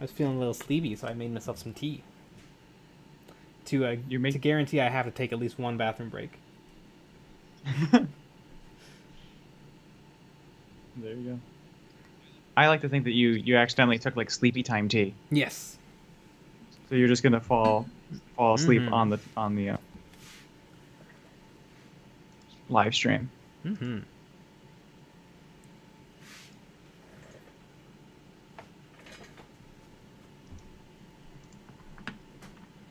was feeling a little sleepy, so I made myself some tea. To to guarantee I have to take at least one bathroom break. There you go. I like to think that you accidentally took like sleepy time tea, Yes. so you're just gonna fall asleep on the live stream. Mm-hmm.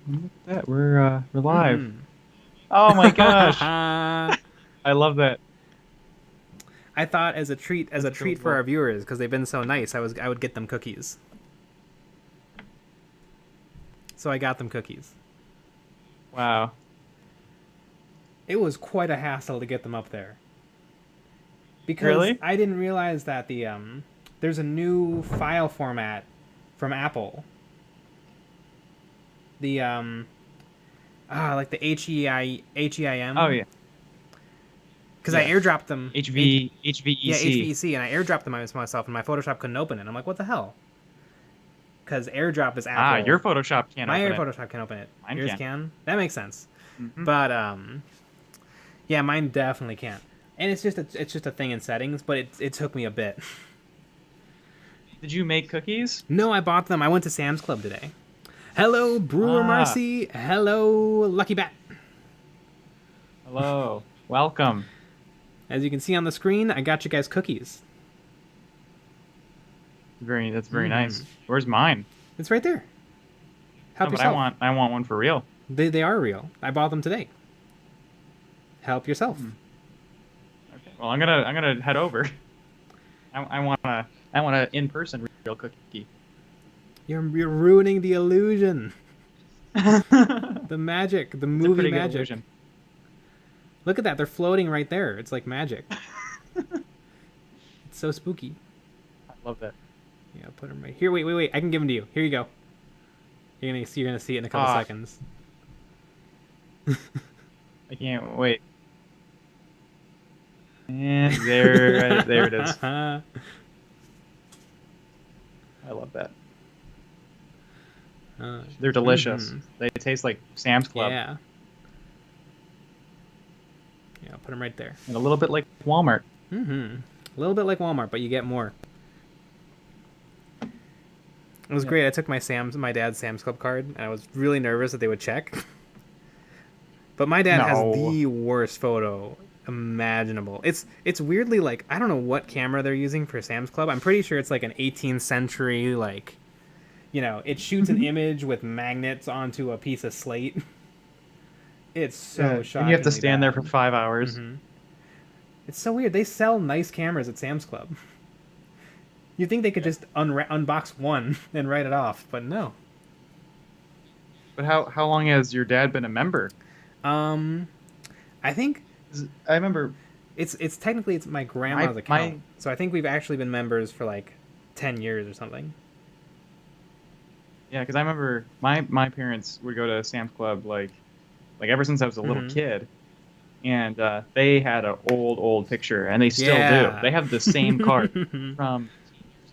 Look at that, we're live. Oh my gosh, I love that. I thought as a treat for our viewers, because they've been so nice, I would get them cookies. So I got them cookies. Wow. It was quite a hassle to get them up there. Because Really? I didn't realize that there's a new file format from Apple. The like the HEIM. Oh yeah. Because I airdropped them. HVEC. Yeah, HVEC, and I airdropped them myself, and my Photoshop couldn't open it. I'm like, what the hell? Because airdrop is Apple. Ah, your Photoshop can't open it. My Photoshop can open it. Mine Yours can. can? That makes sense. Mm-hmm. But yeah, mine definitely can't. And it's just a thing in settings, but it took me a bit. Did you make cookies? No, I bought them. I went to Sam's Club today. Hello, Brewer Marcy. Hello, Lucky Bat. Hello. Welcome. As you can see on the screen, I got you guys cookies. That's very nice. Where's mine? It's right there. Help No, but yourself. I want one for real. They are real. I bought them today. Help yourself. Okay. Well, I'm gonna head over. I want a in-person real cookie. You're ruining the illusion. The magic, the movie magic. Illusion. Look at that. They're floating right there. It's like magic. It's so spooky. I love that. Yeah, I'll put them right here. Wait. I can give them to you. Here you go. You're gonna see it in a couple seconds. I can't wait. And there it is. I love that. They're delicious. They taste like Sam's Club. Yeah. Yeah, I'll put them right there. And a little bit like Walmart. A little bit like Walmart, but you get more. It was great. I took my dad's Sam's Club card, and I was really nervous that they would check. But my dad has the worst photo imaginable. It's weirdly like, I don't know what camera they're using for Sam's Club. I'm pretty sure it's like an 18th century, like, it shoots an image with magnets onto a piece of slate. It's so shocking. And you have to stand there for 5 hours. It's so weird. They sell nice cameras at Sam's Club. You'd think they could just unbox one and write it off, but no. But how long has your dad been a member? I think I remember it's technically it's my grandma's account. So I think we've actually been members for like 10 years or something. Yeah, because I remember my parents would go to Sam's Club like ever since I was a little kid, and they had an old picture, and they still do. They have the same card from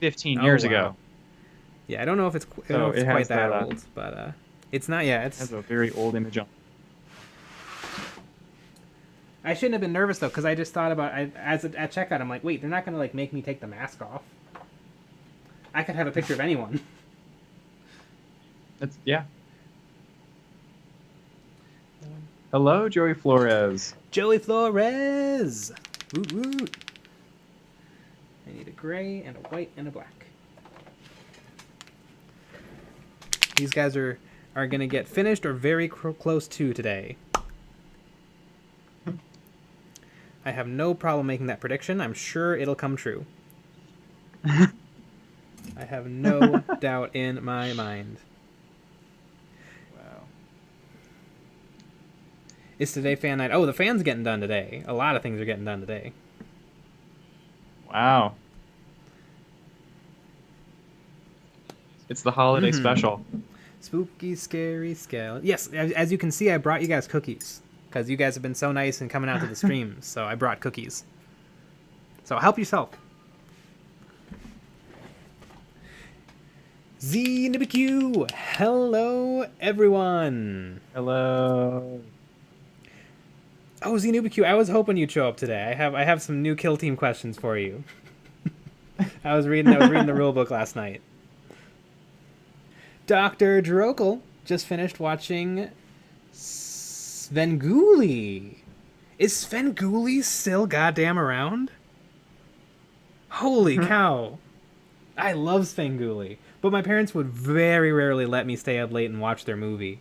15 years ago. Yeah, I don't know if it's quite that old, but it's not. Yeah, it has a very old image on. I shouldn't have been nervous though, because I just thought about at checkout. I'm like, wait, they're not gonna like make me take the mask off. I could have a picture of anyone. Yeah. Hello, Joey Flores. Joey Flores. Woot woot. I need a gray and a white and a black. These guys are gonna get finished or very close to today. I have no problem making that prediction. I'm sure it'll come true. I have no doubt in my mind. Wow. Is today fan night? Oh, the fan's getting done today. A lot of things are getting done today. Wow. It's the holiday special. Spooky, scary, scale. Yes, as you can see, I brought you guys cookies. Because you guys have been so nice and coming out to the streams, so I brought cookies. So help yourself. ZNBQ! Hello, everyone! Hello. Oh, ZNBQ, I was hoping you'd show up today. I have some new kill team questions for you. I was reading the rulebook last night. Dr. Drokel just finished watching Svengoolie. Is Svengoolie still goddamn around? Holy cow. I love Svengoolie, but my parents would very rarely let me stay up late and watch their movie.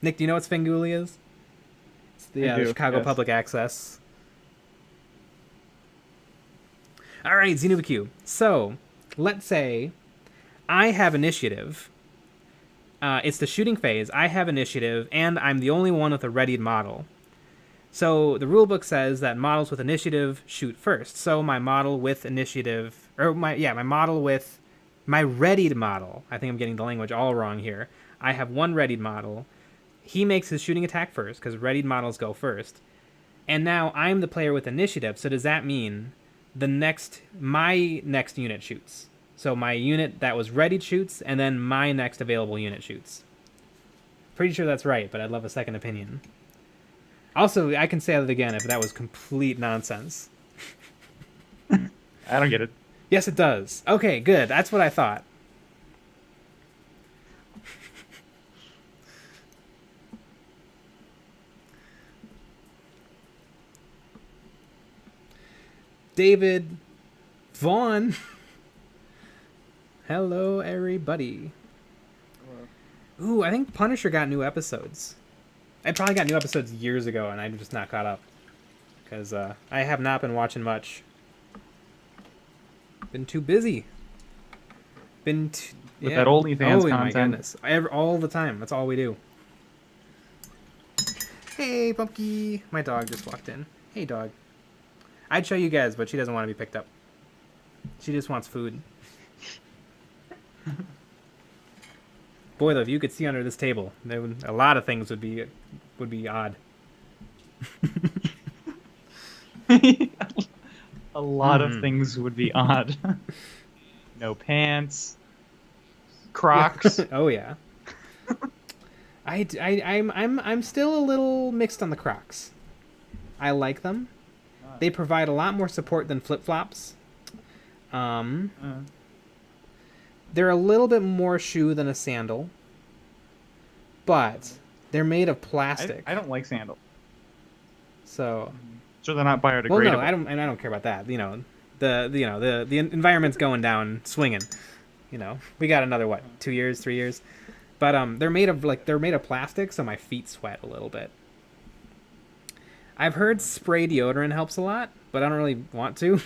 Nick, do you know what Svengoolie is? It's the Chicago Public Access. All right, ZNubiQ. So, let's say I have initiative. It's the shooting phase. I have initiative, and I'm the only one with a readied model. So the rulebook says that models with initiative shoot first. So my model with initiative, or my readied model. I think I'm getting the language all wrong here. I have one readied model. He makes his shooting attack first because readied models go first. And now I'm the player with initiative. So does that mean my next unit shoots? So my unit that was readied shoots, and then my next available unit shoots. Pretty sure that's right, but I'd love a second opinion. Also, I can say that again if that was complete nonsense. I don't get it. Yes, it does. Okay, good. That's what I thought. David Vaughn. Hello, everybody. Hello. Ooh, I think Punisher got new episodes. I probably got new episodes years ago, and I'm just not caught up. Because I have not been watching much. Been too busy. With that OnlyFans content. Oh my goodness. All the time. That's all we do. Hey, Pumpkin. My dog just walked in. Hey, dog. I'd show you guys, but she doesn't want to be picked up. She just wants food. Boy, though, if you could see under this table, a lot of things would be odd. A lot of things would be odd. No pants. Crocs. Oh yeah. I'm still a little mixed on the Crocs. I like them. They provide a lot more support than flip-flops. They're a little bit more shoe than a sandal, but they're made of plastic. I don't like sandals. So they're not biodegradable. Well, no, I don't care about that. You know, the environment's going down swinging. You know, we got another 2 years, 3 years, but they're made of plastic, so my feet sweat a little bit. I've heard spray deodorant helps a lot, but I don't really want to.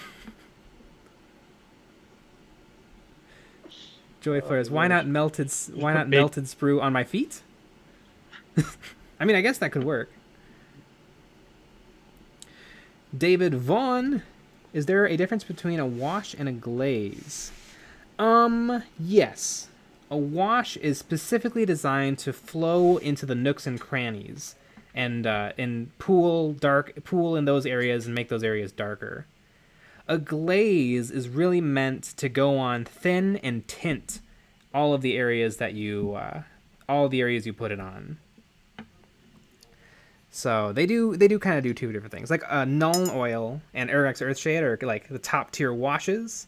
Joy Flares, why not melted sprue on my feet? I mean, I guess that could work. David Vaughn, is there a difference between a wash and a glaze? Yes. A wash is specifically designed to flow into the nooks and crannies and pool in those areas and make those areas darker. A glaze is really meant to go on thin and tint all of the areas that you put it on. So they do kind of do two different things. Like Null Oil and Airgrax Earthshade are like the top tier washes,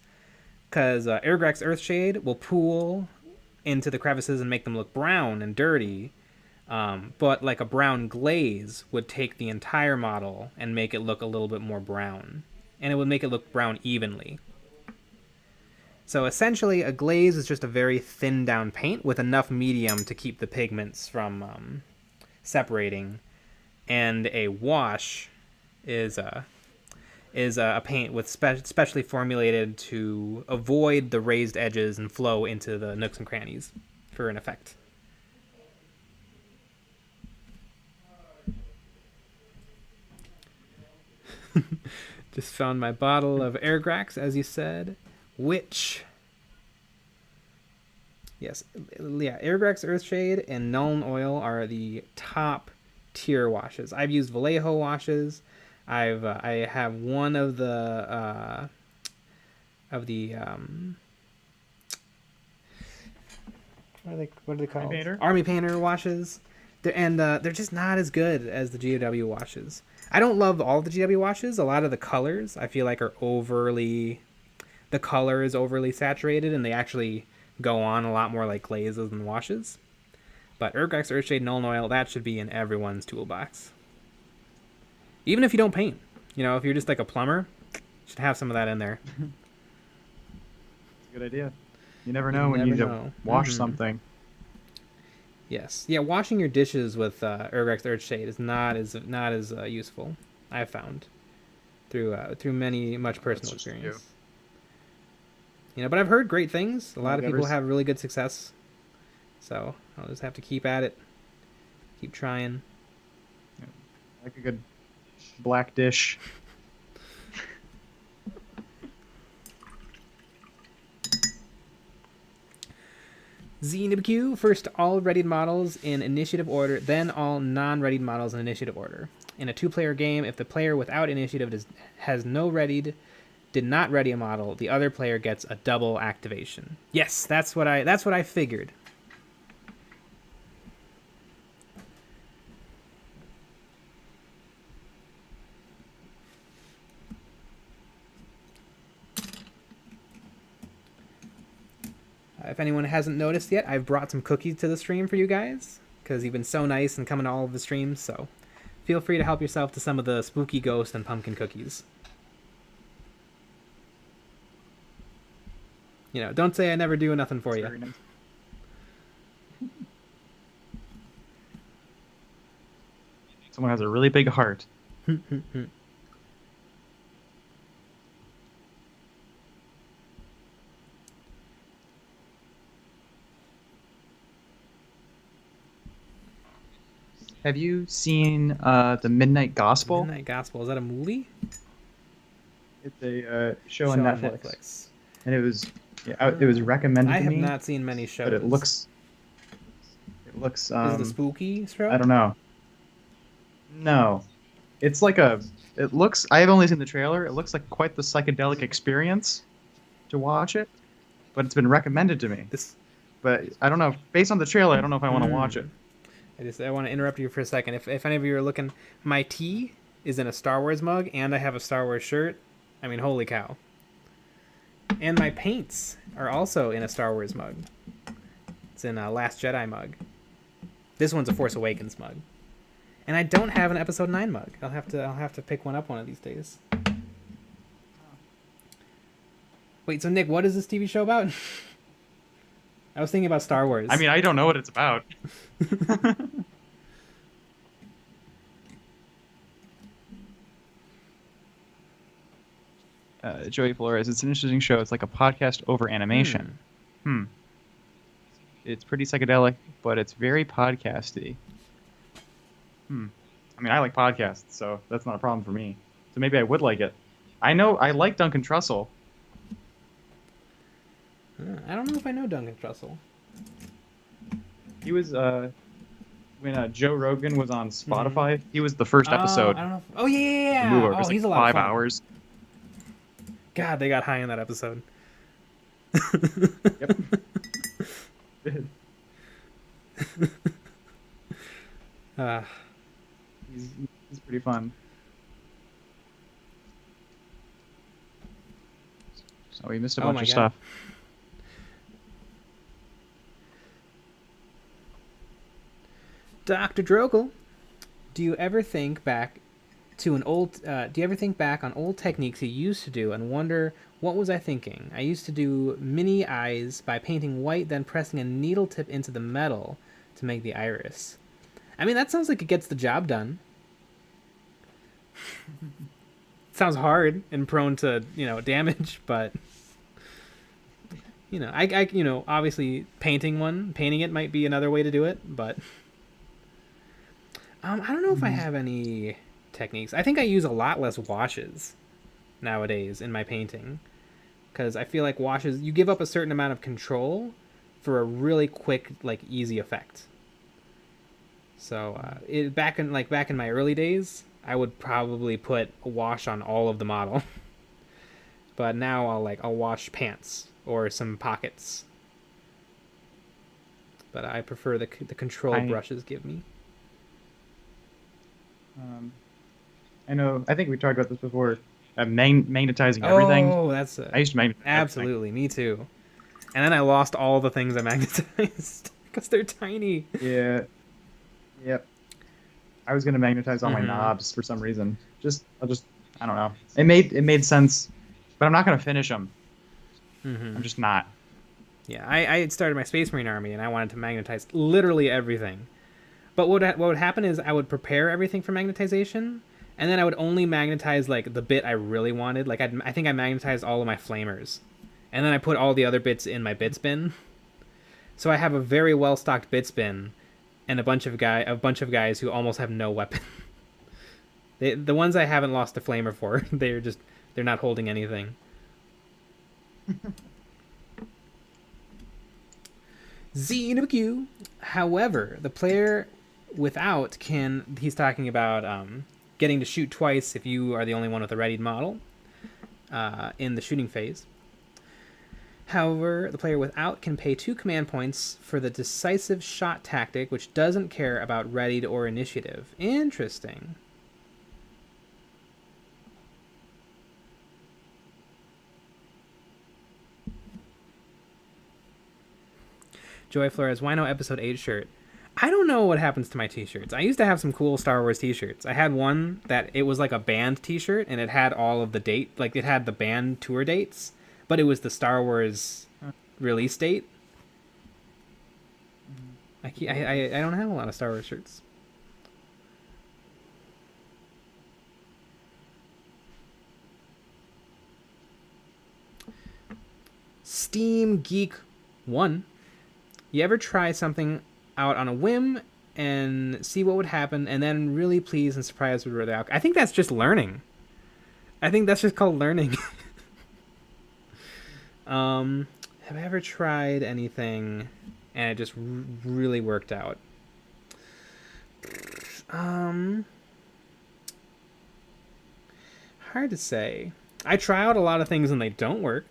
because Airgrax Earthshade will pool into the crevices and make them look brown and dirty. But like a brown glaze would take the entire model and make it look a little bit more brown. And it would make it look brown evenly. So essentially, a glaze is just a very thin down paint with enough medium to keep the pigments from separating. And a wash is a paint with specially formulated to avoid the raised edges and flow into the nooks and crannies for an effect. Just found my bottle of Airgrax, as you said, which... Yes, yeah, Airgrax Earthshade and Null Oil are the top tier washes. I've used Vallejo washes. I have one of the what are they called? Army Painter? Army Painter washes. They're just not as good as the GW washes. I don't love all the GW washes. A lot of the colors I feel like are the color is overly saturated, and they actually go on a lot more like glazes than washes. But Urgax Earthshade Null Oil, that should be in everyone's toolbox. Even if you don't paint. You know, if you're just like a plumber, you should have some of that in there. Good idea. You never know when you need to wash something. Yes. Yeah, washing your dishes with Urgax Earthshade is not as useful, I've found. Through much personal experience. You know, but I've heard great things. A lot of people have really good success. So I'll just have to keep at it. Keep trying. Yeah. Like a good black dish. ZNibQ, first all readied models in initiative order, then all non-readied models in initiative order. In a 2-player game, if the player without initiative did not ready a model, the other player gets a double activation. Yes, that's what I figured. If anyone hasn't noticed yet, I've brought some cookies to the stream for you guys, because you've been so nice and coming to all of the streams, so feel free to help yourself to some of the spooky ghost and pumpkin cookies. You know, don't say I never do nothing for you. Nice. Someone has a really big heart. Have you seen the Midnight Gospel? Midnight Gospel, is that a movie? It's a show on Netflix. And it was recommended to me. I have not seen many shows. But it looks is it a spooky show? I don't know. No. It's like I have only seen the trailer. It looks like quite the psychedelic experience to watch it. But it's been recommended to me. But I don't know. Based on the trailer, I don't know if I want to watch it. I want to interrupt you for a second. If any of you are looking, my tea is in a Star Wars mug, and I have a Star Wars shirt. I mean, holy cow. And my paints are also in a Star Wars mug. It's in a Last Jedi mug. This one's a Force Awakens mug. And I don't have an Episode 9 mug. I'll have to pick one up one of these days. Wait, so Nick, what is this TV show about? I was thinking about Star Wars. I mean, I don't know what it's about. Joey Flores, it's an interesting show. It's like a podcast over animation. It's pretty psychedelic, but it's very podcasty. I mean, I like podcasts, so that's not a problem for me. So maybe I would like it. I know I like Duncan Trussell. I don't know if I know Duncan Trussell. He was when Joe Rogan was on Spotify. He was the first episode. I don't know. Oh yeah. It was like he's a lot of 5 fun. hours. God, they got high in that episode. Yep. He's pretty fun. So we missed a bunch of stuff. Dr. Drogle, do you ever think back on old techniques you used to do and wonder, what was I thinking? I used to do mini eyes by painting white, then pressing a needle tip into the metal to make the iris. I mean, that sounds like it gets the job done. Sounds hard and prone to, damage, but I obviously painting it might be another way to do it, but I don't know if I have any techniques. I think I use a lot less washes nowadays in my painting, because I feel like washes, you give up a certain amount of control for a really quick, easy effect. So back in my early days, I would probably put a wash on all of the model. But now I'll wash pants or some pockets. but I prefer the control brushes give me. I know. I think we talked about this before. Magnetizing everything. Oh, I used to magnetize absolutely everything. Me too. And then I lost all the things I magnetized because they're tiny. Yeah. Yep. I was gonna magnetize all my knobs for some reason. I don't know. It made sense, but I'm not gonna finish them. I'm just not. Yeah, I had started my Space Marine army and I wanted to magnetize literally everything. But what would happen is I would prepare everything for magnetization, and then I would only magnetize like the bit I really wanted. Like I think I magnetized all of my flamers, and then I put all the other bits in my bits bin. So I have a very well stocked bits bin, and a bunch of guys who almost have no weapon. The ones I haven't lost a flamer for, they're not holding anything. ZNBQ. However, the player without he's talking about getting to shoot twice if you are the only one with a readied model in the shooting phase. However, the player without can pay 2 command points for the decisive shot tactic, which doesn't care about readied or initiative. Interesting. Joy Flores, why no episode 8 shirt? I don't know what happens to my t-shirts. I used to have some cool Star Wars t-shirts. I had one that it was like a band t-shirt, and it had all of the date, like it had the band tour dates, but it was the Star Wars release date. I don't have a lot of Star Wars shirts. Steam Geek 1. You ever try something out on a whim and see what would happen, and then really pleased and surprised with the outcome? I think that's just learning. I think that's just called learning. Have I ever tried anything and it just really worked out? Hard to say. I try out a lot of things and they don't work.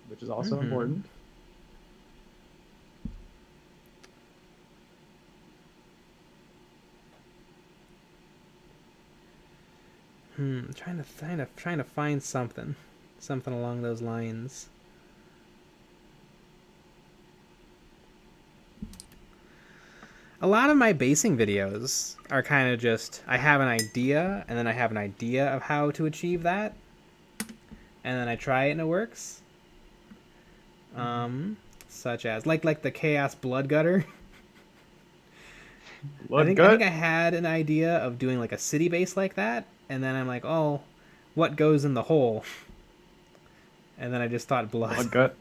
Which is also important. Trying to find something along those lines. A lot of my basing videos are kind of just, I have an idea, and then I have an idea of how to achieve that, and then I try it and it works. Such as like the Chaos Blood Gutter. I think I had an idea of doing like a city base like that, and then I'm like, oh, what goes in the hole? And then I just thought blood. Blood gut.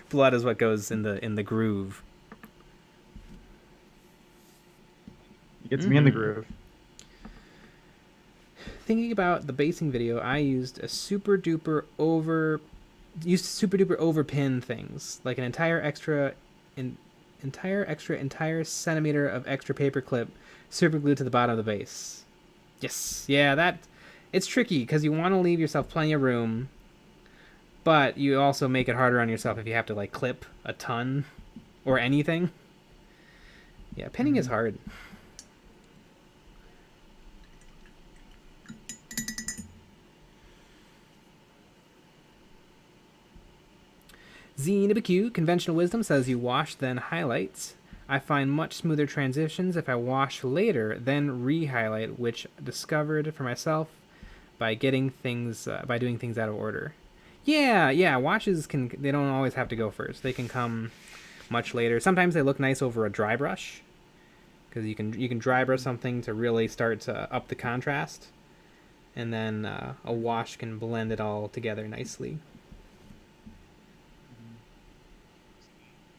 Blood is what goes in the groove. It gets me in the groove. Thinking about the basing video, I used a super duper overpin things, like an entire centimeter of extra paper clip super glued to the bottom of the base. Yes, yeah, it's tricky because you want to leave yourself plenty of room, but you also make it harder on yourself if you have to like clip a ton or anything. Yeah, pinning is hard. ZNBQ, conventional wisdom says you wash then highlights. I find much smoother transitions if I wash later then re-highlight, which discovered for myself by doing things out of order. Yeah, washes they don't always have to go first. They can come much later. Sometimes they look nice over a dry brush, because you can dry brush something to really start to up the contrast, and then a wash can blend it all together nicely.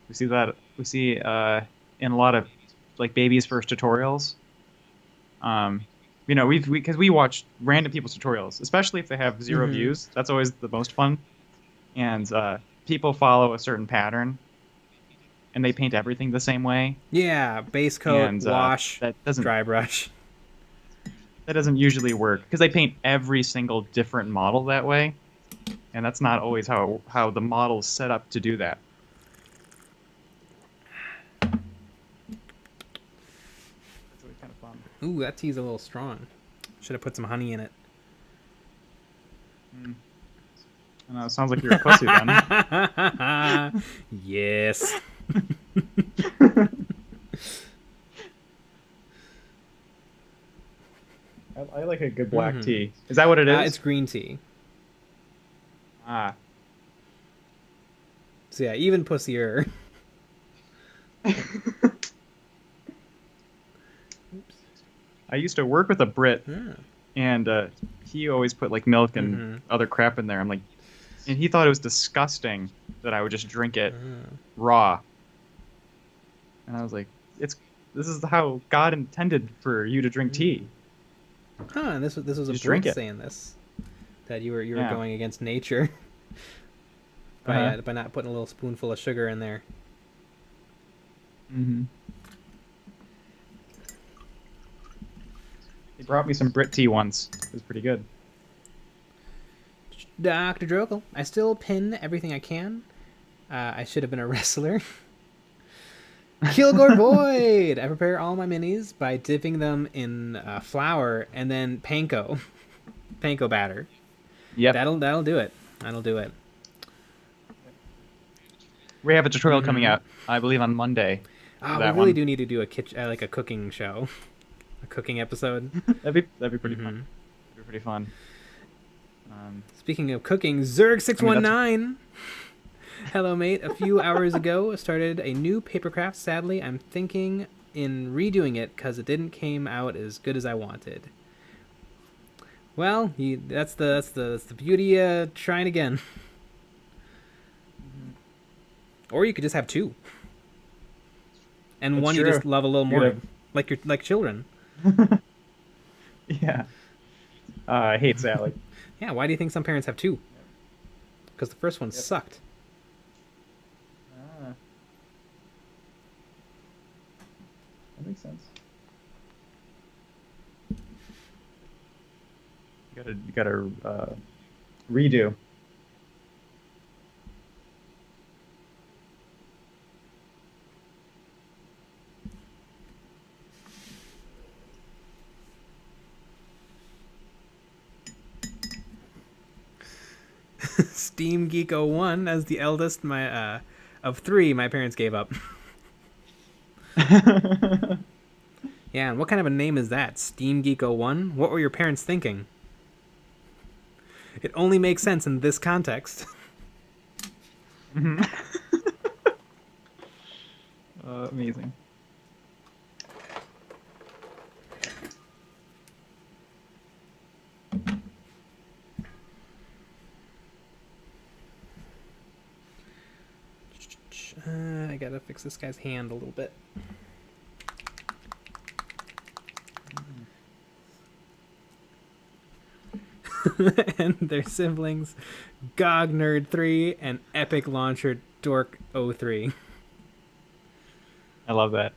We see in a lot of like babies first tutorials. Because we watch random people's tutorials, especially if they have 0 views. That's always the most fun. And people follow a certain pattern, and they paint everything the same way. Yeah, base coat, and, wash, dry brush. That doesn't usually work because they paint every single different model that way, and that's not always how the model's set up to do that. That's always kind of fun. Ooh, that tea's a little strong. Should have put some honey in it. It sounds like you're a pussy then. Yes. I like a good black tea. Is that what it is? It's green tea. Ah. So yeah, even pussier. I used to work with a Brit, and he always put like milk and other crap in there. I'm like, and he thought it was disgusting that I would just drink it raw. And I was like, this is how God intended for you to drink tea. Huh? And this was a Brit saying this, that you were going against nature by not putting a little spoonful of sugar in there. He brought me some Brit tea once. It was pretty good. Dr. Drokel, I still pin everything I can. I should have been a wrestler. Kilgore Void! I prepare all my minis by dipping them in flour and then panko batter. Yep. That'll do it. That'll do it. We have a tutorial coming out, I believe, on Monday. Oh, we really do need to do a like a cooking show, a cooking episode. that'd be pretty fun. That'd be pretty fun. Speaking of cooking, Zerg619. Hello, mate. A few hours ago, started a new papercraft. Sadly, I'm thinking in redoing it because it didn't came out as good as I wanted. Well, that's the beauty of trying again. Or you could just have two, and one you just love a little more, like children. Yeah. I hate Sally. Yeah. Why do you think some parents have two? Because the first one sucked. That makes sense. You gotta redo. Steam Geek 01 as the eldest of three my parents gave up. Yeah, and what kind of a name is that? Steam Geek 01? What were your parents thinking? It only makes sense in this context. Amazing. I gotta fix this guy's hand a little bit. And their siblings, Gog Nerd 3 and Epic Launcher Dork 03. I love that.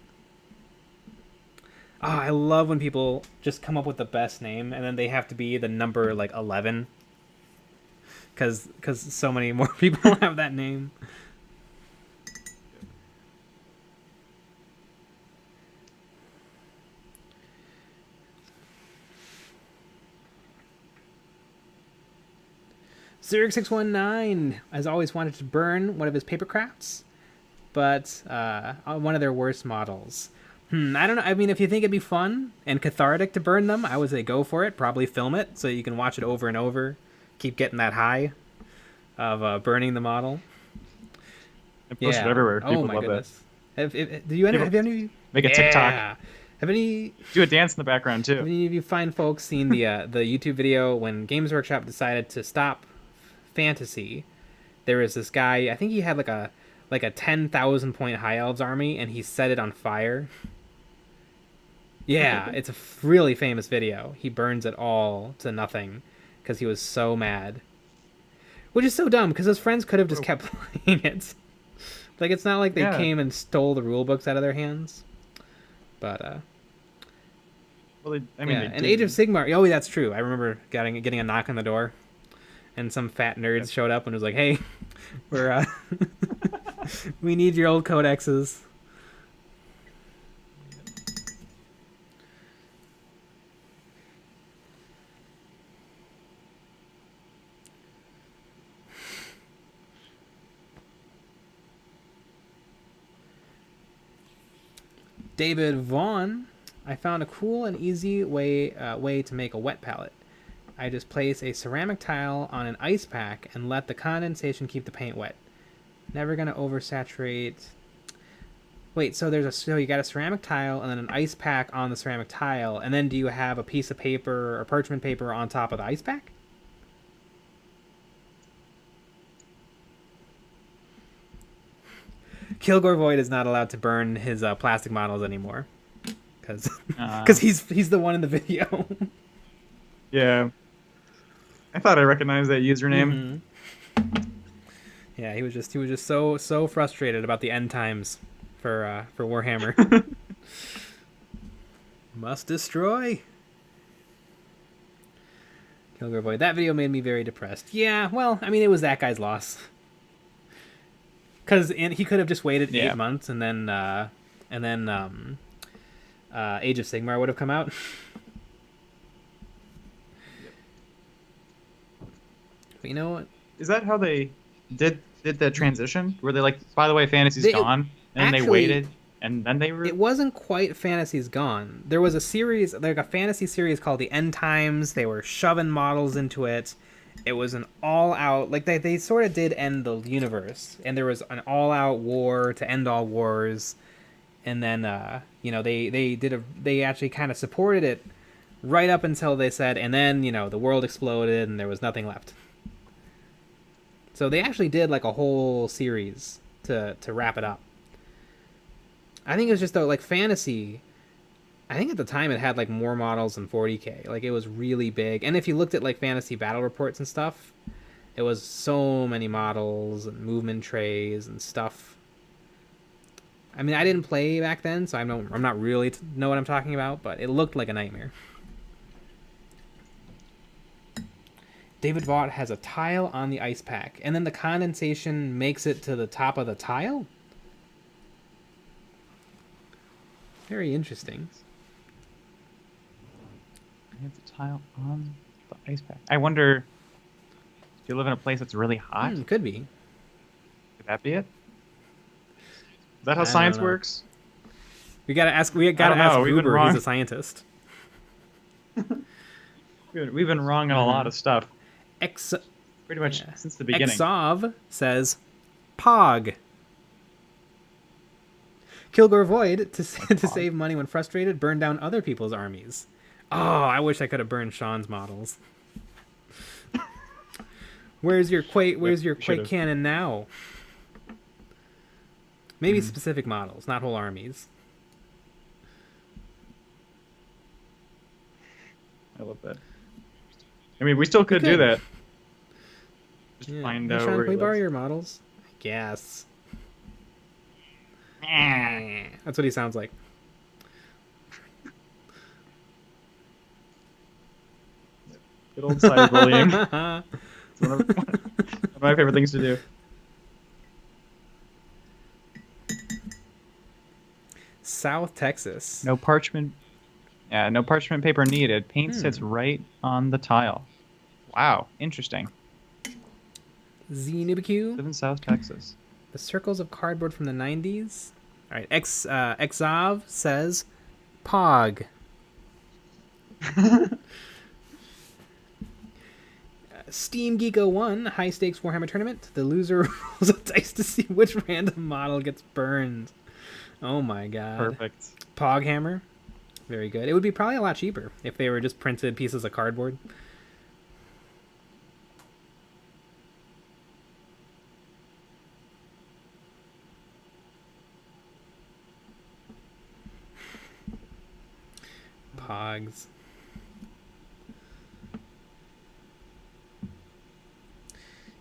Oh, I love when people just come up with the best name and then they have to be the number like 11. Because so many more people have that name. Zerg619 has always wanted to burn one of his paper crafts, but one of their worst models. I don't know. I mean, if you think it'd be fun and cathartic to burn them, I would say go for it. Probably film it so you can watch it over and over. Keep getting that high of burning the model. I post it everywhere. People my love goodness. Have you any? Make a TikTok. Have any? Do a dance in the background too. Have any of you fine folks seen the YouTube video when Games Workshop decided to stop fantasy? There was this guy, I think he had like a 10,000 point high elves army and he set it on fire. Yeah, it's a really famous video. He burns it all to nothing because he was so mad, which is so dumb because his friends could have just kept playing it. Like, it's not like they came and stole the rule books out of their hands. But well, and Age of Sigmar, oh, that's true. I remember getting a knock on the door and some fat nerds showed up and was like, "Hey, we're we need your old codexes." David Vaughn, I found a cool and easy way to make a wet palette. I just place a ceramic tile on an ice pack and let the condensation keep the paint wet. Never gonna oversaturate. Wait, so you got a ceramic tile and then an ice pack on the ceramic tile, and then do you have a piece of paper or parchment paper on top of the ice pack? Kilgore Void is not allowed to burn his plastic models anymore, because he's the one in the video. Yeah, I thought I recognized that username. Mm-hmm. Yeah, he was just so frustrated about the end times for Warhammer. Must destroy. Kilgore Void. That video made me very depressed. Yeah, well, I mean, it was that guy's loss. Because he could have just waited 8 months and then Age of Sigmar would have come out. But you know what? Is that how they did the transition? Were they like, by the way, Fantasy's gone, and then they waited, and then they were... It wasn't quite Fantasy's gone. There was a series, like a fantasy series called The End Times. They were shoving models into it. It was an all-out, like they sort of did end the universe, and there was an all-out war to end all wars, and then they actually kind of supported it right up until they said, and then the world exploded and there was nothing left. So they actually did like a whole series to wrap it up. I think it was just though like Fantasy. I think at the time it had like more models than 40k. Like it was really big. And if you looked at like fantasy battle reports and stuff, it was so many models and movement trays and stuff. I mean, I didn't play back then, so I'm not really know what I'm talking about, but it looked like a nightmare. David Vaught has a tile on the ice pack, and then the condensation makes it to the top of the tile? Very interesting. I have the tile on the ice pack. I wonder, do you live in a place that's really hot? Could be. Could that be it? Is that how science works? We gotta ask Gruber. He's a scientist. We've been wrong on a lot of stuff. Pretty much since the beginning. Exov says, Pog. Kilgore Void, to save money when frustrated, burn down other people's armies. Oh, I wish I could have burned Sean's models. Where's your Quake cannon now? Maybe specific models, not whole armies. I love that. I mean, we still could do that. Just find out Sean, where can we borrow your models? I guess. That's what he sounds like. Good old cyberbullying. It's one of my favorite things to do. South Texas. No parchment paper needed. Paint sits right on the tile. Wow, interesting. Znubiq. Live in South Texas. The circles of cardboard from the 90s. All right, Exov says, Pog. Steam Geeko 1, high stakes Warhammer tournament. The loser rolls a dice to see which random model gets burned. Oh my god. Perfect. Pog Hammer. Very good. It would be probably a lot cheaper if they were just printed pieces of cardboard. Pogs.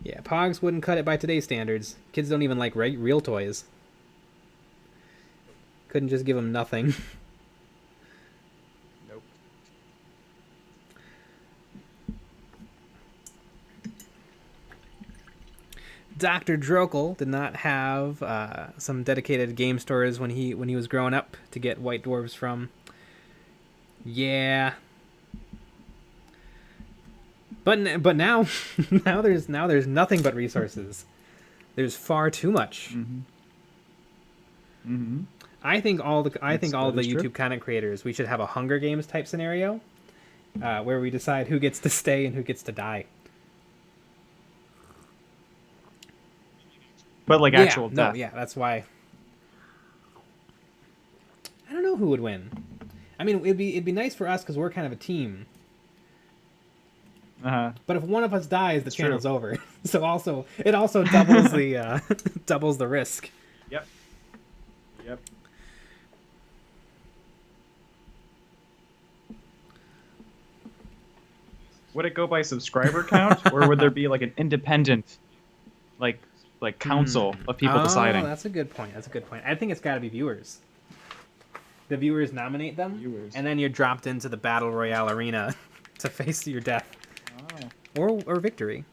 Yeah, Pogs wouldn't cut it by today's standards. Kids don't even like real toys. Couldn't just give them nothing. Nope. Dr. Drokel did not have some dedicated game stores when he was growing up to get white dwarves from. Yeah. But now now there's nothing but resources. There's far too much. I think all the YouTube content creators, we should have a Hunger Games type scenario where we decide who gets to stay and who gets to die. But like actual death. No, yeah, that's why. I don't know who would win. I mean, it'd be nice for us because we're kind of a team. But if one of us dies, the channel's over. So it also doubles the doubles the risk. Yep. Would it go by subscriber count, or would there be like an independent, like council of people deciding? That's a good point. I think it's got to be viewers. The viewers nominate them, and then you're dropped into the battle royale arena to face your death or victory.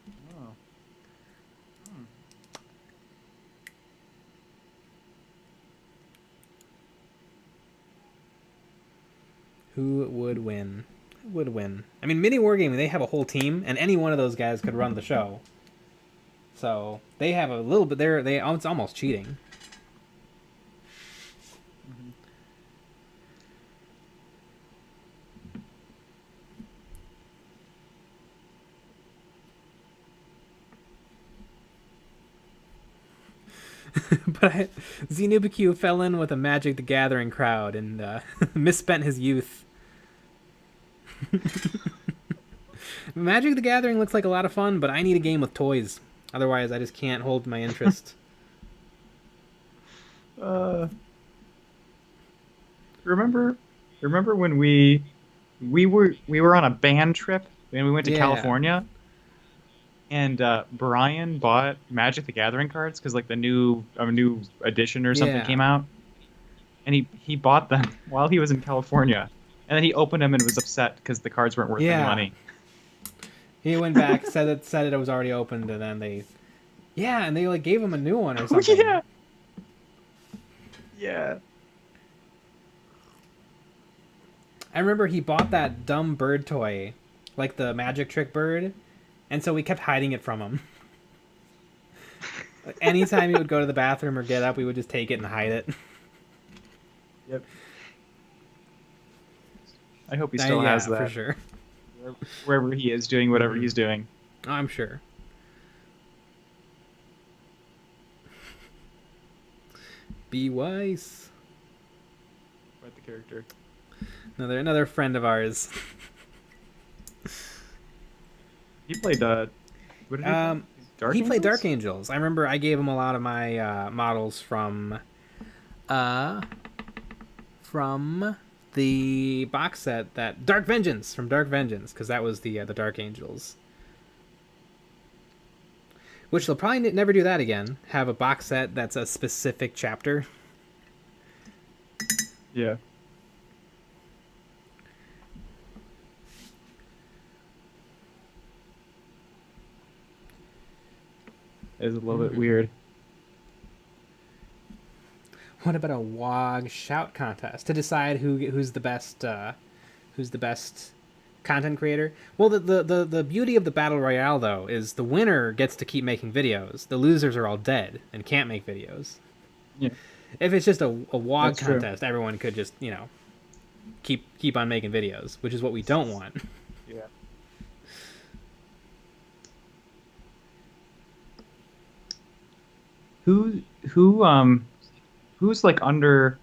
Who would win? I mean, Mini Wargaming, they have a whole team, and any one of those guys could run the show. So they have a little bit there. It's almost cheating. But Xenubaq fell in with a Magic the Gathering crowd and misspent his youth. Magic the Gathering looks like a lot of fun, but I need a game with toys. Otherwise, I just can't hold my interest. Remember when we were on a band trip and we went to California, and Brian bought Magic the Gathering cards because like a new edition or something came out, and he bought them while he was in California, and then he opened them and was upset because the cards weren't worth any money. He went back, said it was already opened, and then they like gave him a new one or something. Yeah. I remember he bought that dumb bird toy, like the magic trick bird, and so we kept hiding it from him. Anytime he would go to the bathroom or get up, we would just take it and hide it. Yep. I hope he still has that. For sure. Wherever he is doing whatever he's doing. I'm sure. Be wise. Quite the character. Another friend of ours. He played what did he played Dark Angels. I remember I gave him a lot of my models from the box set that Dark Vengeance, because that was the Dark Angels. Which they'll probably never do that again. Have a box set that's a specific chapter. Yeah. It is a little bit weird. What about a WOG shout contest to decide who's the best content creator? Well, the beauty of the battle royale though is the winner gets to keep making videos. The losers are all dead and can't make videos. Yeah. If it's just a WOG contest, everyone could just keep on making videos, which is what we don't want. Yeah. Who's like under,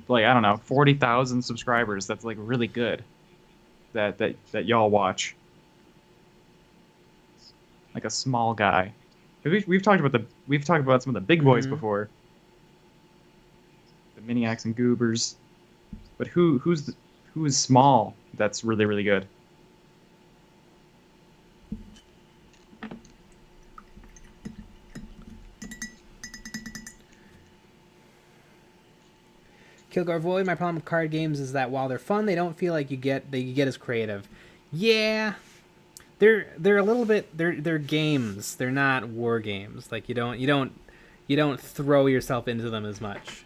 like, I don't know, 40,000 subscribers that's like really good that y'all watch? Like a small guy. We've talked about some of the big boys before. The Miniacs and Goobers. But who is small that's really, really good? Kilgar Void, my problem with card games is that while they're fun, they don't feel like you get as creative. Yeah. they're a little bit they're games. They're not war games. Like you don't throw yourself into them as much.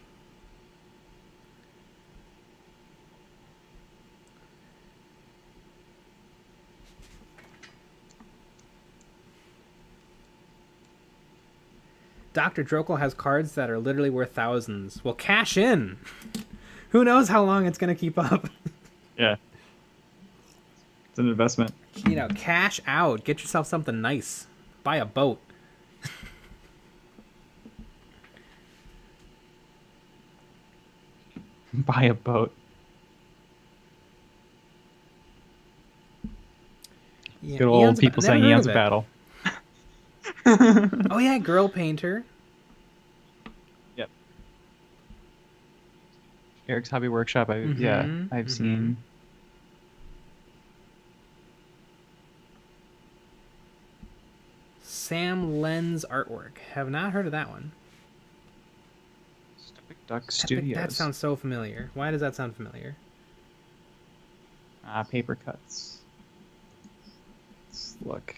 Dr. Drokel has cards that are literally worth thousands. Well, cash in. Who knows how long it's going to keep up? Yeah. It's an investment. Cash out. Get yourself something nice. Buy a boat. Buy a boat. Yeah, Good old people saying Eons of Battle. Oh yeah, girl painter. Yep. Eric's Hobby Workshop. I've seen. Sam Len's artwork. Have not heard of that one. Epic Duck Studios. That sounds so familiar. Why does that sound familiar? Paper cuts. Let's look.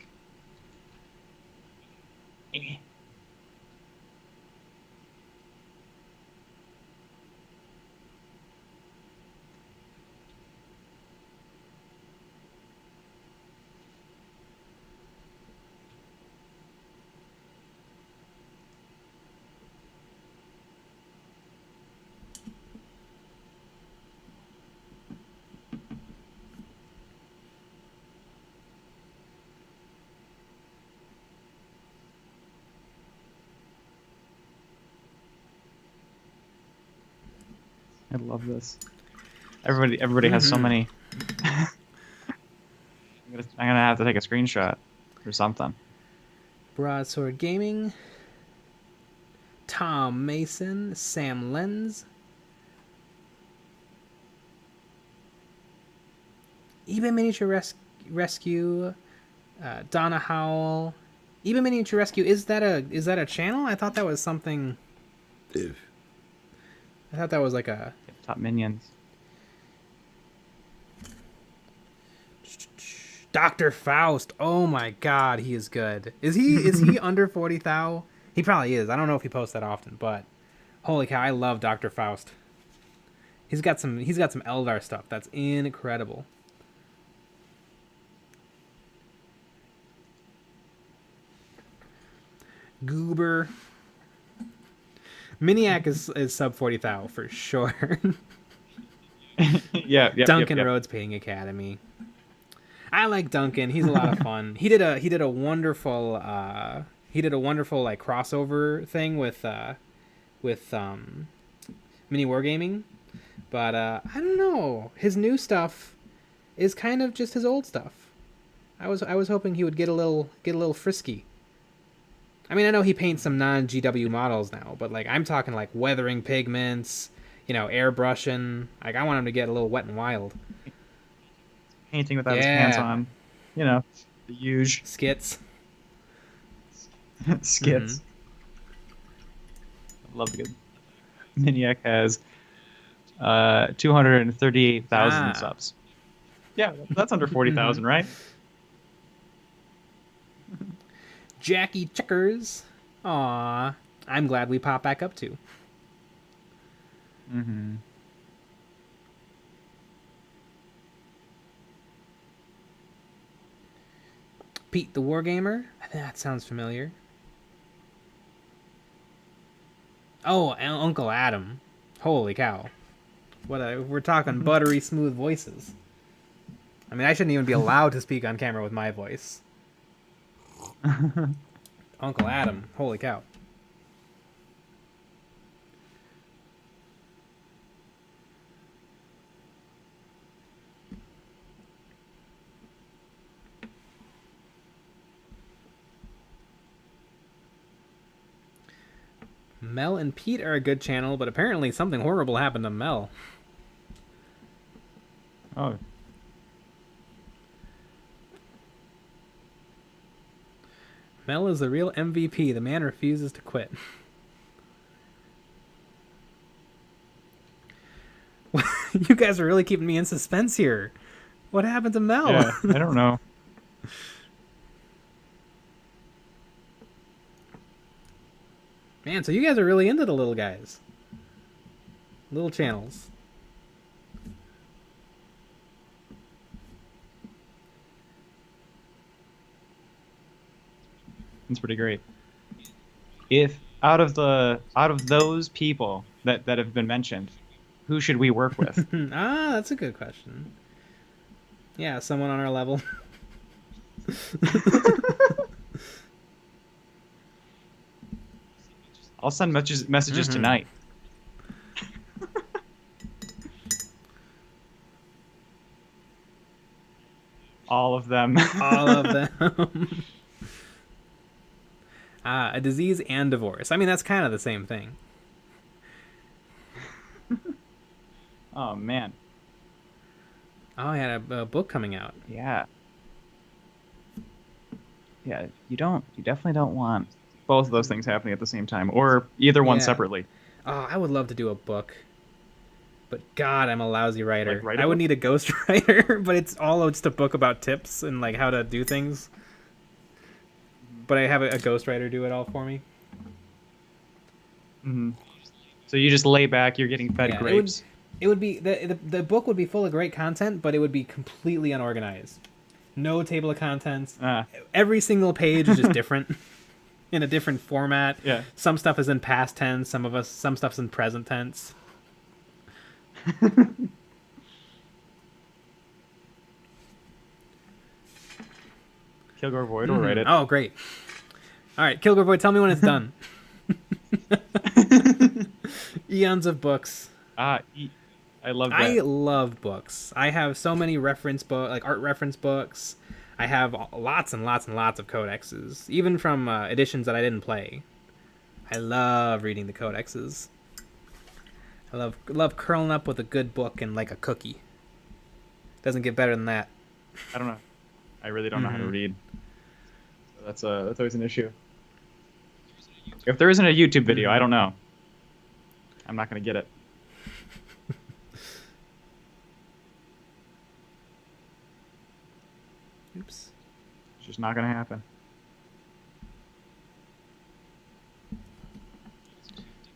I love this. Everybody has so many. I'm gonna have to take a screenshot or something. Broadsword Gaming. Tom Mason. Sam Lenz. eBay Miniature Rescue. Donna Howell. eBay Miniature Rescue. Is that a channel? I thought that was something. I thought that was like a Top Minions. Dr. Faust. Oh my god, he is good. Is he under 40,000? He probably is. I don't know if he posts that often, but holy cow, I love Dr. Faust. He's got some Eldar stuff that's incredible. Goober. Miniac is sub 40,000 for sure. Yeah. Duncan Rhodes Painting Academy. I like Duncan. He's a lot of fun. He did a wonderful like crossover thing with Mini Wargaming, but I don't know. His new stuff is kind of just his old stuff. I was hoping he would get a little frisky. I mean, I know he paints some non-GW models now, but like I'm talking like weathering pigments, airbrushing. Like I want him to get a little wet and wild. Painting without his pants on. The huge skits. Skits. I love the good. Miniac has 238,000 subs. Yeah, that's under 40,000, right? Jackie Checkers. Aw. I'm glad we pop back up too. Mm-hmm. Pete the Wargamer. That sounds familiar. Oh, Uncle Adam. Holy cow. We're talking buttery smooth voices. I mean, I shouldn't even be allowed to speak on camera with my voice. Uncle Adam. Holy cow. Mel and Pete are a good channel, but apparently something horrible happened to Mel. Oh. Mel is the real MVP. The man refuses to quit. You guys are really keeping me in suspense here. What happened to Mel? Yeah, I don't know. Man, so you guys are really into the little guys. Little channels. It's pretty great. If out of those people that have been mentioned, who should we work with? That's a good question. Yeah, someone on our level. I'll send messages tonight. All of them. All of them. A disease and divorce. I mean, that's kind of the same thing. Oh, man. Oh, I had a book coming out. Yeah. Yeah, you definitely don't want both of those things happening at the same time, or either one separately. Oh, I would love to do a book. But God, I'm a lousy writer. Like, I would need a ghostwriter, but it's all just a book about tips and like how to do things. But I have a ghostwriter do it all for me. Mm-hmm. So you just lay back, you're getting fed grapes. It would be the book would be full of great content, but it would be completely unorganized. No table of contents. Every single page is just different, in a different format. Yeah. Some stuff is in past tense. Some stuff's in present tense. Kilgore Void will write it. Oh, great. All right, Kilgore Void, tell me when it's done. Eons of books. I love that. I love books. I have so many art reference books. I have lots and lots and lots of codexes, even from editions that I didn't play. I love reading the codexes. I love curling up with a good book and like a cookie. Doesn't get better than that. I don't know. I really don't know how to read. So that's always an issue. If there isn't a YouTube video, I don't know. I'm not going to get it. Oops. It's just not going to happen.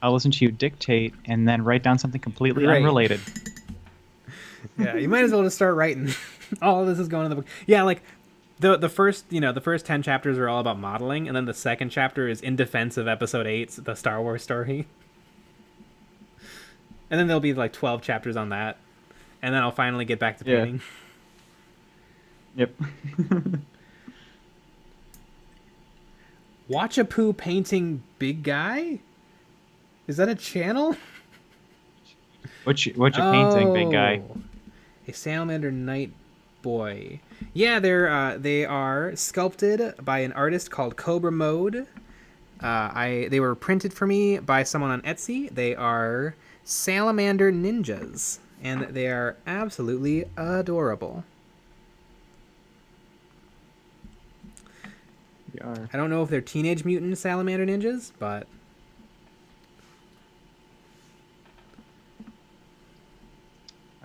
I'll listen to you dictate and then write down something completely unrelated. Yeah, you might as well just start writing. All of this is going in the book. Yeah, like the first 10 chapters are all about modeling, and then the second chapter is in defense of episode 8, the Star Wars story. And then there'll be like 12 chapters on that. And then I'll finally get back to painting. Yep. Watch a Poo painting big guy? Is that a channel? What you painting, big guy? A salamander night boy. Yeah, they are sculpted by an artist called Cobra Mode. They were printed for me by someone on Etsy. They are salamander ninjas, and they are absolutely adorable. They are. I don't know if they're Teenage Mutant Salamander Ninjas, but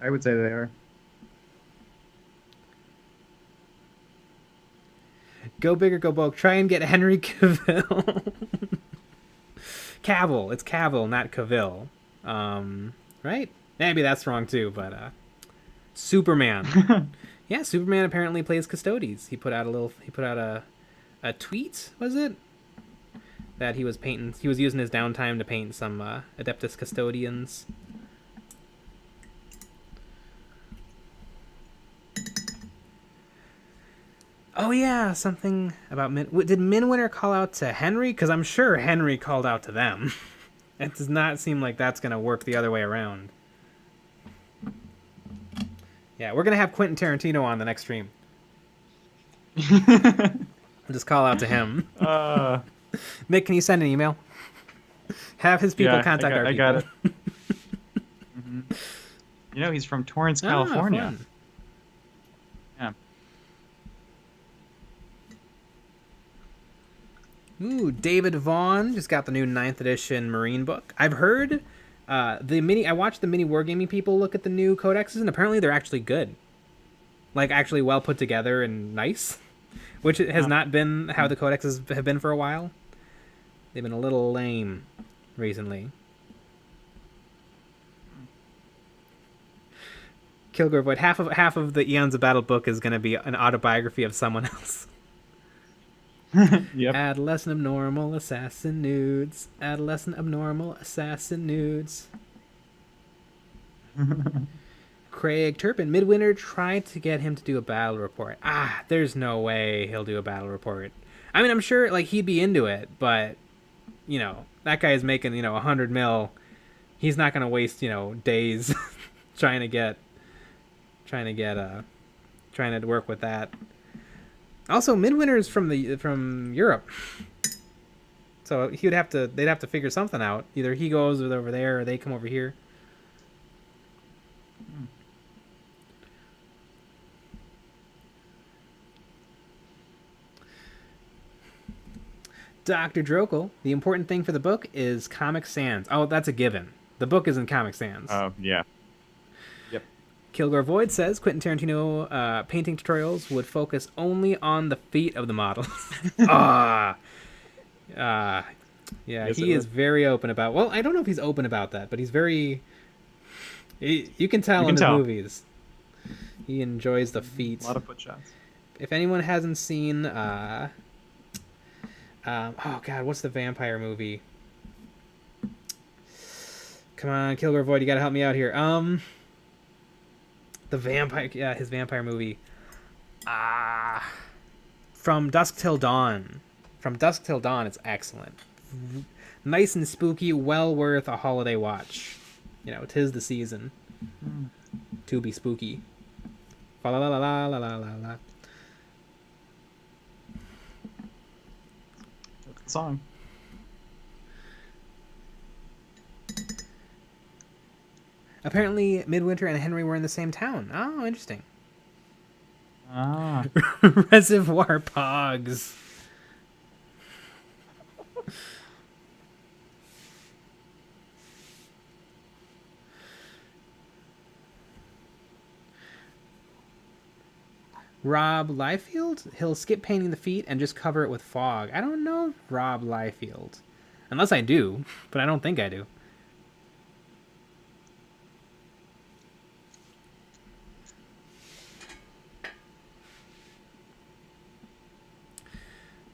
I would say they are. Go big or go broke. Try and get Henry Cavill. Cavill. It's Cavill, not Cavill. Right? Maybe that's wrong too, but Superman. Yeah, Superman apparently plays Custodes. He put out a tweet, was it? That he was painting. He was using his downtime to paint some Adeptus Custodians. Oh yeah, something about did Minwinter call out to Henry? Because I'm sure Henry called out to them. It does not seem like that's going to work the other way around. Yeah, we're going to have Quentin Tarantino on the next stream. I'll just call out to him. Mick, can you send an email? Have his people contact our people. I got it. Mm-hmm. You know, he's from Torrance, California. Fun. Yeah. Ooh, David Vaughn just got the new 9th edition Marine book. I've heard I watched the mini wargaming people look at the new codexes, and apparently they're actually good. Like, actually well put together and nice. Which has not been how the codexes have been for a while. They've been a little lame recently. Kilgore Void. Half of the Eons of Battle book is going to be an autobiography of someone else. Yep. Adolescent abnormal assassin nudes. Adolescent abnormal assassin nudes. Craig Turpin. Midwinter tried to get him to do a battle report. There's no way he'll do a battle report. I mean, I'm sure like he'd be into it, but you know, that guy is making, you know, 100 mil. He's not going to waste, you know, days trying to work with that. Also, Midwinter's from Europe, so they'd have to figure something out. Either he goes over there, or they come over here. Dr. Drokel, the important thing for the book is Comic Sans. Oh, that's a given. The book is in Comic Sans. Oh, yeah. Yep. Kilgore Void says Quentin Tarantino painting tutorials would focus only on the feet of the models. Yeah, yes, he is very open about... Well, I don't know if he's open about that, but he's very... You can tell in his movies. He enjoys the feet. A lot of foot shots. If anyone hasn't seen... oh god, what's the vampire movie? Come on, Kilgore Void, you gotta help me out here. The vampire, yeah, his vampire movie. From Dusk Till Dawn. From Dusk Till Dawn, it's excellent. Nice and spooky, well worth a holiday watch. You know, 'tis the season to be spooky. Fa la la la la la la la. Song. Apparently, Midwinter and Henry were in the same town. Oh, interesting. Reservoir Pogs. Rob Liefeld? He'll skip painting the feet and just cover it with fog. I don't know Rob Liefeld. Unless I do, but I don't think I do.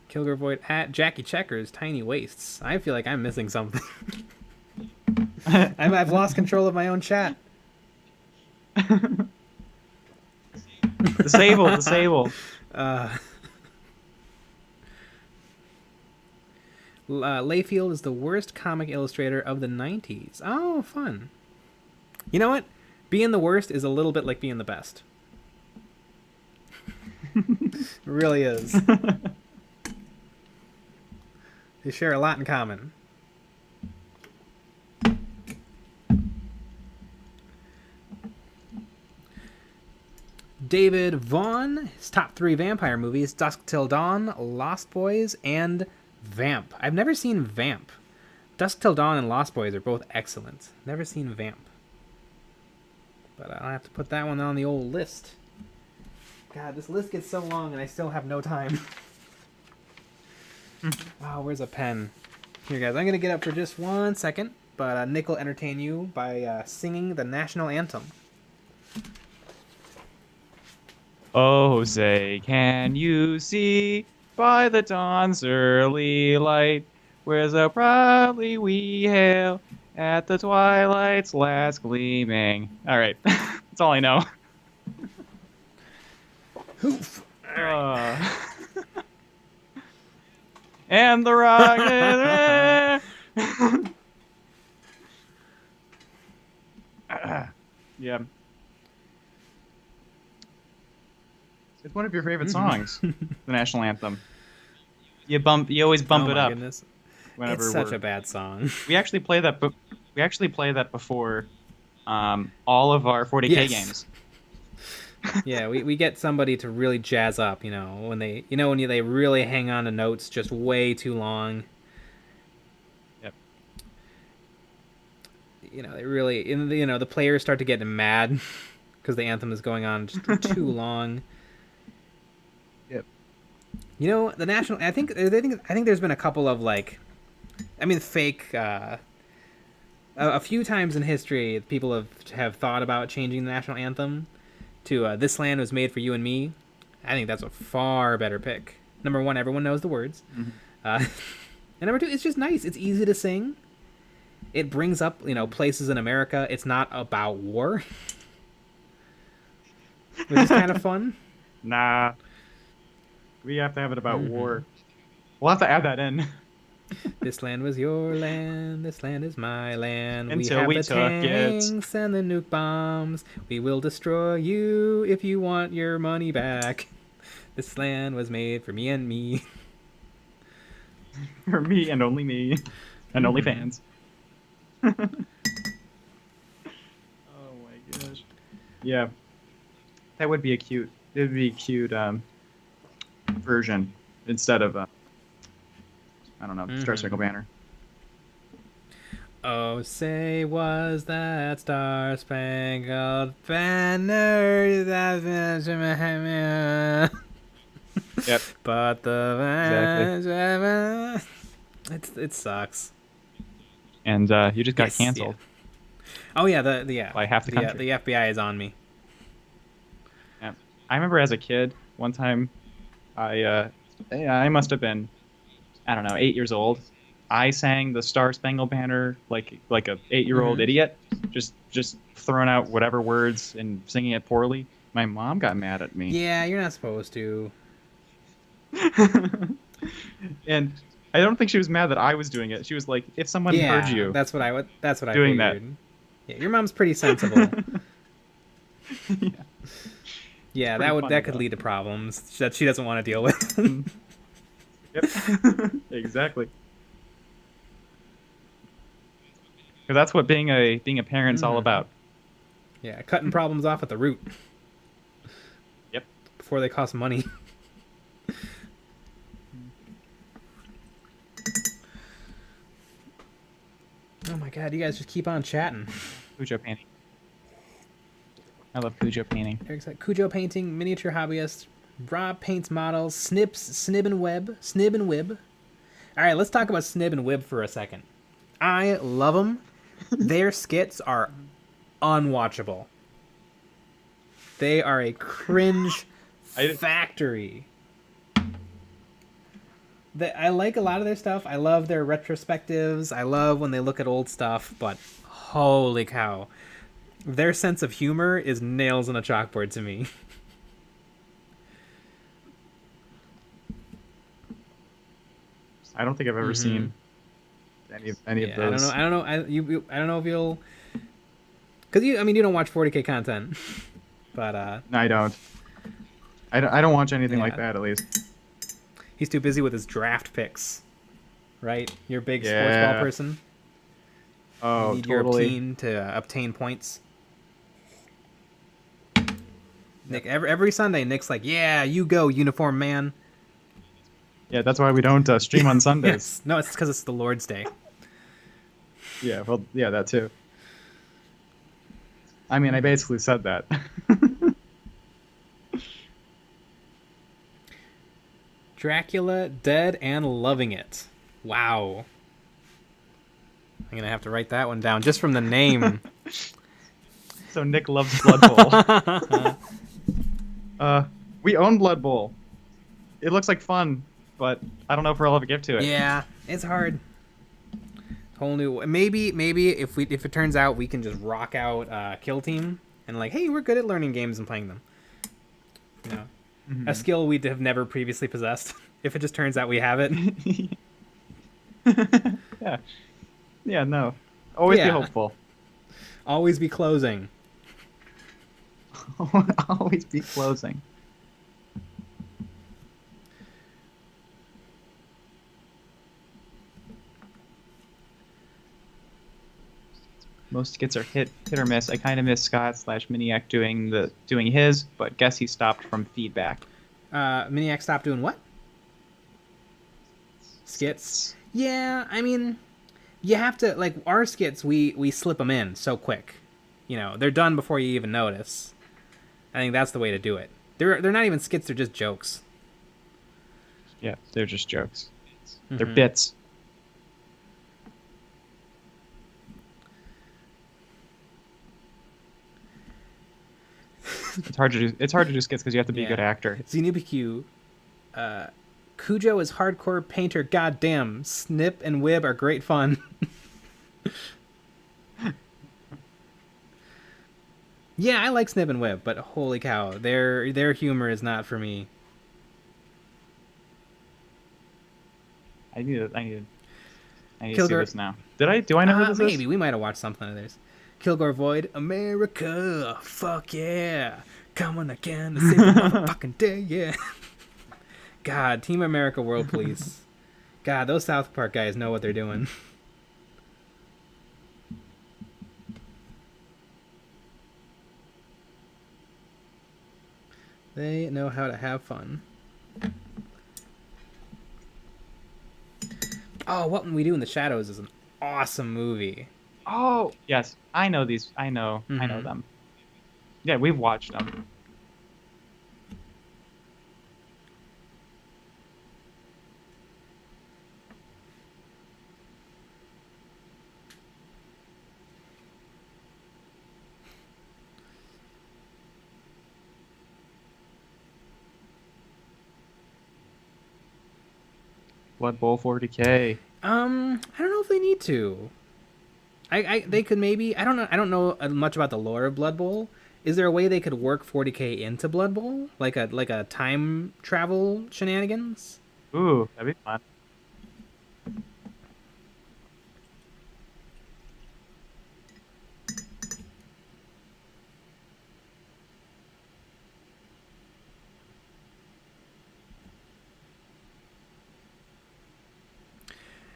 Kilgore Void at Jackie Checkers, Tiny Wastes. I feel like I'm missing something. I've lost control of my own chat. Disable. Layfield is the worst comic illustrator of the 90s. Oh, fun. You know what? Being the worst is a little bit like being the best. It really is. They share a lot in common. David Vaughn, his top 3 vampire movies: Dusk Till Dawn, Lost Boys, and Vamp. I've never seen Vamp. Dusk Till Dawn and Lost Boys are both excellent. Never seen Vamp. But I'll have to put that one on the old list. God, this list gets so long and I still have no time. Wow, where's a pen? Here, guys, I'm going to get up for just 1 second, but Nick will entertain you by singing the national anthem. Oh, say, can you see by the dawn's early light, where so proudly we hail at the twilight's last gleaming? All right, that's all I know. Hoof. All right. And the rocket. Yeah. It's one of your favorite songs, the national anthem. You always bump it up. Goodness. Whenever it's such a bad song. We actually play that. We actually play that before all of our 40K games. Yeah, we get somebody to really jazz up, you know, when they really hang on to notes just way too long. Yep. You know, they really, you know, the players start to get mad because the anthem is going on just too long. Yep. You know, the national. I think there's been a couple of like I mean, fake. A few times in history, people have thought about changing the national anthem to "This Land Was Made for You and Me." I think that's a far better pick. Number one, everyone knows the words. Mm-hmm. And number two, it's just nice. It's easy to sing. It brings up, places in America. It's not about war, which is kind of fun. Nah. We have to have it about war. We'll have to add that in. This land was your land. This land is my land. Until we have the took it. tanks and the nuke bombs. We will destroy you if you want your money back. This land was made for me and me. For me and only me. And only fans. Oh my gosh. Yeah. That would be a cute version instead of I don't know, Star Spangled Banner. Oh, say was that Star Spangled Banner that Yep. But the it sucks. And you just got canceled. Yeah. Oh yeah, the by half the country. The FBI is on me. Yeah. I remember as a kid, one time I must have been, I don't know, 8 years old. I sang the Star Spangled Banner like a 8-year-old idiot, just throwing out whatever words and singing it poorly. My mom got mad at me. Yeah, you're not supposed to. And I don't think she was mad that I was doing it. She was like, if someone heard you, that's what I doing figured. Yeah, your mom's pretty sensible. Yeah, that could lead to problems that she doesn't want to deal with. Yep. Exactly. Because that's what being a parent's all about. Yeah, cutting problems off at the root. Yep. Before they cost money. Oh my god, you guys just keep on chatting. Cujo painting. I love Cujo painting. Eric's like, Cujo painting, miniature hobbyist, Rob paints models, Snib and Wib. Alright, let's talk about Snib and Wib for a second. I love them. Their skits are unwatchable. They are a cringe factory. I like a lot of their stuff. I love their retrospectives. I love when they look at old stuff, but holy cow. Their sense of humor is nails on a chalkboard to me. I don't think I've ever seen any of those. I don't know. I don't know if you'll, because you don't watch 40K content, but no, I don't. I don't watch anything like that, at least. He's too busy with his draft picks, right? You're a big sports ball person. Oh, you need totally. your team to obtain points. Nick, every Sunday, Nick's like, "Yeah, you go, uniform man." Yeah, that's why we don't stream on Sundays. Yes. No, it's because it's the Lord's Day. Yeah, well, yeah, that too. I mean, I basically said that. Dracula, dead and loving it. Wow. I'm going to have to write that one down just from the name. So Nick loves Blood Bowl. We own Blood Bowl. It looks like fun, but I don't know if we'll ever get to it. Yeah, it's hard. Whole new. Maybe if it turns out we can just rock out Kill Team and like, hey, we're good at learning games and playing them. You know, a skill we have never previously possessed. If it just turns out we have it. Yeah. Yeah. No. Always be hopeful. Always be closing. Always be closing. Most skits are hit or miss. I kind of miss Scott/Miniac doing his, but guess he stopped from feedback. Miniac stopped doing what? Skits? Yeah, I mean, you have to, like, our skits, we slip them in so quick. You know, they're done before you even notice. I think that's the way to do it. They're not even skits, they're just jokes. Yeah, they're just jokes. They're bits. It's hard to do skits because you have to be a good actor. ZNubiQ, Cujo is hardcore painter. Goddamn, Snip and Wib are great fun. Yeah, I like Snip and Wib, but holy cow, their humor is not for me. I need to see this now. Do I know who this is? Maybe we might have watched something of theirs. Kilgore Void, America, fuck yeah, coming again to save the motherfucking day, yeah. God, Team America World Police. God, those South Park guys know what they're doing. They know how to have fun. Oh, What We Do in the Shadows is an awesome movie. Oh, yes. I know these. I know them. Yeah, we've watched them. Blood Bowl 40K. I don't know if they need to. They could maybe. I don't know much about the lore of Blood Bowl. Is there a way they could work 40K into Blood Bowl, like a time travel shenanigans? Ooh, that'd be fun.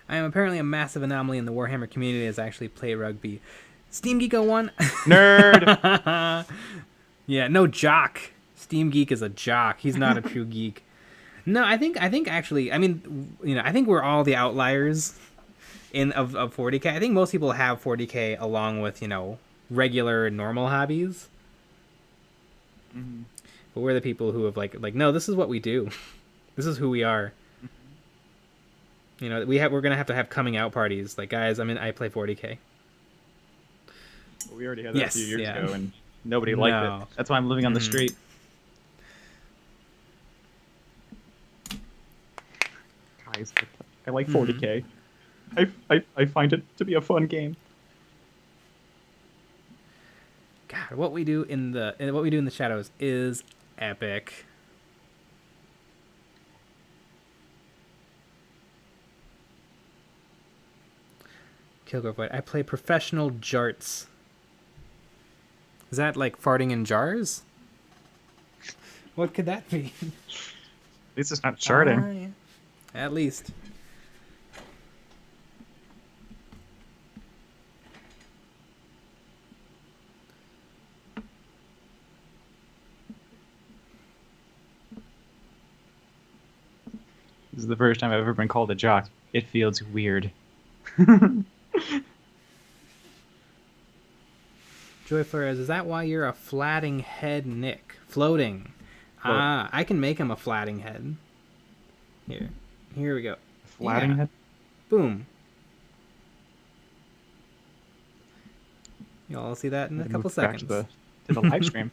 I am apparently a massive anomaly in the Warhammer community as I actually play rugby. Steam Geek 01? Nerd! Yeah, no jock. Steam Geek is a jock. He's not a true geek. No, I think actually, I mean, I think we're all the outliers of 40K. I think most people have 40K along with, regular normal hobbies. Mm-hmm. But we're the people who have like no, this is what we do. This is who we are. We're gonna have to have coming out parties. Like, guys, I play 40K. We already had that a few years ago, and nobody liked it. That's why I'm living on the street. Guys, I like 40K. I find it to be a fun game. God, what we do in the shadows is epic. Kilgore Void. I play professional jarts. Is that like farting in jars? What could that be? At least it's not charting. Yeah. At least. This is the first time I've ever been called a jock. It feels weird. Joy Flores, is that why you're a flatting head Nick? Floating. I can make him a flatting head. Here we go. Flatting head? Boom. You'll see that in a couple seconds. Back to the live stream.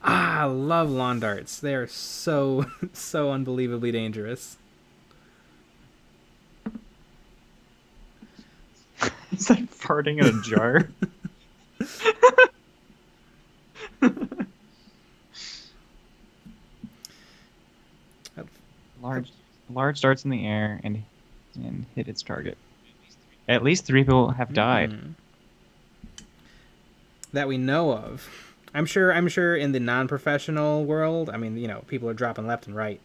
I love lawn darts. They are so unbelievably dangerous. Is that farting in a jar? Large darts in the air and hit its target. At least 3 people have died. That we know of. I'm sure in the non-professional world, people are dropping left and right.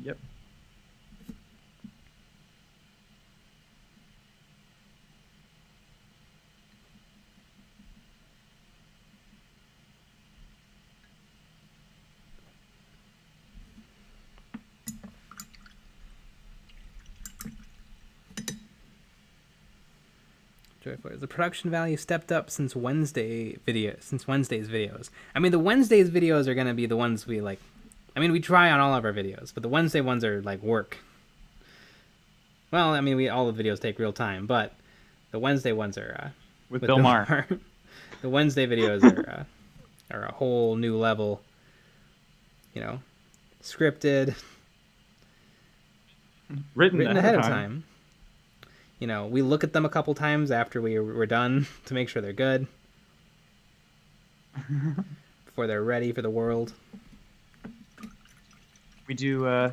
Yep. The production value stepped up since Wednesday's videos. The Wednesday's videos are gonna be the ones we like. We try on all of our videos, but the Wednesday ones are like work. Well, I mean, all the videos take real time, but the Wednesday ones are with Bill Maher. The Wednesday videos are a whole new level. You know, scripted, written ahead of time. You know, we look at them a couple times after we're done to make sure they're good before they're ready for the world. We do.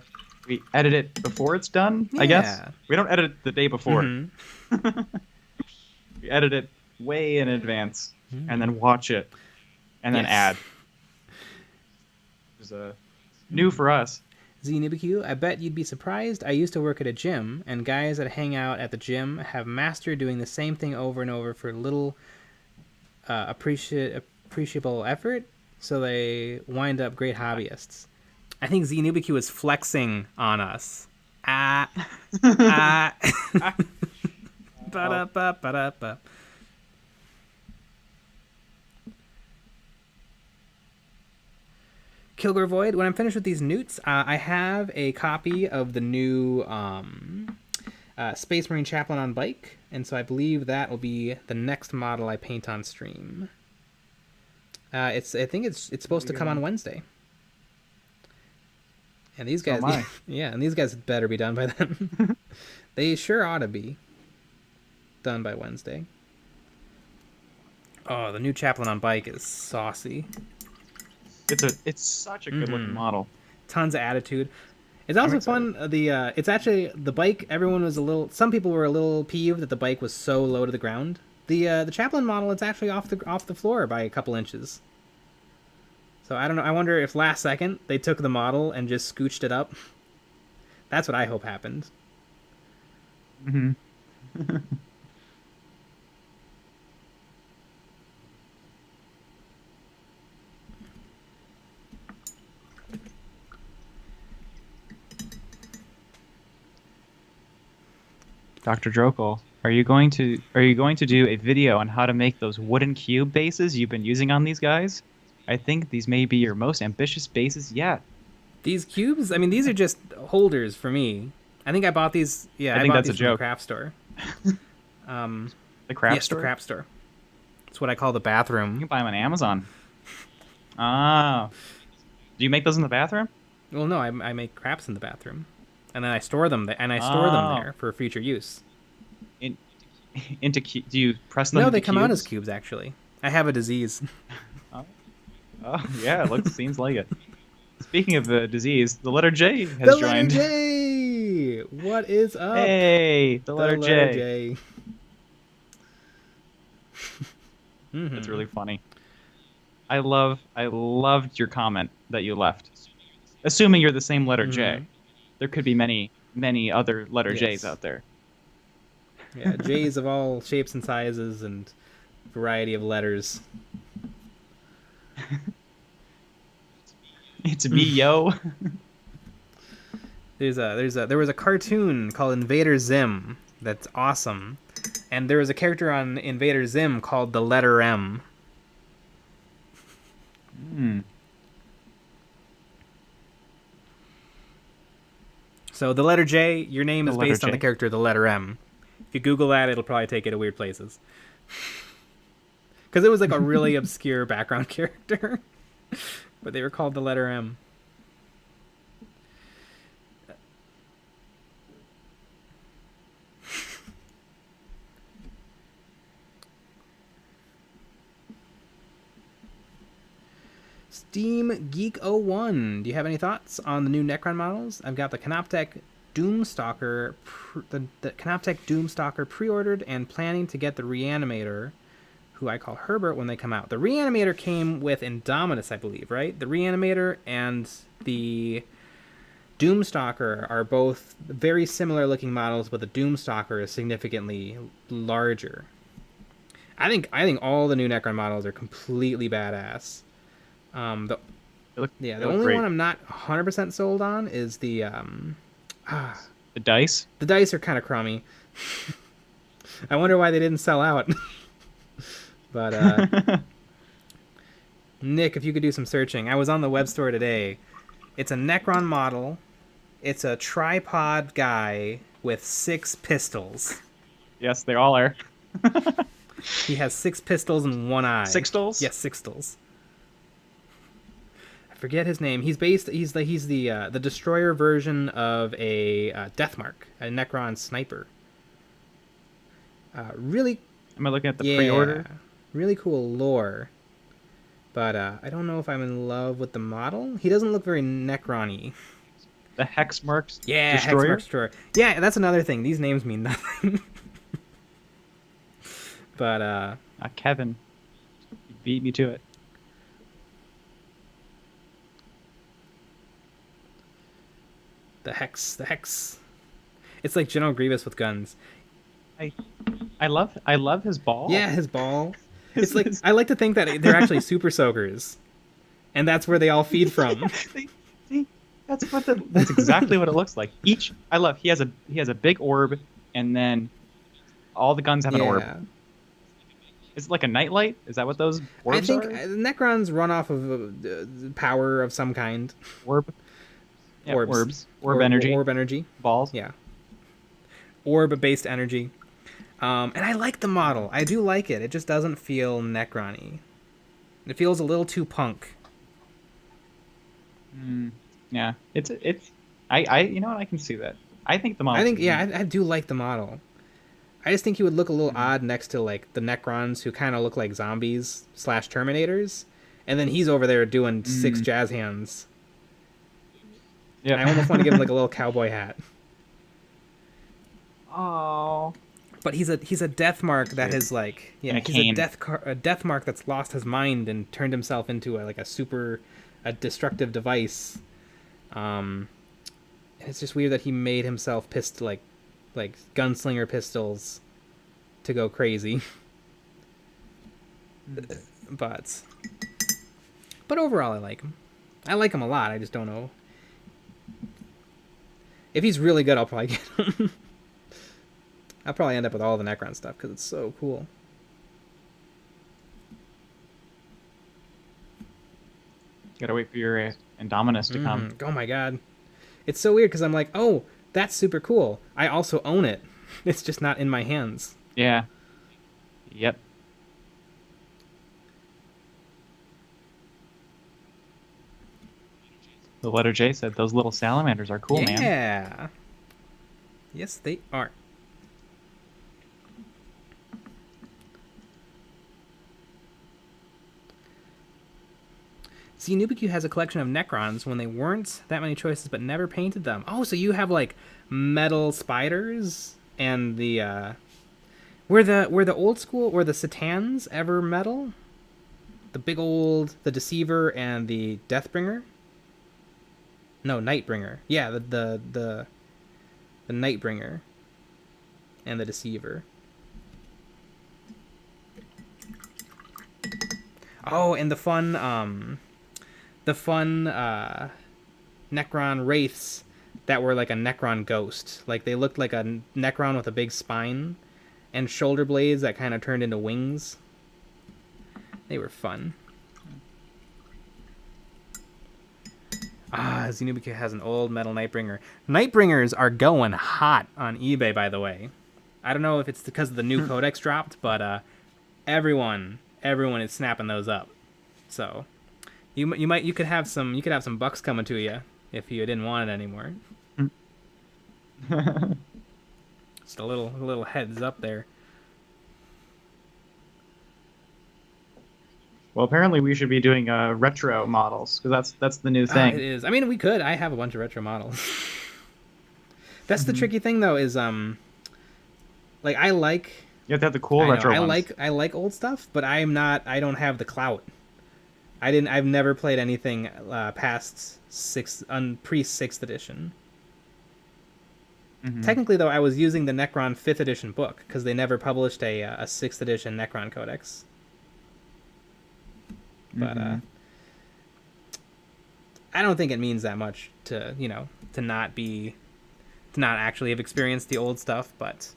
We edit it before it's done. Yeah. I guess we don't edit it the day before. Mm-hmm. We edit it way in advance, and then watch it, and then add. Which is new for us. ZNibQ, I bet you'd be surprised. I used to work at a gym, and guys that hang out at the gym have mastered doing the same thing over and over for little appreciable effort, so they wind up great hobbyists. I think ZNibQ is flexing on us. Ba-da-ba-ba-da-ba. Kilgore Void, when I'm finished with these newts, I have a copy of the new Space Marine Chaplain on bike, and so I believe that will be the next model I paint on stream. I think it's supposed to come on Wednesday. And these guys, and these guys better be done by then. They sure ought to be done by Wednesday. Oh, the new Chaplain on bike is saucy. It's such a good looking model. Tons of attitude. It's also fun. It's actually the bike. Everyone was some people were a little peeved that the bike was so low to the ground. The Chaplain model, it's actually off the floor by a couple inches. So I don't know. I wonder if last second they took the model and just scooched it up. That's what I hope happened. Mm-hmm. Dr. Drokel, are you going to do a video on how to make those wooden cube bases you've been using on these guys? I think these may be your most ambitious bases yet. These cubes? I mean, these are just holders for me. I think I bought these. Yeah, I think that's a joke. From the craft store. The craft store? Yes, the craft store. That's what I call the bathroom. You can buy them on Amazon. Ah. Do you make those in the bathroom? Well, no, I make craps in the bathroom. And then I store them, store them there for future use. Do you press them? No, they come out as cubes. Actually, I have a disease. Oh yeah, seems like it. Speaking of the disease, the letter J has joined. The letter J. What is up? Hey, the letter J. That's really funny. I loved your comment that you left. Assuming you're the same letter J. There could be many, many other letter J's out there. Yeah, J's of all shapes and sizes and variety of letters. It's me, yo. There was a cartoon called Invader Zim that's awesome, and there was a character on Invader Zim called the letter M. So the letter J, your name is based on the character the letter M. If you Google that, it'll probably take you to weird places. Because it was like a really obscure background character. But they were called the letter M. Steam Geek 01. Do you have any thoughts on the new Necron models? I've got the Canoptech Doomstalker, the Canoptech Doomstalker pre-ordered and planning to get the Reanimator, who I call Herbert, when they come out. The Reanimator came with Indominus, I believe, right? The Reanimator and the Doomstalker are both very similar looking models, but the Doomstalker is significantly larger. I think all the new Necron models are completely badass. The only one I'm not 100% sold on is the dice. The dice are kind of crummy. I wonder why they didn't sell out. But Nick, if you could do some searching. I was on the web store today. It's a Necron model. It's a tripod guy with 6 pistols. Yes, they all are. He has 6 pistols and 1 eye. Sixtals? Yes, sixtals. I forget his name. He's the destroyer version of a Deathmark, a Necron sniper. Really. Am I looking at the pre-order? Really cool lore. But I don't know if I'm in love with the model. He doesn't look very Necron-y. The Hexmarks Destroyer? Hexmark Destroyer. Yeah, that's another thing. These names mean nothing. But Kevin, you beat me to it. The Hex. It's like General Grievous with guns. I love his ball. Yeah, his ball. It's like I like to think that they're actually super soakers, and that's where they all feed from. See, that's exactly what it looks like. He has a big orb, and then all the guns have an orb. Is it like a nightlight? Is that what those orbs are? I think Necrons run off of power of some kind. Orb. Yeah, orbs. Orb energy. Orb energy. Balls. Yeah. Orb-based energy. And I like the model. I do like it. It just doesn't feel Necron-y. It feels a little too punk. Yeah. I you know what? I can see that. I think the model. I do like the model. I just think he would look a little odd next to like the Necrons who kind of look like zombies / Terminators, and then he's over there doing 6 jazz hands. Yeah, I almost want to give him like a little cowboy hat. Oh. But he's a Deathmark that is like he's a Deathmark that's lost his mind and turned himself into a destructive device. And it's just weird that he made himself like gunslinger pistols to go crazy. But overall I like him. I like him a lot. I just don't know. If he's really good, I'll probably get him. I'll probably end up with all the Necron stuff because it's so cool. Gotta wait for your Indominus to come. Oh my god. It's so weird because I'm like, oh, that's super cool. I also own it. It's just not in my hands. Yeah. Yep. The letter J said those little salamanders are cool, man. Yeah. Yes, they are. See, NubiQ has a collection of Necrons when they weren't that many choices, but never painted them. Oh, so you have like metal spiders and the were the old school or the Satans ever metal? The Deceiver and the Deathbringer. No, Nightbringer. Yeah, the Nightbringer and the Deceiver. Oh, and the fun Necron wraiths that were like a Necron ghost. Like they looked like a Necron with a big spine and shoulder blades that kind of turned into wings. They were fun. Xenobika has an old metal Nightbringer. Nightbringers are going hot on eBay, by the way. I don't know if it's because the new codex dropped, but everyone is snapping those up. So you could have some bucks coming to you if you didn't want it anymore. Just a little heads up there. Well, apparently we should be doing retro models because that's the new thing. It is. I mean, we could. I have a bunch of retro models. That's the tricky thing, though. Is like I like. You have to have the cool retro ones. I like old stuff, but I don't have the clout. I've never played anything past pre-6th edition. Technically, though, I was using the Necron 5th edition book because they never published a 6th edition Necron codex. But I don't think it means that much to not actually have experienced the old stuff. But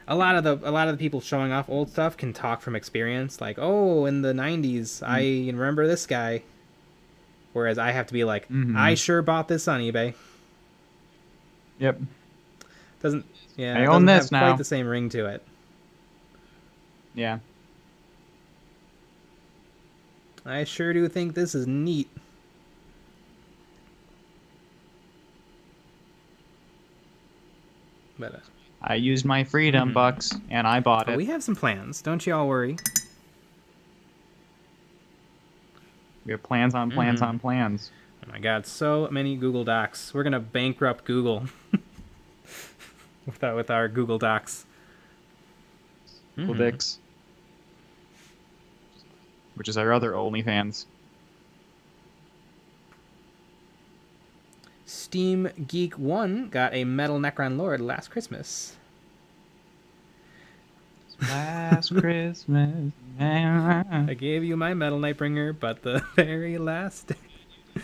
a lot of the people showing off old stuff can talk from experience. Like, oh, in the 90s, I remember this guy. Whereas I have to be like, I sure bought this on eBay. Yep. Doesn't yeah? I It own doesn't this have now. quite the same ring to it. Yeah. I sure do think this is neat. But I used my freedom bucks and I bought it. we have some plans. Don't you all worry. We have plans on plans on plans. Oh my god, so many Google Docs. We're gonna bankrupt Google with our Google Docs. Google Dicks. Which is our other OnlyFans. Steam Geek 1 got a Metal Necron Lord last Christmas. Last Christmas. I gave you my Metal Nightbringer, but the very last day.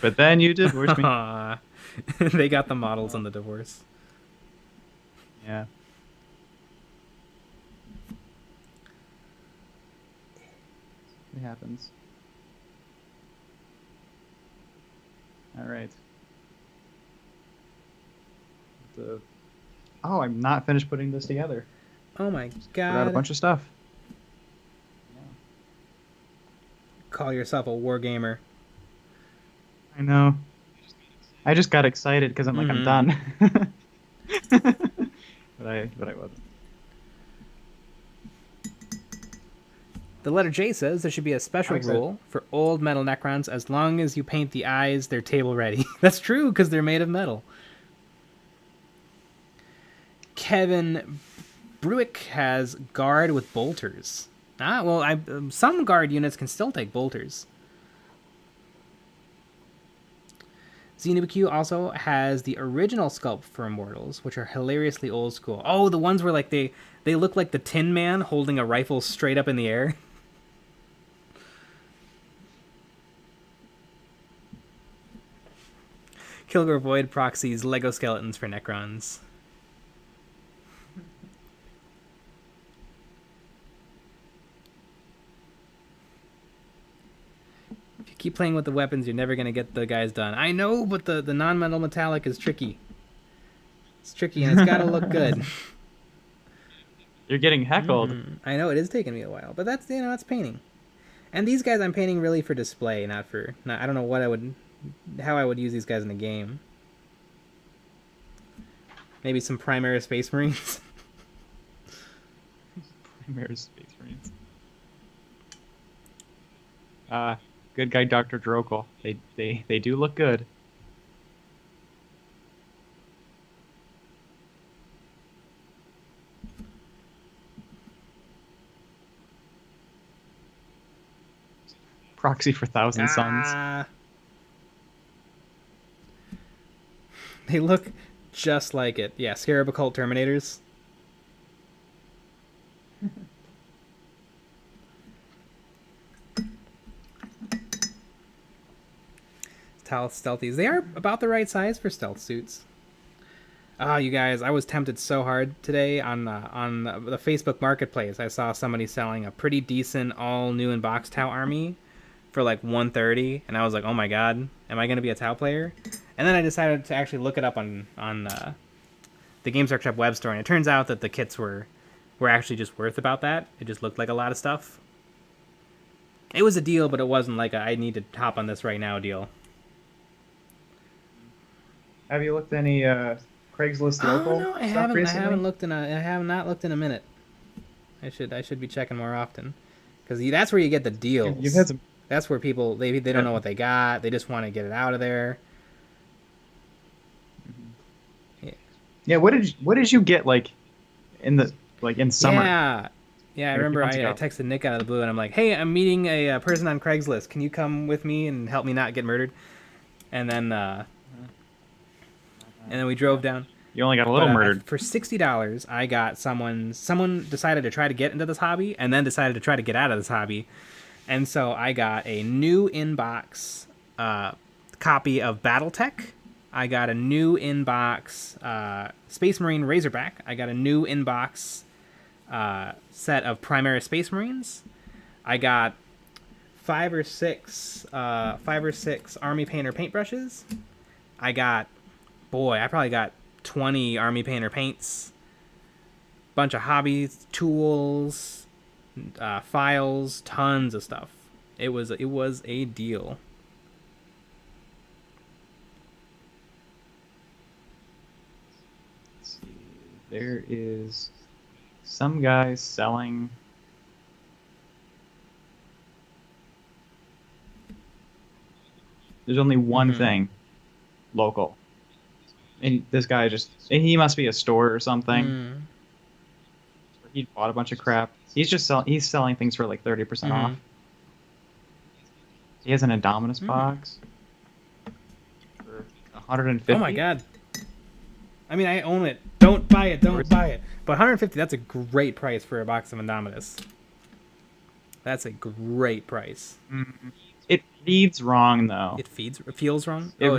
But then you divorced me. They got the models on the divorce. Yeah. It happens. All right. Oh, I'm not finished putting this together. Oh my god. Forgot a bunch of stuff. Call yourself a wargamer. I know. I just got excited because I'm like, I'm done. but I wasn't. The letter J says there should be a special rule for old metal Necrons. As long as you paint the eyes, they're table ready. That's true, because they're made of metal. Kevin Bruick has guard with bolters. Well, some guard units can still take bolters. XenoBQ also has the original sculpt for Immortals, which are hilariously old school. Oh, the ones where like they look like the Tin Man holding a rifle straight up in the air. Kilgore Void proxies Lego skeletons for Necrons. If you keep playing with the weapons, you're never going to get the guys done. I know, but the non-metal metallic is tricky. It's tricky, and it's got to look good. You're getting heckled. I know, it is taking me a while, but that's, that's painting. And these guys I'm painting really for display, not I don't know how I would use these guys in the game. Maybe some Primary Space Marines. Primary Space Marines. Good guy Dr. Drokel. They do look good. Proxy for Thousand Suns. They look just like it. Yeah, Scarab Occult Terminators. Stealthies. They are about the right size for stealth suits. You guys, I was tempted so hard today on the Facebook Marketplace. I saw somebody selling a pretty decent all new in box Tau army for like $130, and I was like, oh my god, am I going to be a Tau player? And then I decided to actually look it up on the Games Workshop web store, and it turns out that the kits were actually just worth about that. It just looked like a lot of stuff. It was a deal, but it wasn't like I need to hop on this right now deal. Have you looked any Craigslist local? No, I haven't. I have not looked in a minute. I should be checking more often, because that's where you get the deals. You've had some. That's where people they don't know what they got. They just want to get it out of there. Yeah. What did you get in summer? Yeah. I remember I texted Nick out of the blue, and I'm like, hey, I'm meeting a person on Craigslist. Can you come with me and help me not get murdered? And then we drove down. You only got a little murdered. For $60, I got someone decided to try to get into this hobby and then decided to try to get out of this hobby. And so I got a new in-box copy of Battletech. I got a new in-box Space Marine Razorback. I got a new in-box set of Primary Space Marines. I got five or six Army Painter paintbrushes. I probably got 20 Army Painter paints, bunch of hobbies, tools, files, tons of stuff. It was a deal. Let's see. There is some guy selling. There's only one thing local. And this guy he must be a store or something. He bought a bunch of crap. He's selling things for like 30% off. He has an Indominus box for 150. Oh my god. I mean, I own it. Don't buy it. Don't buy it. But 150, that's a great price for a box of Indominus. That's a great price. It reads wrong though. It feels wrong? It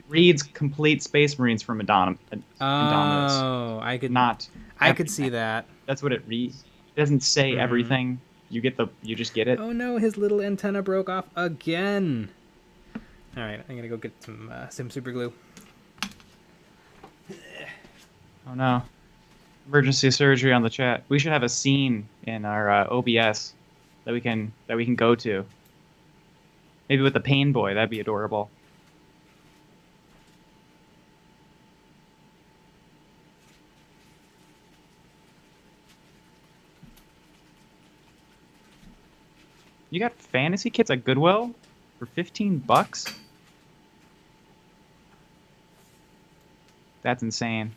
reads complete Space Marines from Indominus. Oh, I could see that. That's what it reads. It doesn't say everything. You just get it. Oh no, his little antenna broke off again. All right, I'm gonna go get some super glue. Oh no, emergency surgery on the chat. We should have a scene in our OBS that we can go to. Maybe with the Pain Boy. That'd be adorable. You got fantasy kits at Goodwill for $15? That's insane.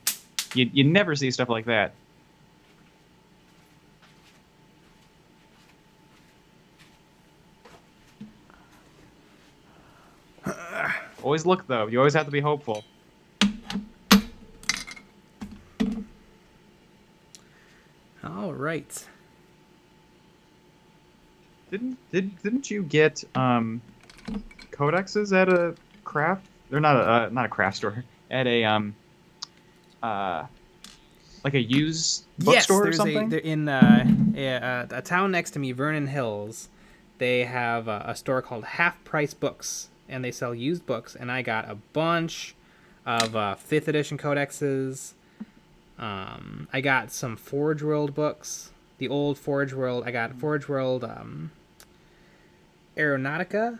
You never see stuff like that. Always look though. You always have to be hopeful. All right. Didn't you get codexes at a craft? They're not a craft store. At a like a used bookstore or something? They're in a town next to me, Vernon Hills. They have a store called Half Price Books, and they sell used books. And I got a bunch of 5th edition codexes. I got some Forge World books. The old Forge World. I got Forge World Aeronautica,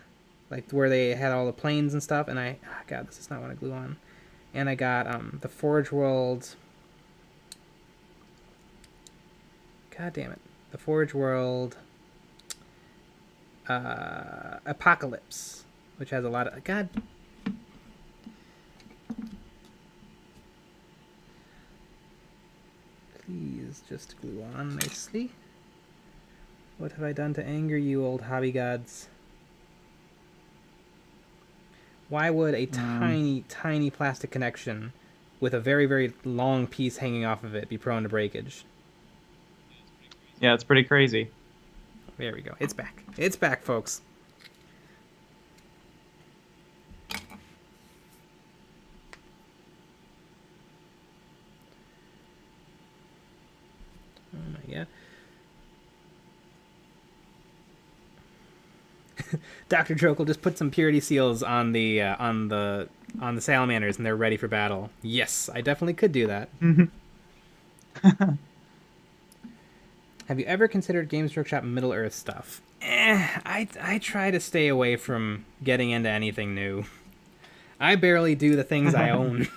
like where they had all the planes and stuff. And God, this is not what I glue on. And I got the Forge World. God damn it. The Forge World Apocalypse, which has a lot of... God. Please just glue on nicely. What have I done to anger you, old hobby gods? Why would a tiny plastic connection with a very, very long piece hanging off of it be prone to breakage? Yeah, it's pretty crazy. There we go. It's back. It's back, folks. Oh my god. Dr. Trokel just put some purity seals on the salamanders, and they're ready for battle. Yes, I definitely could do that. Have you ever considered Games Workshop Middle Earth stuff? I try to stay away from getting into anything new. I barely do the things I own.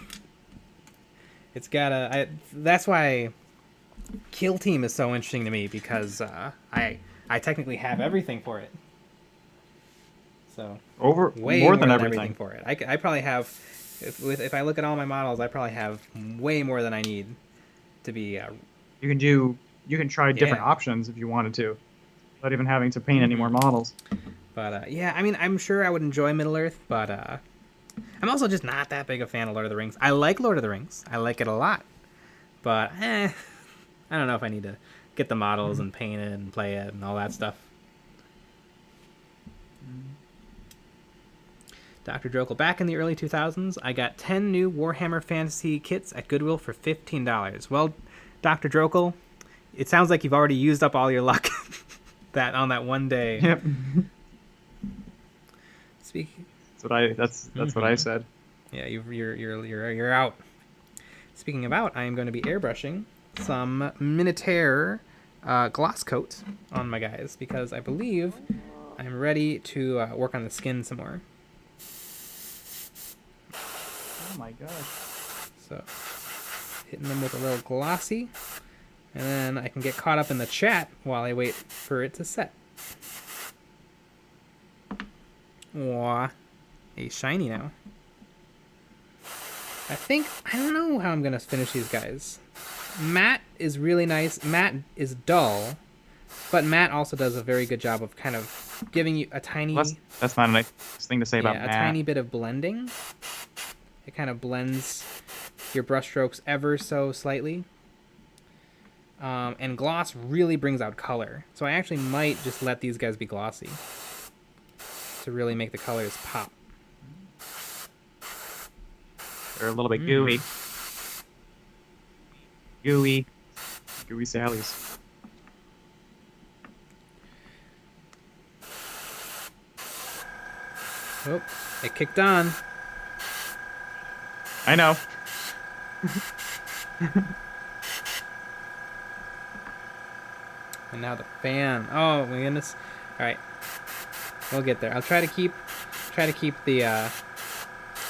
That's why Kill Team is so interesting to me, because I technically have everything for it. So more than everything for it. I probably have, if I look at all my models, I probably have way more than I need to be. You can try different options if you wanted to, without even having to paint any more models. But yeah, I mean, I'm sure I would enjoy Middle Earth, but I'm also just not that big a fan of Lord of the Rings. I like Lord of the Rings. I like it a lot. But I don't know if I need to get the models and paint it and play it and all that stuff. Dr. Drokel, back in the early 2000s, I got 10 new Warhammer Fantasy kits at Goodwill for $15. Well, Dr. Drokel, it sounds like you've already used up all your luck on that one day. Yep. That's what I said. Yeah, you're out. Speaking of out, I am going to be airbrushing some Minotaur gloss coat on my guys because I believe I'm ready to work on the skin some more. Oh my gosh. So, hitting them with a little glossy, and then I can get caught up in the chat while I wait for it to set. Wah, a shiny now. I don't know how I'm going to finish these guys. Matte is really nice. Matte is dull, but matte also does a very good job of kind of giving you a tiny... Well, that's not a nice thing to say about matte. A tiny bit of blending. It kind of blends your brushstrokes ever so slightly. And gloss really brings out color. So I actually might just let these guys be glossy to really make the colors pop. They're a little bit gooey. Gooey Sallies. Oh, it kicked on. I know. And now the fan. Oh my goodness. All right, we'll get there. I'll try to keep the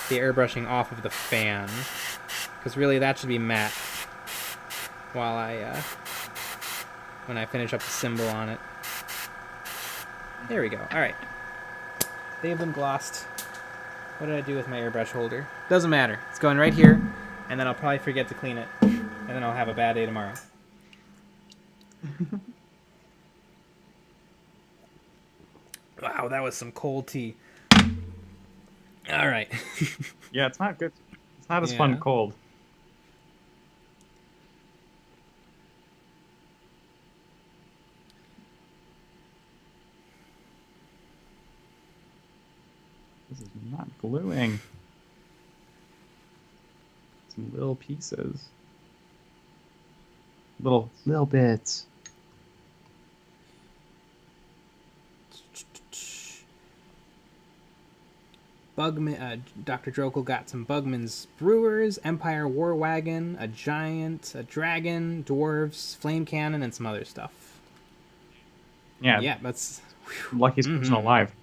airbrushing off of the fan, because really that should be matte while when I finish up the symbol on it. There we go. All right, they've been glossed. What did I do with my airbrush holder? Doesn't matter. It's going right here, and then I'll probably forget to clean it, and then I'll have a bad day tomorrow. Wow, that was some cold tea. All right. Yeah, it's not good. It's not as fun cold. This is not gluing. Some little pieces. Little bits. Dr. Drokel got some Bugman's Brewers, Empire War Wagon, a giant, a dragon, dwarves, flame cannon, and some other stuff. Yeah. Yeah, that's... Lucky's person alive.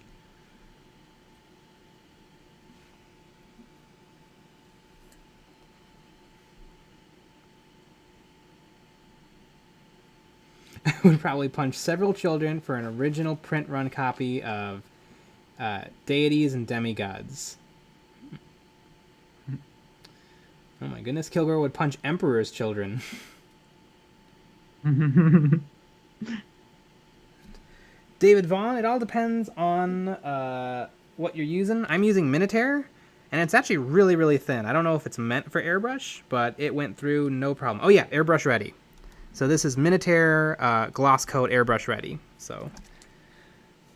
I would probably punch several children for an original print run copy of Deities and Demigods. Oh my goodness, Kilgore would punch Emperor's children. David Vaughn, it all depends on what you're using. I'm using Minotaur, and it's actually really, really thin. I don't know if it's meant for airbrush, but it went through no problem. Oh yeah, airbrush ready. So this is Minotaur gloss coat airbrush ready. So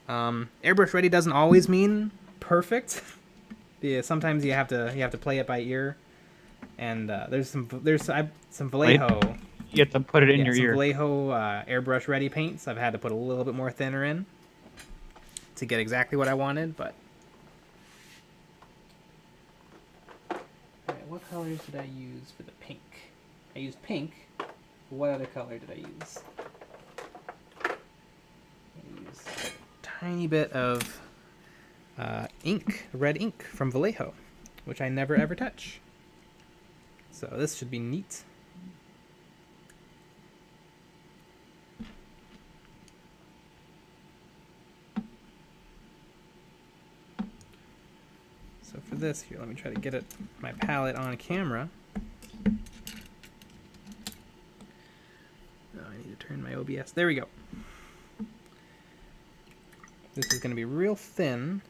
airbrush ready doesn't always mean perfect. Yeah, sometimes you have to play it by ear. And there's some Vallejo. You have to put it in your ear. Vallejo airbrush ready paints. I've had to put a little bit more thinner in to get exactly what I wanted, but. Alright, what colors did I use for the pink? I used pink. What other color did I use? I used a tiny bit of ink, red ink from Vallejo, which I never ever touch. So this should be neat. So for this here, let me try to get my palette on camera. Oh, I need to turn my OBS. There we go. This is going to be real thin.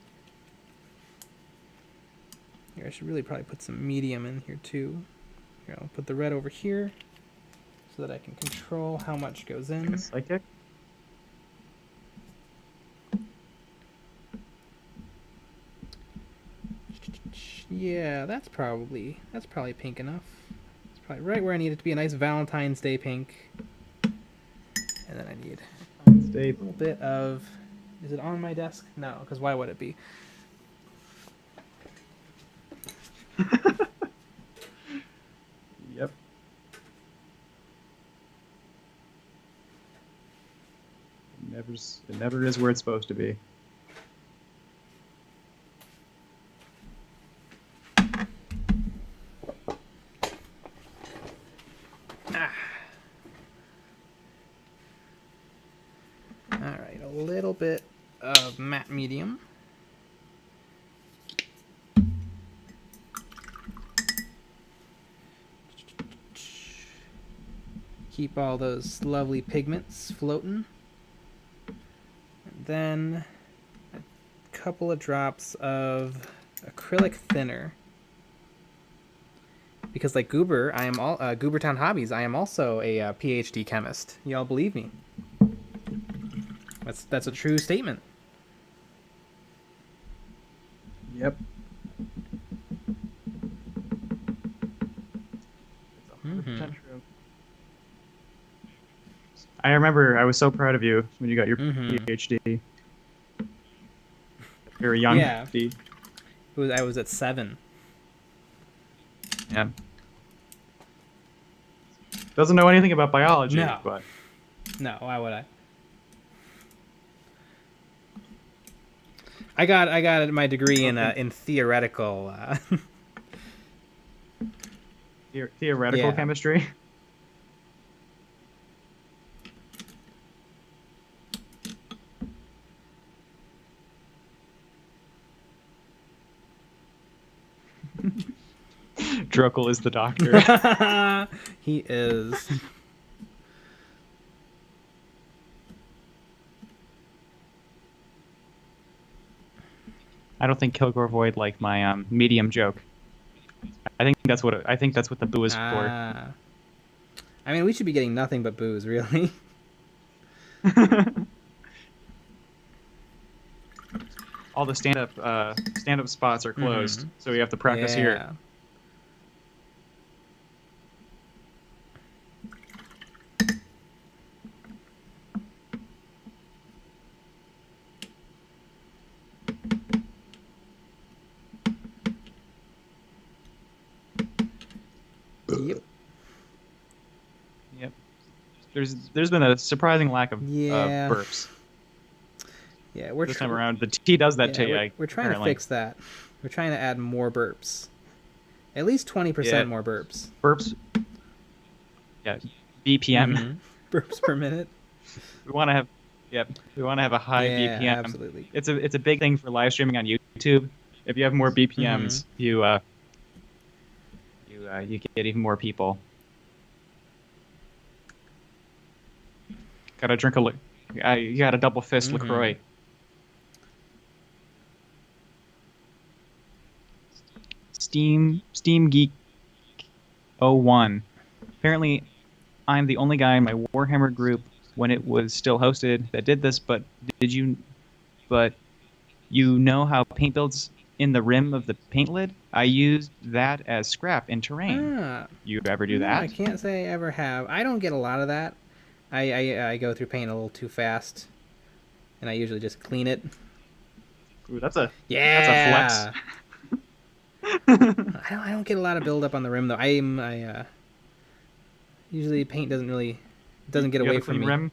Here, I should really probably put some medium in here too. Here, I'll put the red over here so that I can control how much goes in. Psychic? Yeah, that's probably pink enough. It's probably right where I need it to be, a nice Valentine's Day pink. And then I need a little bit of... Is it on my desk? No, because why would it be? Yep. It never is where it's supposed to be. All right, a little bit of matte medium. Keep all those lovely pigments floating. And then a couple of drops of acrylic thinner. Because like Goober, I am all Goobertown Hobbies. I am also a PhD chemist. Y'all believe me? That's a true statement. Yep. It's 100% true. I remember I was so proud of you when you got your PhD. Very young. Yeah. I was at 7. Yeah. Doesn't know anything about biology, No. But no, why would I? I got my degree in theoretical theoretical chemistry. Druckle is the doctor. He is. I don't think Kilgore Void liked my medium joke. I think that's what the boo is for. I mean, we should be getting nothing but boos, really. All the stand-up spots are closed, so we have to practice here. Yep. There's been a surprising lack of burps. Yeah, this time around. The tea does that to you. We're trying to fix that. We're trying to add more burps. At least 20% more burps. Burps. Yeah, BPM. Burps per minute. We want to have. Yep. We want to have a high BPM. Absolutely. It's a big thing for live streaming on YouTube. If you have more BPMs, you get even more people. Gotta drink you got a double fist LaCroix. Steam Geek 01. Apparently, I'm the only guy in my Warhammer group when it was still hosted that did this. But you know how paint builds in the rim of the paint lid? I used that as scrap in terrain. You ever do that? I can't say I ever have. I don't get a lot of that. I go through paint a little too fast, and I usually just clean it. Ooh, that's a flex. I don't get a lot of buildup on the rim though. Usually paint doesn't get away from me. Rim?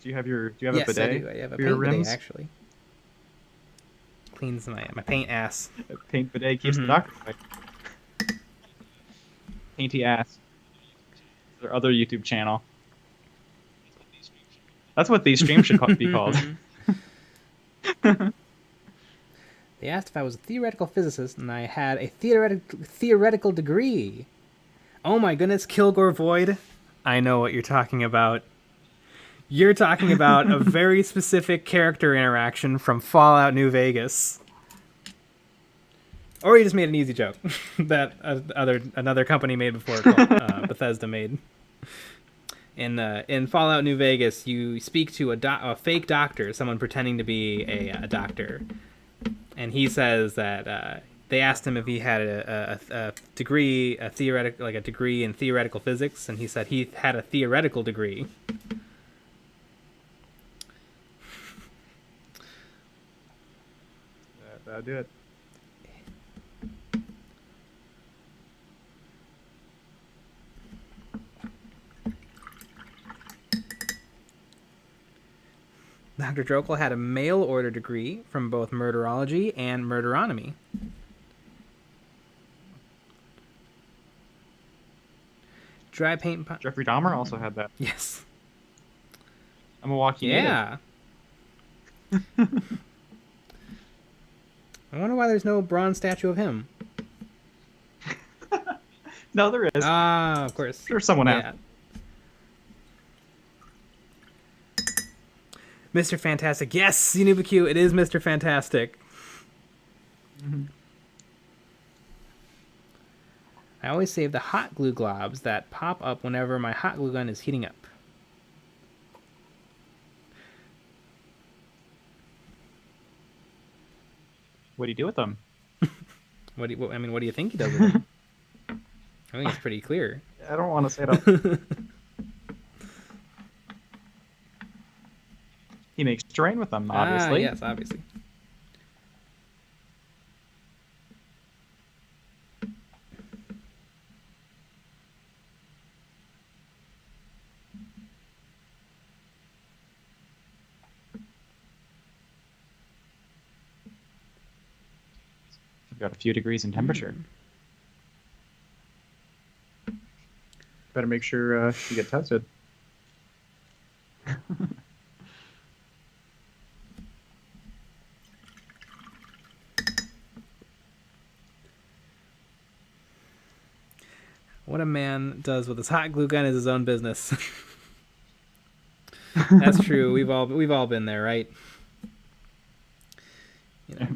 Do you have a bidet? Yes, I do. I have a paint bidet actually. Cleans my paint ass. A paint bidet keeps the doctor away. Painty ass. Their other YouTube channel. That's what these streams should be called. They asked if I was a theoretical physicist, and I had a theoretical degree. Oh my goodness, Kilgore Void. I know what you're talking about. You're talking about a very specific character interaction from Fallout New Vegas. Or you just made an easy joke that another company made before called Bethesda made. In Fallout New Vegas, you speak to a fake doctor, someone pretending to be a doctor, and he says that they asked him if he had a degree, a degree in theoretical physics, and he said he had a theoretical degree. That'll do it. Dr. Drokel had a mail-order degree from both murderology and murderonomy. Dry paint... Jeffrey Dahmer also had that. Yes. A Milwaukee native. I wonder why there's no bronze statue of him. No, there is. Ah, of course. There's someone out. Mr. Fantastic. Yes, Xenobu, it is Mr. Fantastic. Mm-hmm. I always save the hot glue globs that pop up whenever my hot glue gun is heating up. What do you do with them? What do you think he does with them? I think it's pretty clear. I don't want to say that. He makes terrain with them, obviously. Yes, obviously. We've got a few degrees in temperature. Better make sure you get tested. What a man does with his hot glue gun is his own business. That's true. We've all been there, right? You know.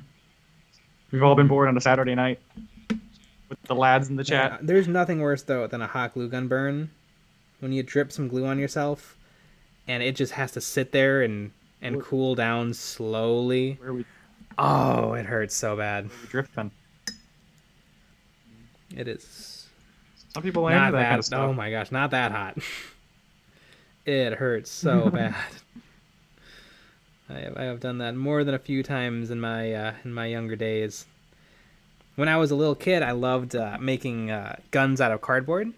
We've all been bored on a Saturday night with the lads in the chat. Yeah, there's nothing worse though than a hot glue gun burn. When you drip some glue on yourself, and it just has to sit there and cool down slowly. Oh, it hurts so bad. Where are we drifting? It is. Some people like that kind of stuff. Oh my gosh, not that hot. It hurts so bad. I have done that more than a few times in my younger days. When I was a little kid, I loved making guns out of cardboard.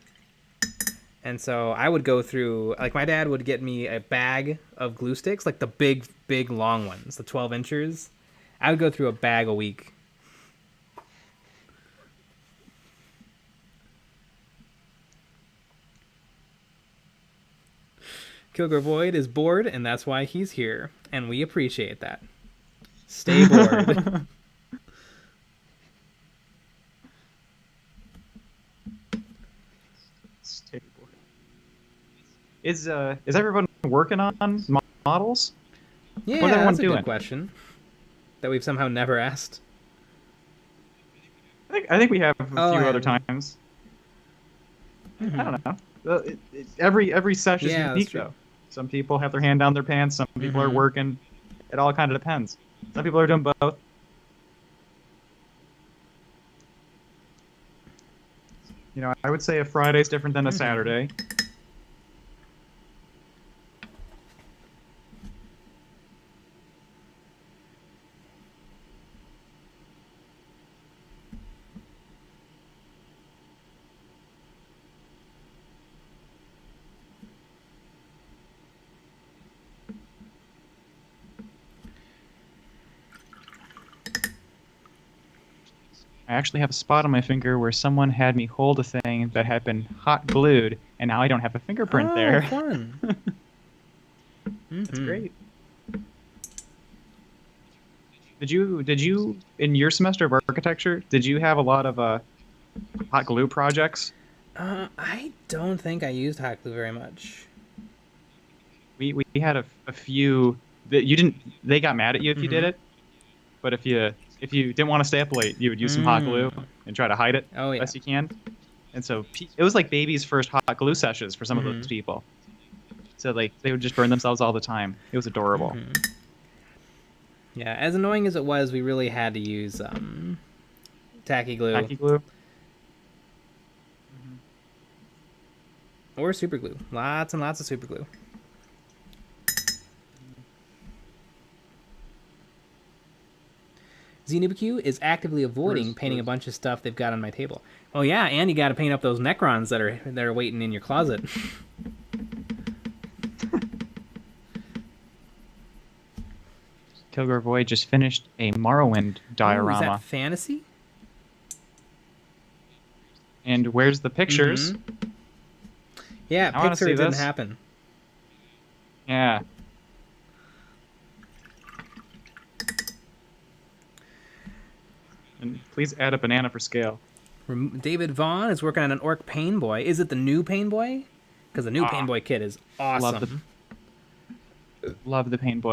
And so I would go through, like my dad would get me a bag of glue sticks, like the big long ones, the 12 inchers. I would go through a bag a week. Kilgore Void is bored, and that's why he's here. And we appreciate that. Stay bored. Stay bored. Is everyone working on models? Yeah, what is everyone that's a doing? good question that we've somehow never asked. I think we have a few other times. Mm-hmm. I don't know. Every session is unique, though. Some people have their hand down their pants. Some people are working. It all kind of depends. Some people are doing both. You know, I would say a Friday's different than a Saturday. I actually have a spot on my finger where someone had me hold a thing that had been hot glued, and now I don't have a fingerprint there. Fun. That's great. Did you in your semester of architecture, did you have a lot of hot glue projects? I don't think I used hot glue very much. We had a few that you didn't. They got mad at you if you did it, but if you didn't want to stay up late, you would use some hot glue and try to hide it best you can. And so it was like baby's first hot glue sessions for some of those people. So like they would just burn themselves all the time. It was adorable. Yeah, as annoying as it was, we really had to use tacky glue. Tacky glue. Or super glue. Lots and lots of super glue. Xenobu is actively avoiding painting a bunch of stuff they've got on my table. Oh yeah, and you got to paint up those Necrons that are waiting in your closet. Kilgore Void just finished a Morrowind diorama. Ooh, is that fantasy? And where's the pictures? Mm-hmm. Yeah, I wanna Pixar see didn't this. happen. Yeah. And please add a banana for scale. David Vaughn is working on an Orc Pain Boy. Is it the new Pain Boy? Because the new Pain Boy kit is awesome. Love the Pain Boy.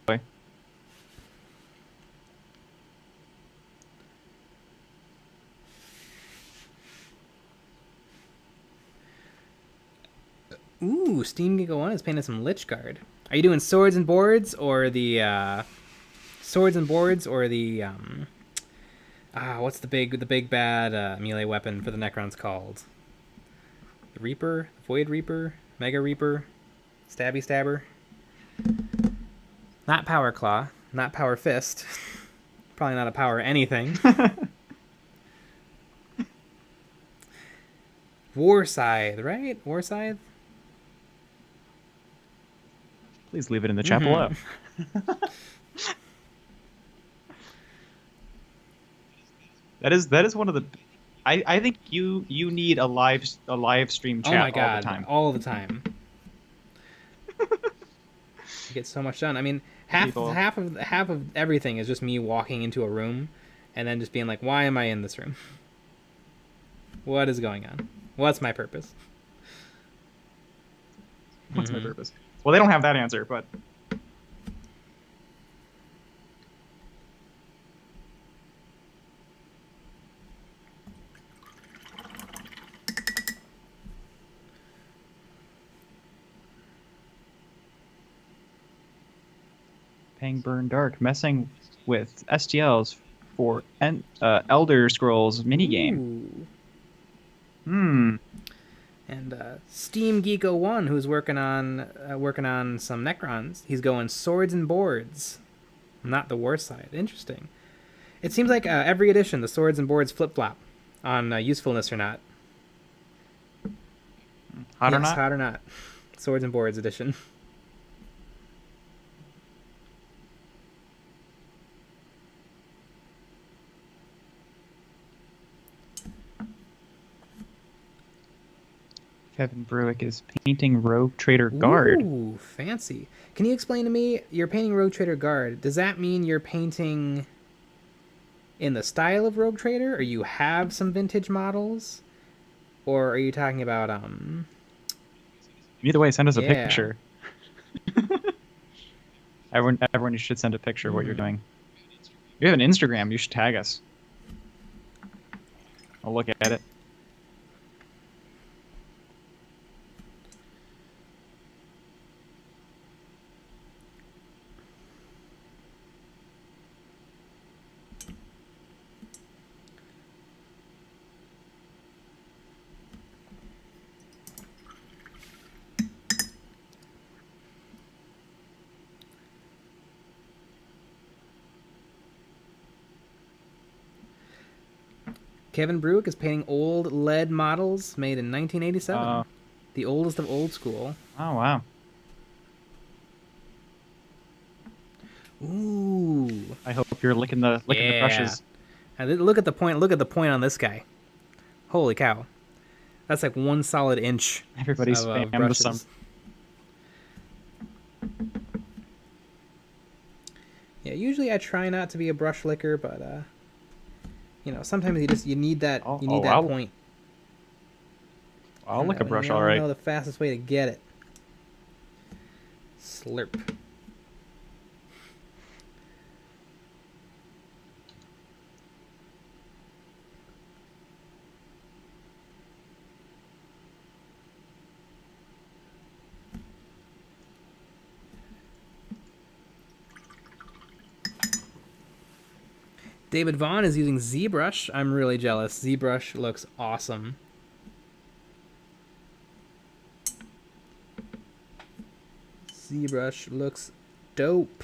Ooh, Steam Giga 1 is painting some Lich Guard. Are you doing swords and boards or the what's the big bad melee weapon for the Necrons called? The Reaper, Void Reaper, Mega Reaper, Stabby Stabber. Not Power Claw, not Power Fist. Probably not a power anything. War Scythe, right? War Scythe? Please leave it in the chat below. That is one of the. I think you need a live stream chat oh my God, all the time. All the time. You get so much done. I mean, half of everything is just me walking into a room, and then just being like, "Why am I in this room? What is going on? What's my purpose? What's my purpose?" Well, they don't have that answer, but. Paying Burn Dark, messing with STLs for Elder Scrolls minigame. And Steam Geek 01, who's working on some Necrons, he's going swords and boards, not the war side. Interesting. It seems like every edition, the swords and boards flip flop on usefulness or not. Hot or not? Hot or not. Swords and boards edition. Kevin Bruick is painting Rogue Trader Guard. Ooh, fancy. Can you explain to me, you're painting Rogue Trader Guard. Does that mean you're painting in the style of Rogue Trader, or you have some vintage models? Or are you talking about, Either way, send us a picture. Everyone should send a picture of what you're doing. You have an Instagram, you should tag us. I'll look at it. Kevin Bruick is painting old lead models made in 1987. The oldest of old school. Oh, wow. Ooh. I hope you're licking the brushes. And look at the point. Look at the point on this guy. Holy cow. That's like one solid inch. Everybody's spam the summer. Yeah, usually I try not to be a brush licker, but sometimes you need that point. I'll lick a brush, all right. I know the fastest way to get it. Slurp. David Vaughn is using ZBrush. I'm really jealous. ZBrush looks awesome. ZBrush looks dope.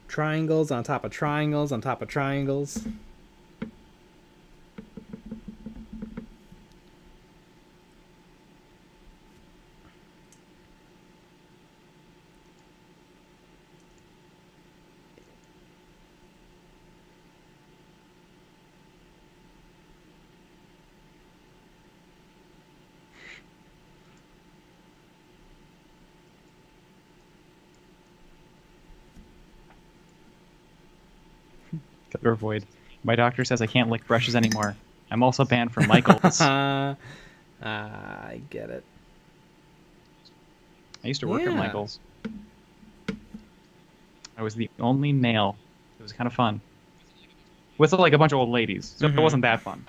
Triangles on top of triangles on top of triangles. Color void. My doctor says I can't lick brushes anymore. I'm also banned from Michaels. I get it. I used to work at Michaels. I was the only male. It was kind of fun. With like a bunch of old ladies, so it wasn't that fun.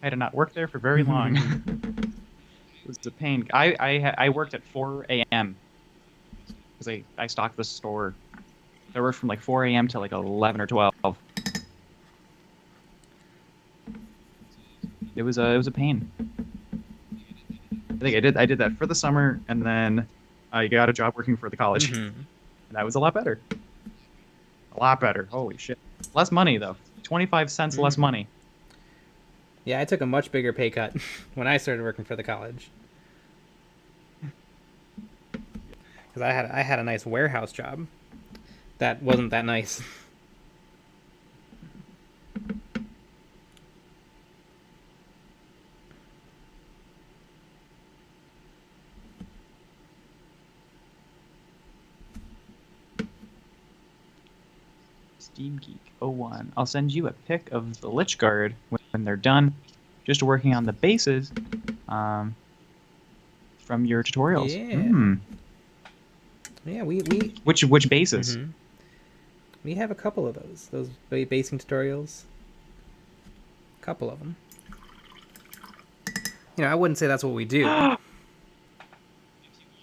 I did not work there for very long. It was a pain. I worked at 4 a.m. because I stocked the store. I worked from like 4 a.m. to like 11 or 12. It was a pain. I think I did that for the summer, and then I got a job working for the college, and that was a lot better. A lot better. Holy shit! Less money though. 25 cents less money. Yeah, I took a much bigger pay cut when I started working for the college. Because I had a nice warehouse job. That wasn't that nice. Steam Geek 01. I'll send you a pic of the Lich Guard when they're done, just working on the bases from your tutorials. Yeah. Yeah, we which bases? We have a couple of those basing tutorials. A couple of them. You know, I wouldn't say that's what we do.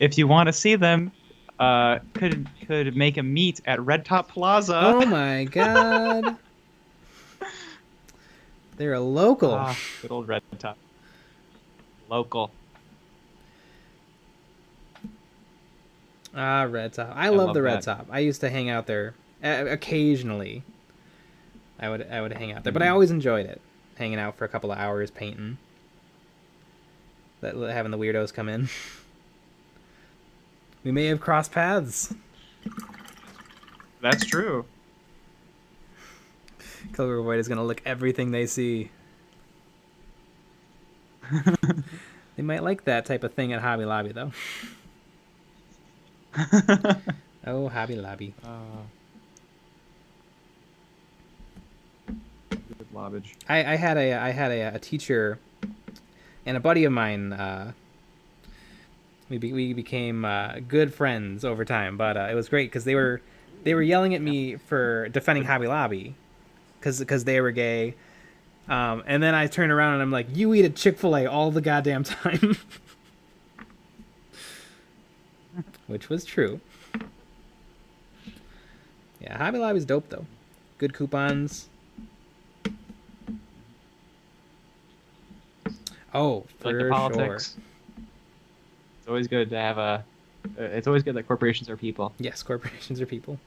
If you want to see them, could make a meet at Red Top Plaza. Oh my god. They're a local. Good old Red Top. Local. Red Top. I love the Red Top. I used to hang out there occasionally. I would hang out there, but I always enjoyed it. Hanging out for a couple of hours painting. Having the weirdos come in. We may have crossed paths. That's true. Cobra Void is gonna lick everything they see. They might like that type of thing at Hobby Lobby, though. Oh, Hobby Lobby. Good lobbage. I had a teacher and a buddy of mine. We became good friends over time, but it was great because they were yelling at me for defending Hobby Lobby because they were gay, and then I turn around and I'm like, you eat at Chick-fil-A all the goddamn time. Which was true. Yeah, Hobby Lobby's dope though. Good coupons. Oh, for like the politics. Sure. It's always good to have it's always good that corporations are people. Yes, corporations are people.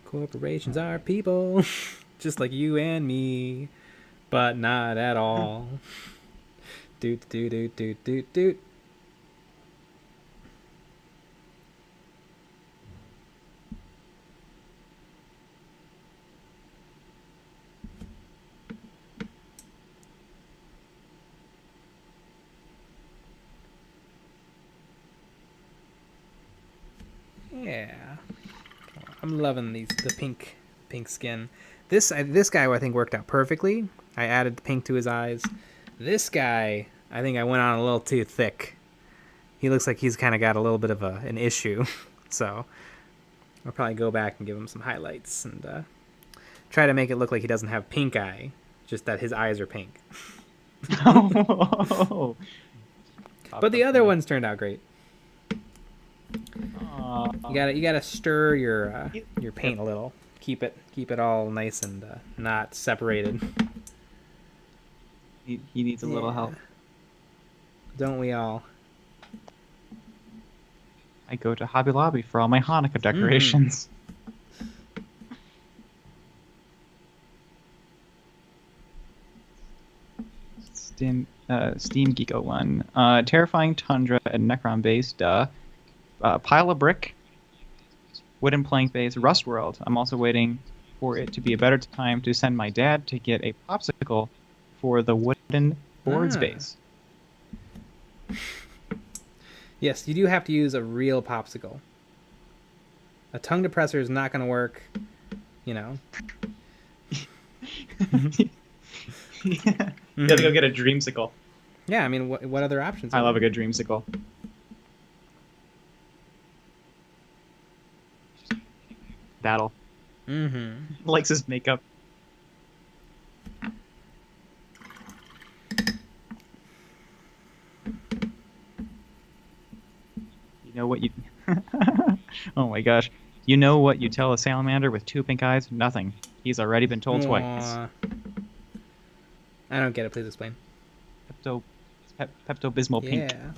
Corporations are people, just like you and me, but not at all. Doot doot doot doot doot doot. Yeah, I'm loving the pink skin. This guy I think worked out perfectly. I added the pink to his eyes. This guy, I think I went on a little too thick. He looks like he's kind of got a little bit of an issue, so I'll probably go back and give him some highlights and try to make it look like he doesn't have pink eye, just that his eyes are pink. Oh. But the other ones turned out great. You gotta stir your paint a little. Keep it all nice and not separated. He needs a little help. Don't we all? I go to Hobby Lobby for all my Hanukkah decorations. Steam Geek 01. Terrifying Tundra and Necron base, duh. Pile of brick. Wooden plank base, Rust World. I'm also waiting for it to be a better time to send my dad to get a popsicle for the wooden board's base. Yes, you do have to use a real popsicle. A tongue depressor is not going to work, you know. You have to go get a dreamsicle. Yeah, I mean, what other options? I love a good dreamsicle. Battle. Likes his makeup. You know what you... Oh my gosh. You know what you tell a salamander with 2 pink eyes? Nothing. He's already been told twice. I don't get it. Please explain. Pepto-Bismol pink. Yeah.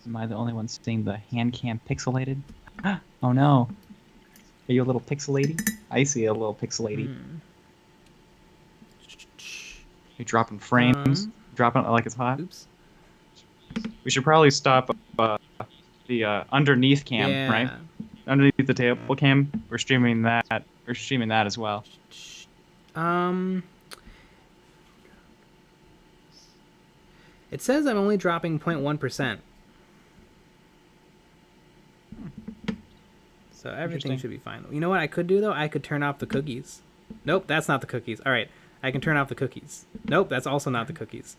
Am I the only one seeing the hand cam pixelated? Oh no. Are you a little pixelated? I see a little pixelated. You're dropping frames. Dropping it like it's hot. Oops. We should probably stop the underneath cam, right? Underneath the table cam. We're streaming that. We're streaming that as well. It says I'm only dropping 0.1%. So everything should be fine. You know what I could do, though? I could turn off the cookies. Nope, that's not the cookies. All right, I can turn off the cookies. Nope, that's also not the cookies.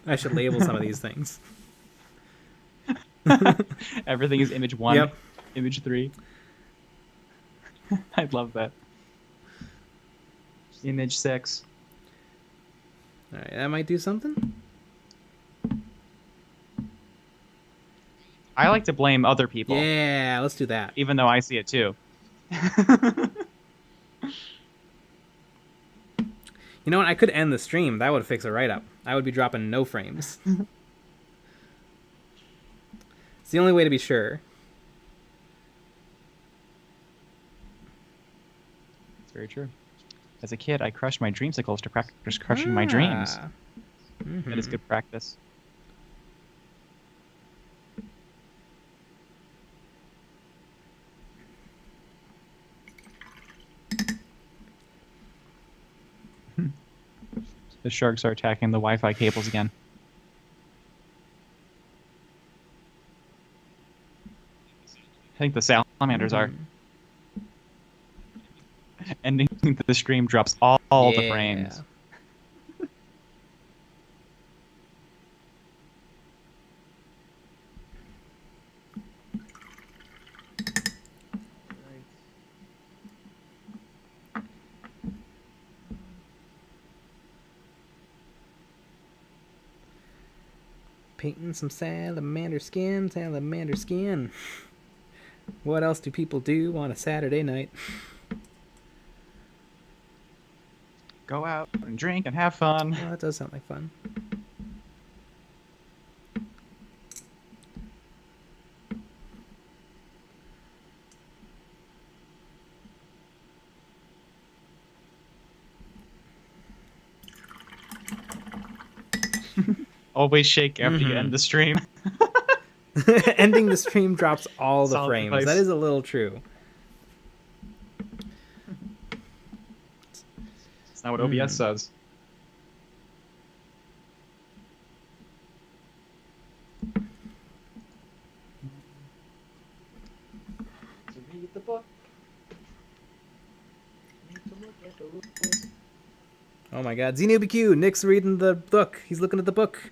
I should label some of these things. Everything is image 1, yep. Image 3. I love that. Image 6. All right, that might do something. I like to blame other people. Yeah, let's do that. Even though I see it too. You know what? I could end the stream. That would fix it right up. I would be dropping no frames. It's the only way to be sure. It's very true. As a kid, I crushed my dreamsicles to practice crushing my dreams. That is good practice. The sharks are attacking the Wi-Fi cables again. I think the salamanders are. Ending the stream drops all the frames. Painting some salamander skin. What else do people do on a Saturday night? Go out and drink and have fun. Oh, that does sound like fun. Always shake after you end the stream. Ending the stream drops all the Solid frames. advice. That is a little true. That's not what OBS says. So read the book. Oh my god. ZNewBQ, Nick's reading the book. He's looking at the book.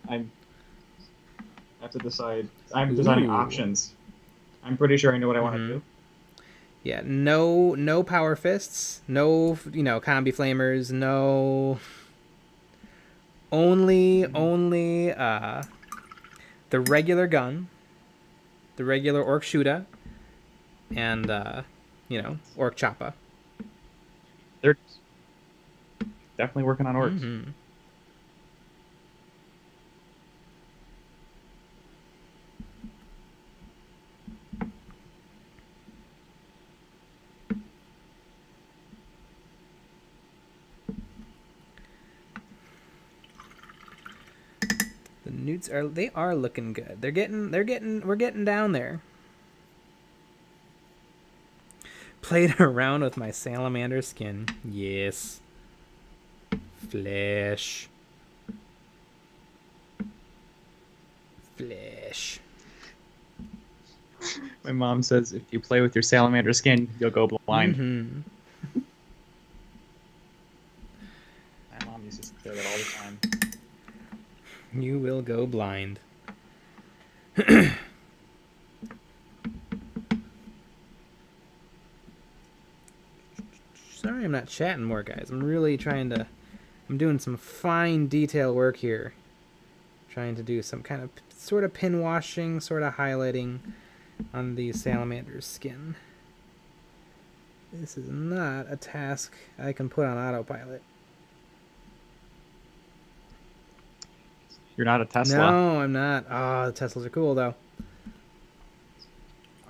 I have to decide. I'm designing options. I'm pretty sure I know what I want to do. Yeah, no power fists, no, combi flamers, no. Only the regular gun, the regular orc shooter, and orc choppa. They're definitely working on orcs. Newts are looking good. We're getting down there. Played around with my salamander skin. Yes. Flesh. My mom says if you play with your salamander skin, you'll go blind. Mm-hmm. My mom used to say that all the time. You will go blind. Sorry I'm not chatting more, guys. I'm really trying to... I'm doing some fine detail work here. Trying to do some kind of sort of pin washing, sort of highlighting on the salamander's skin. This is not a task I can put on autopilot. You're not a Tesla. No, I'm not. Oh, the Teslas are cool, though.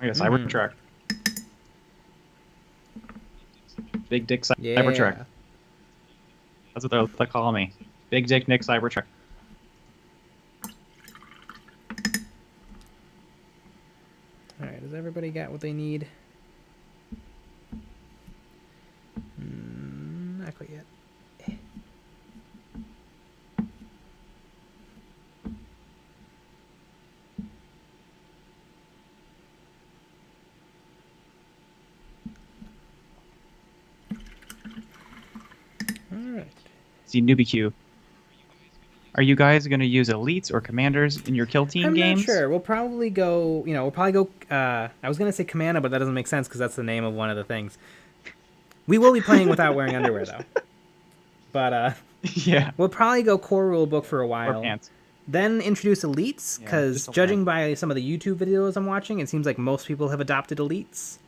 I guess Cybertruck. Big Dick Cybertruck. That's what they call me. Big Dick Nick Cybertruck. Alright, has everybody got what they need? Not quite yet. Alright. See, Newbie Q. Are you guys going to use elites or commanders in your kill team games? I'm not sure. We'll probably go, I was going to say commando, but that doesn't make sense because that's the name of one of the things. We will be playing without wearing underwear, though. But, yeah. We'll probably go core rule book for a while. Or pants. Then introduce elites, because judging by some of the YouTube videos I'm watching, it seems like most people have adopted elites.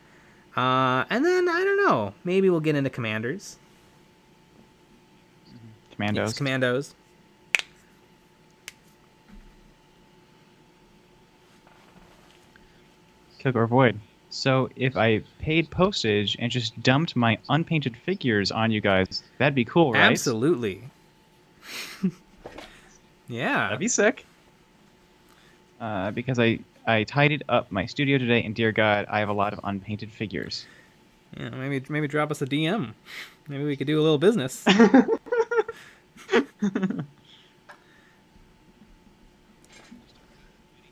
And then, I don't know, maybe we'll get into commanders. Commandos. Yes, commandos. Kilgore Void. So if I paid postage and just dumped my unpainted figures on you guys, that'd be cool, right? Absolutely. Yeah. That'd be sick. Because I tidied up my studio today, and dear God, I have a lot of unpainted figures. Yeah, maybe drop us a DM. Maybe we could do a little business.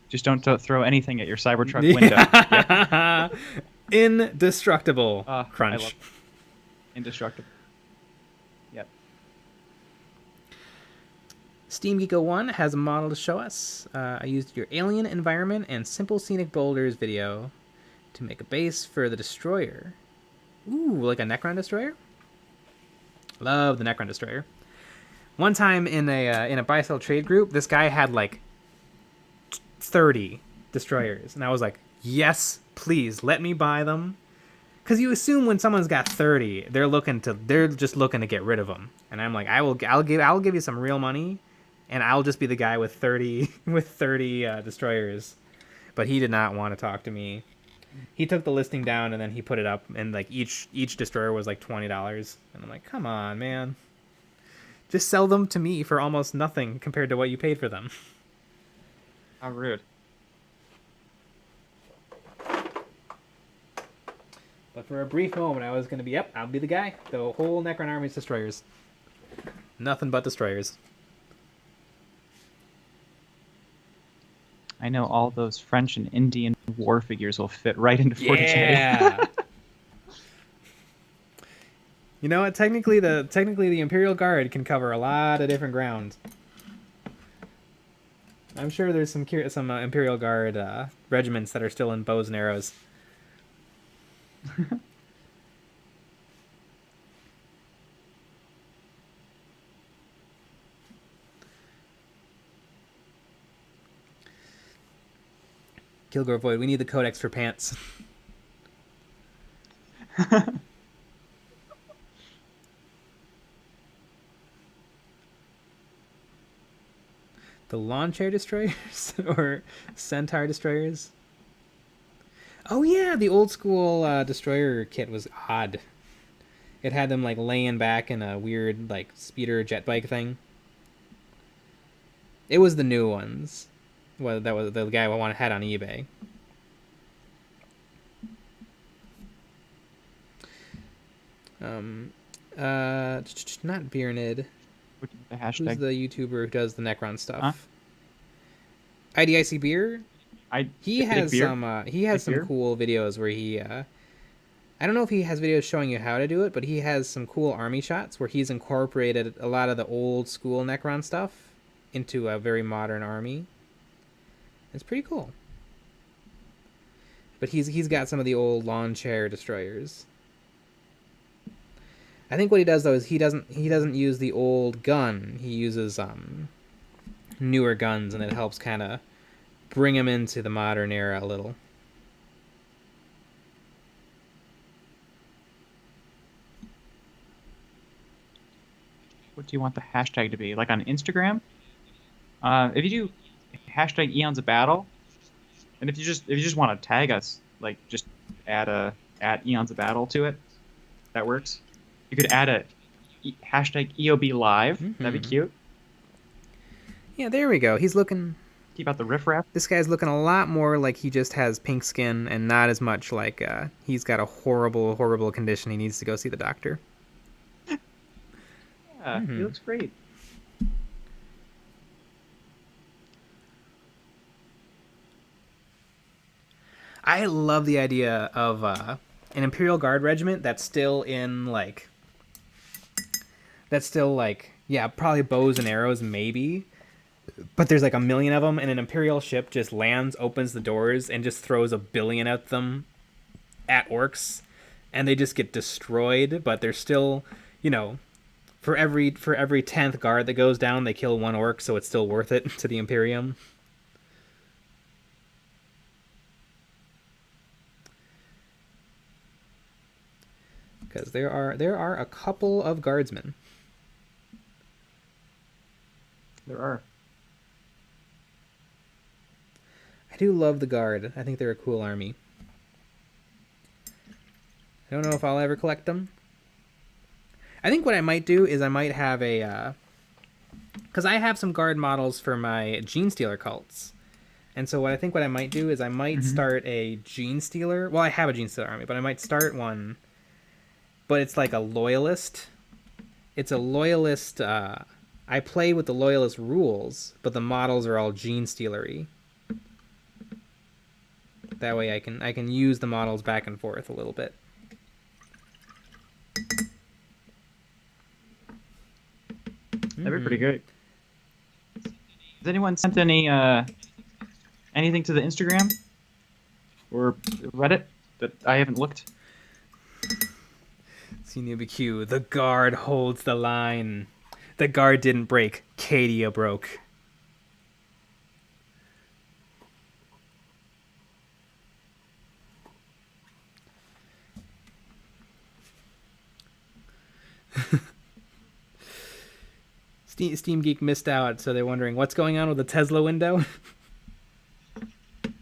Just don't throw anything at your Cybertruck window. Yep. Indestructible. Crunch. I love Indestructible. Yep. Steam Geeko 1 has a model to show us. I used your alien environment and simple scenic boulders video to make a base for the destroyer. Ooh, like a Necron destroyer? Love the Necron destroyer. One time in a buy-sell trade group, this guy had like 30 destroyers, and I was like, yes, please let me buy them, because you assume when someone's got 30, they're just looking to get rid of them, and I'm like, I'll give you some real money, and I'll just be the guy with 30 destroyers. But he did not want to talk to me. He took the listing down, and then he put it up, and like each destroyer was like $20, and I'm like, come on, man, just sell them to me for almost nothing compared to what you paid for them. How rude. But for a brief moment, I was going to be, I'll be the guy. The whole Necron army's destroyers. Nothing but destroyers. I know all those French and Indian war figures will fit right into 40K. Yeah. You know what? Technically, the Imperial Guard can cover a lot of different ground. I'm sure there's some Imperial Guard regiments that are still in bows and arrows. Kilgore Void, we need the codex for pants. The lawn chair destroyers or centaur destroyers. Oh yeah, the old school destroyer kit was odd. It had them like laying back in a weird like speeder jet bike thing. It was the new ones. Well, that was the guy I had on eBay. Not Beernid. The hashtag. Who's the YouTuber who does the Necron stuff? Huh? IDIC Beer. He has some beer? cool videos where he. I don't know if he has videos showing you how to do it, but he has some cool army shots where he's incorporated a lot of the old school Necron stuff into a very modern army. It's pretty cool. But he's got some of the old lawn chair destroyers. I think what he does though is he doesn't use the old gun. He uses newer guns, and it helps kind of bring him into the modern era a little. What do you want the hashtag to be? Like on Instagram? If you do hashtag EonsOfBattle, and if you just want to tag us, like just add at EonsOfBattle to it, that works. You could add a hashtag EOB Live. Mm-hmm. That'd be cute. Yeah, there we go. He's looking. Keep out the riffraff. This guy's looking a lot more like he just has pink skin, and not as much like he's got a horrible, horrible condition. He needs to go see the doctor. Yeah, he looks great. I love the idea of an Imperial Guard regiment that's still probably bows and arrows maybe, but there's like a million of them, and an Imperial ship just lands, opens the doors, and just throws a billion at them at orcs, and they just get destroyed, but they're still, for every 10th guard that goes down, they kill one orc, so it's still worth it to the Imperium. Because there are a couple of guardsmen. There are. I do love the guard. I think they're a cool army. I don't know if I'll ever collect them. I think what I might do is I might have a... because I have some guard models for my Gene Stealer cults. And so what I might do is I might start a Gene Stealer... Well, I have a Gene Stealer army, but I might start one... But it's like a loyalist. It's a loyalist... I play with the loyalist rules, but the models are all Gene Stealery. That way I can use the models back and forth a little bit. That'd be pretty good. Has anyone sent any anything to the Instagram or Reddit that I haven't looked? CNewBQ, the guard holds the line. The guard didn't break. Cadia broke. Steam Geek missed out, so they're wondering what's going on with the Tesla window.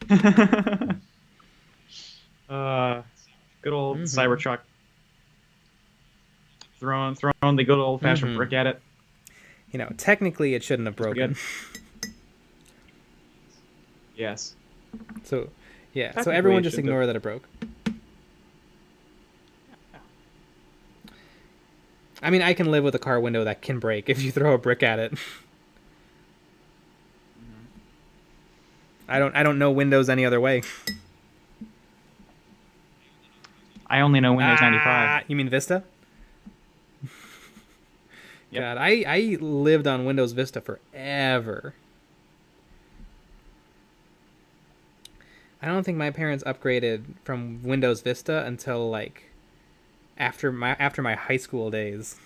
Good old Cybertruck. Throwing the good old fashioned brick at it. Technically it shouldn't have broken. Yes. So everyone just ignore that it broke. I mean, I can live with a car window that can break if you throw a brick at it. I don't know Windows any other way. I only know Windows 95. You mean Vista? Yep. God, I lived on Windows Vista forever. I don't think my parents upgraded from Windows Vista until like after my high school days.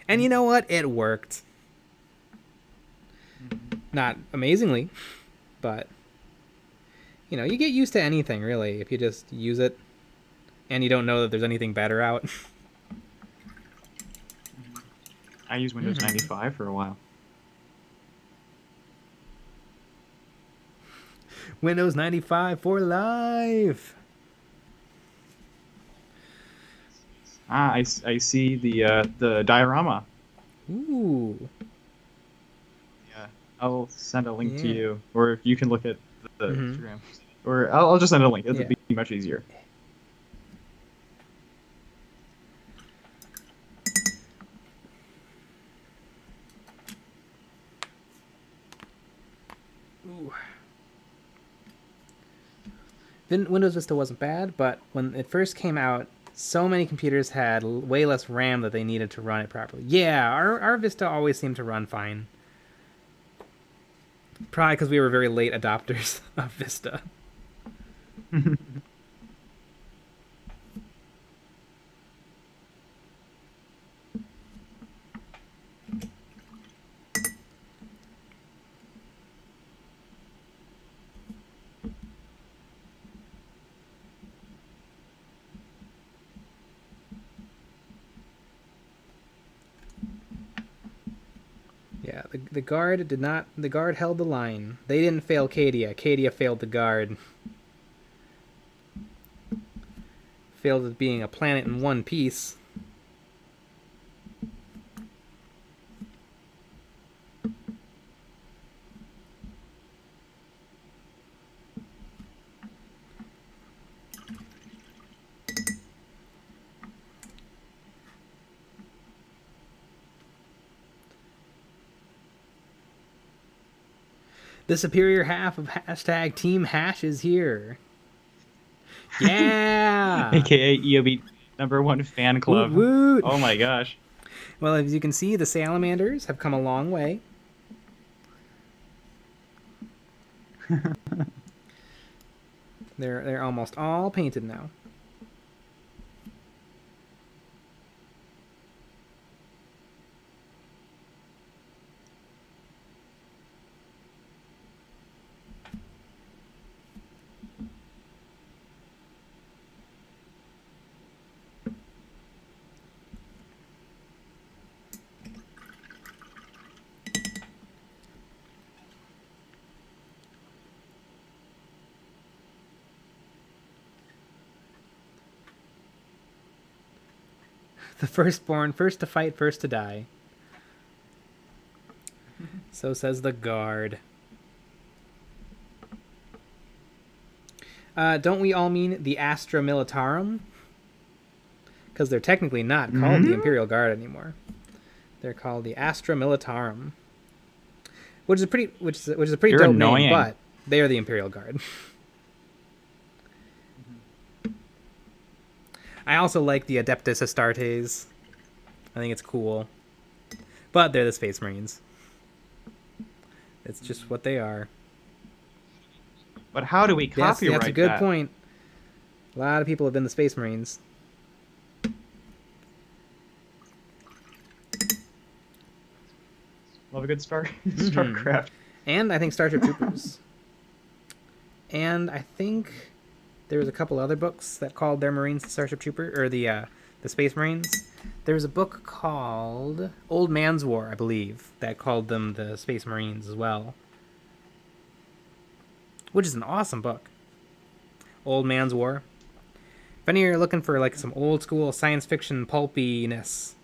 And you know what? It worked. Not amazingly, but you get used to anything really if you just use it and you don't know that there's anything better out. I used Windows 95 for a while. Windows 95 for life. I see the diorama Ooh. Yeah, I'll send a link to Yeah. you, or you can look at the Mm-hmm. Instagram, or I'll just send a link. It'll Yeah. be much easier. Ooh. Then Windows Vista wasn't bad, but when it first came out, so many computers had way less RAM that they needed to run it properly. Yeah, our Vista always seemed to run fine. Probably because we were very late adopters of Vista. Yeah, the guard did not. The guard held the line. They didn't fail Cadia. Cadia failed the guard. Failed at being a planet in one piece. The superior half of hashtag Team Hash is here. Yeah! AKA EOB #1 fan club. Woot woot. Oh my gosh. Well, as you can see, the Salamanders have come a long way. They're almost all painted now. The firstborn, first to fight, first to die. So says the guard. Don't we all mean the Astra Militarum? Because they're technically not called the Imperial Guard anymore. They're called the Astra Militarum, which is a pretty You're dope annoying. name, but they are the Imperial Guard. I also like the Adeptus Astartes. I think it's cool. But they're the Space Marines. It's just what they are. But how do we copyright That's a good that? point. A lot of people have been the Space Marines. Love a good StarCraft. And I think Starship Troopers. And I think there was a couple other books that called their Marines the Starship Trooper, or the Space Marines. There was a book called Old Man's War, I believe, that called them the Space Marines as well. Which is an awesome book. Old Man's War. If any of you are looking for like some old school science fiction pulpiness,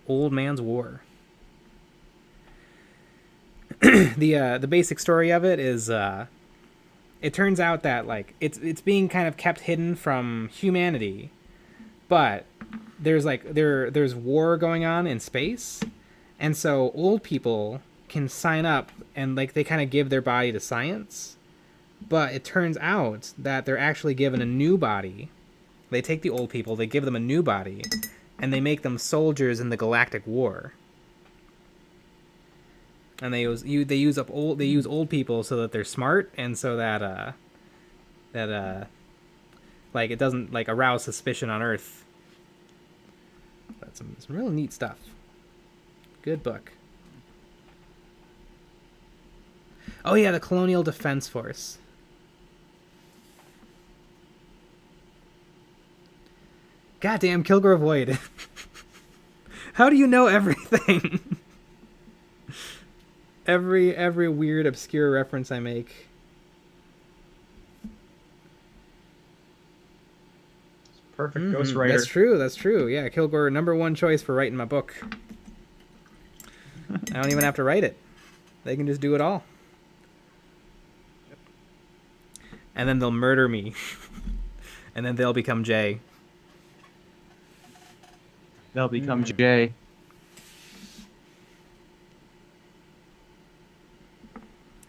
Old Man's War. The basic story of it is it turns out that like it's being kind of kept hidden from humanity, but there's war going on in space, and so old people can sign up and like they kind of give their body to science, but it turns out that they're actually given a new body. They take the old people, they give them a new body, and they make them soldiers in the galactic war. And they use old people so that they're smart and so that like it doesn't like arouse suspicion on Earth. That's some real neat stuff. Good book. Oh yeah, the Colonial Defense Force. Goddamn Kilgore Void. How do you know everything? Every weird obscure reference I make. Perfect ghostwriter. That's true. Yeah, Kilgore, #1 choice for writing my book. I don't even have to write it. They can just do it all. And then they'll murder me. And then they'll become Jay. They'll become Jay.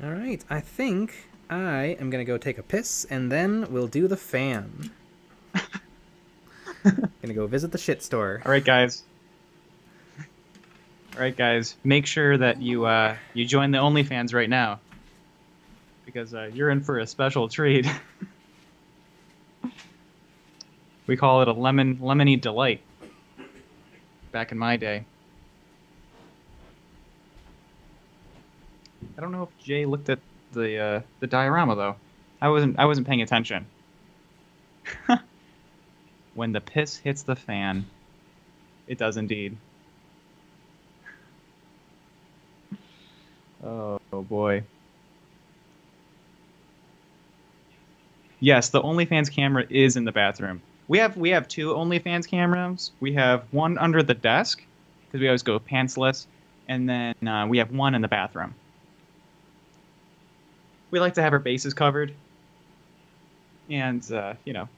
All right, I think I am going to go take a piss, and then we'll do the fan. Gonna go visit the shit store. All right, guys. All right, guys. Make sure that you you join the OnlyFans right now, because you're in for a special treat. We call it a lemony delight. Back in my day. I don't know if Jay looked at the diorama though. I wasn't paying attention. When the piss hits the fan, it does indeed. Oh boy. Yes, the OnlyFans camera is in the bathroom. We have two OnlyFans cameras. We have one under the desk, because we always go pantsless, and then we have one in the bathroom. We like to have our bases covered, and you know,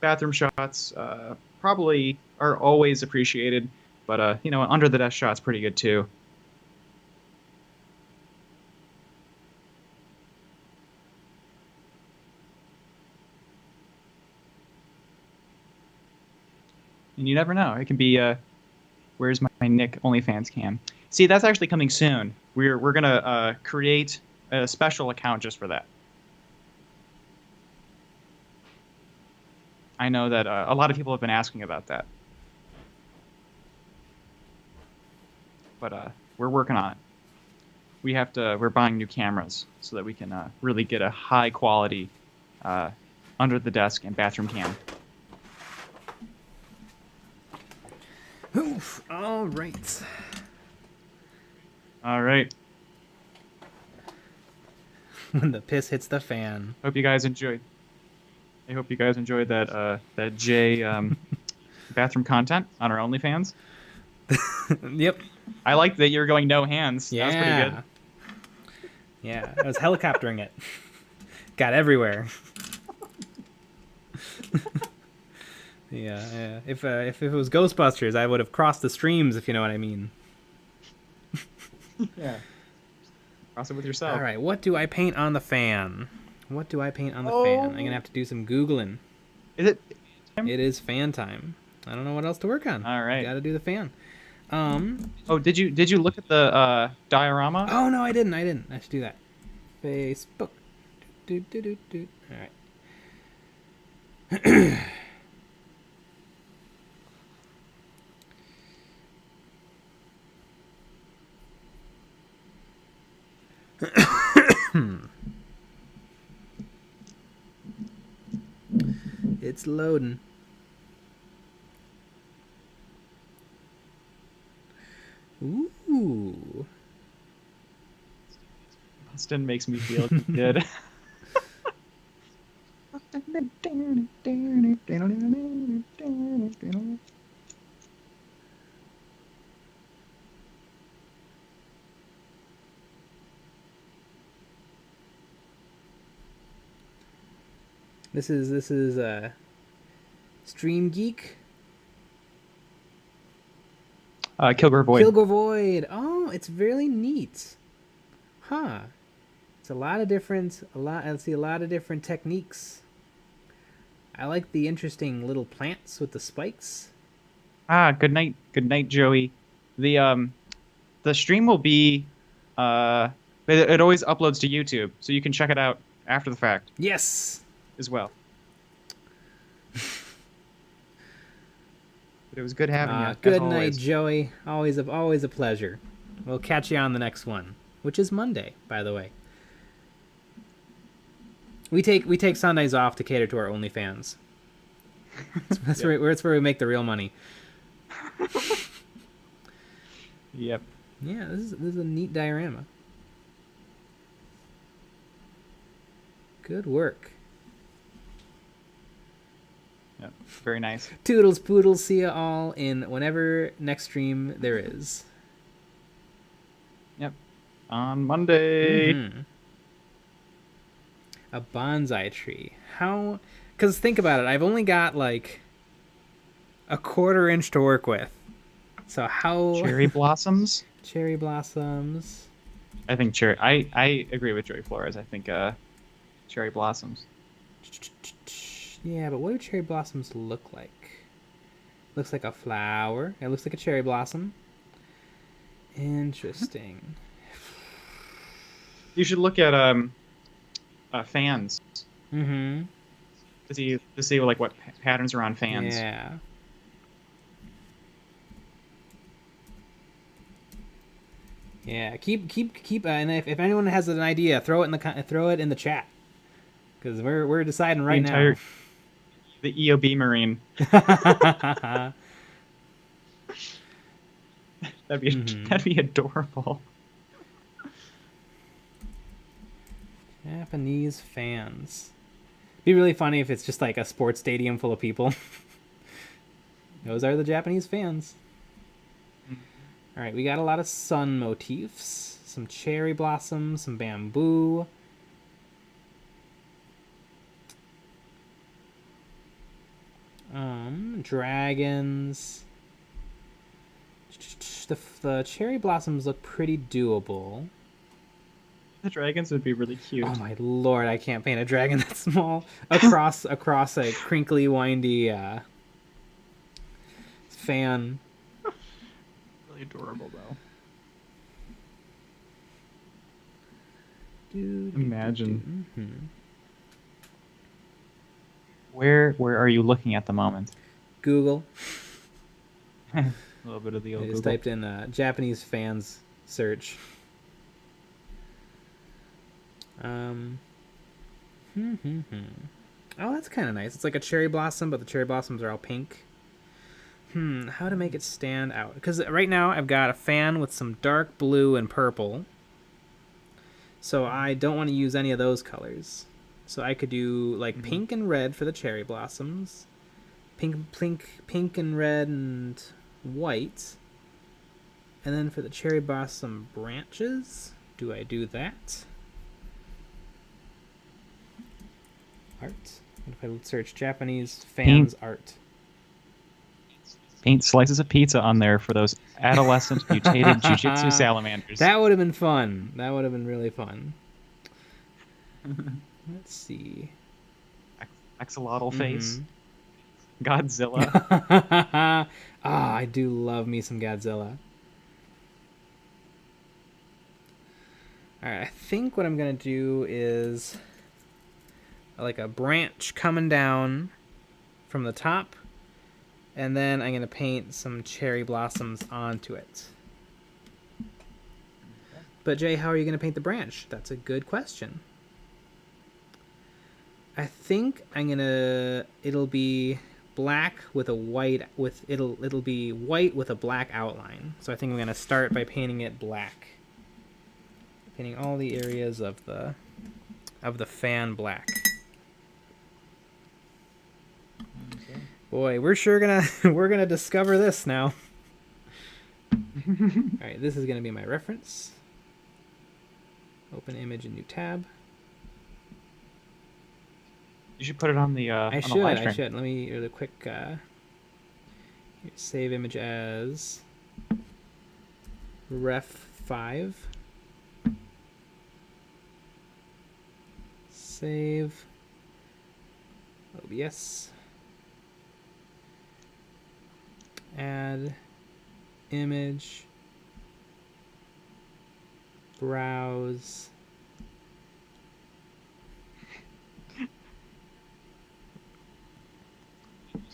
bathroom shots probably are always appreciated, but you know, under the desk shot's pretty good too. And you never know. It can be, where's my Nick OnlyFans cam? See, that's actually coming soon. We're gonna create a special account just for that. I know that a lot of people have been asking about that, but we're working on it. We're buying new cameras so that we can really get a high quality under the desk and bathroom cam. Oof. All right. All right. When the piss hits the fan. Hope you guys enjoyed. I hope you guys enjoyed that Jay bathroom content on our OnlyFans. Yep. I like that you're going no hands. Yeah. That was pretty good. Yeah, I was helicoptering it. Got everywhere. Yeah. If it was Ghostbusters, I would have crossed the streams, if you know what I mean. Yeah. Cross it with yourself. All right, what do I paint on the fan? What do I paint on the fan? I'm gonna have to do some Googling. Is it? It is fan time. I don't know what else to work on. All right. Got to do the fan. Oh, did you look at the diorama? Oh no, I didn't. I should do that. Facebook. Do. All right. It's loading. Ooh. Austin makes me feel good. This is Stream Geek. Kilgore Void. Kilgore Void. Oh, it's really neat. Huh. It's I see a lot of different techniques. I like the interesting little plants with the spikes. Good night, Joey. The stream will be it always uploads to YouTube, so you can check it out after the fact. Yes. As well. But it was good having you. Good night, Joey. Always a pleasure. We'll catch you on the next one, which is Monday, by the way. We take Sundays off to cater to our OnlyFans. That's where we make the real money. Yep. Yeah, this is a neat diorama. Good work. Yep. Very nice. Toodles poodles. See ya all in whenever next stream there is. on Monday. Mm-hmm. A bonsai tree. How? Because think about it. I've only got like a 1/4 inch to work with. So how? Cherry blossoms. Cherry blossoms. I think cherry. I agree with Joey Flores. I think cherry blossoms. Yeah, but what do cherry blossoms look like? Looks like a flower. It looks like a cherry blossom. Interesting. You should look at fans. Mm-hmm. To see like what patterns are on fans. Yeah. Yeah. Keep. And if anyone has an idea, throw it in the chat, because we're deciding right now. The EOB Marine. That'd be adorable. Japanese fans. Be really funny if it's just like a sports stadium full of people. Those are the Japanese fans. All right, we got a lot of sun motifs, some cherry blossoms, some bamboo. Dragons. The cherry blossoms look pretty doable. The dragons would be really cute. Oh my lord, I can't paint a dragon that small across a crinkly, windy fan. Really adorable though. Imagine. Mm-hmm. Where are you looking at the moment? Google. A little bit of the old I just Google. typed in Japanese fans search. Oh, that's kind of nice. It's like a cherry blossom, but the cherry blossoms are all pink. How to make it stand out? Because right now I've got a fan with some dark blue and purple. So I don't want to use any of those colors. So I could do like pink and red for the cherry blossoms. Pink and red and white. And then for the cherry blossom branches, do I do that? Art. What if I search Japanese fans art? Paint slices of pizza on there for those adolescent mutated jujitsu salamanders. That would have been fun. That would have been really fun. Let's see. Axolotl face. Godzilla. I do love me some Godzilla. Alright, I think what I'm going to do is like a branch coming down from the top, and then I'm going to paint some cherry blossoms onto it. But Jay, how are you going to paint the branch? That's a good question. I think I'm going to... It'll be black with a white... It'll be white with a black outline. So I think I'm going to start by painting it black. Painting all the areas of the fan black. Boy, we're sure gonna discover this now. All right, this is gonna be my reference. Open image in new tab. You should put it on the I live stream. should. Let me do a quick save image as ref 5. Save. OBS. Add image. Browse.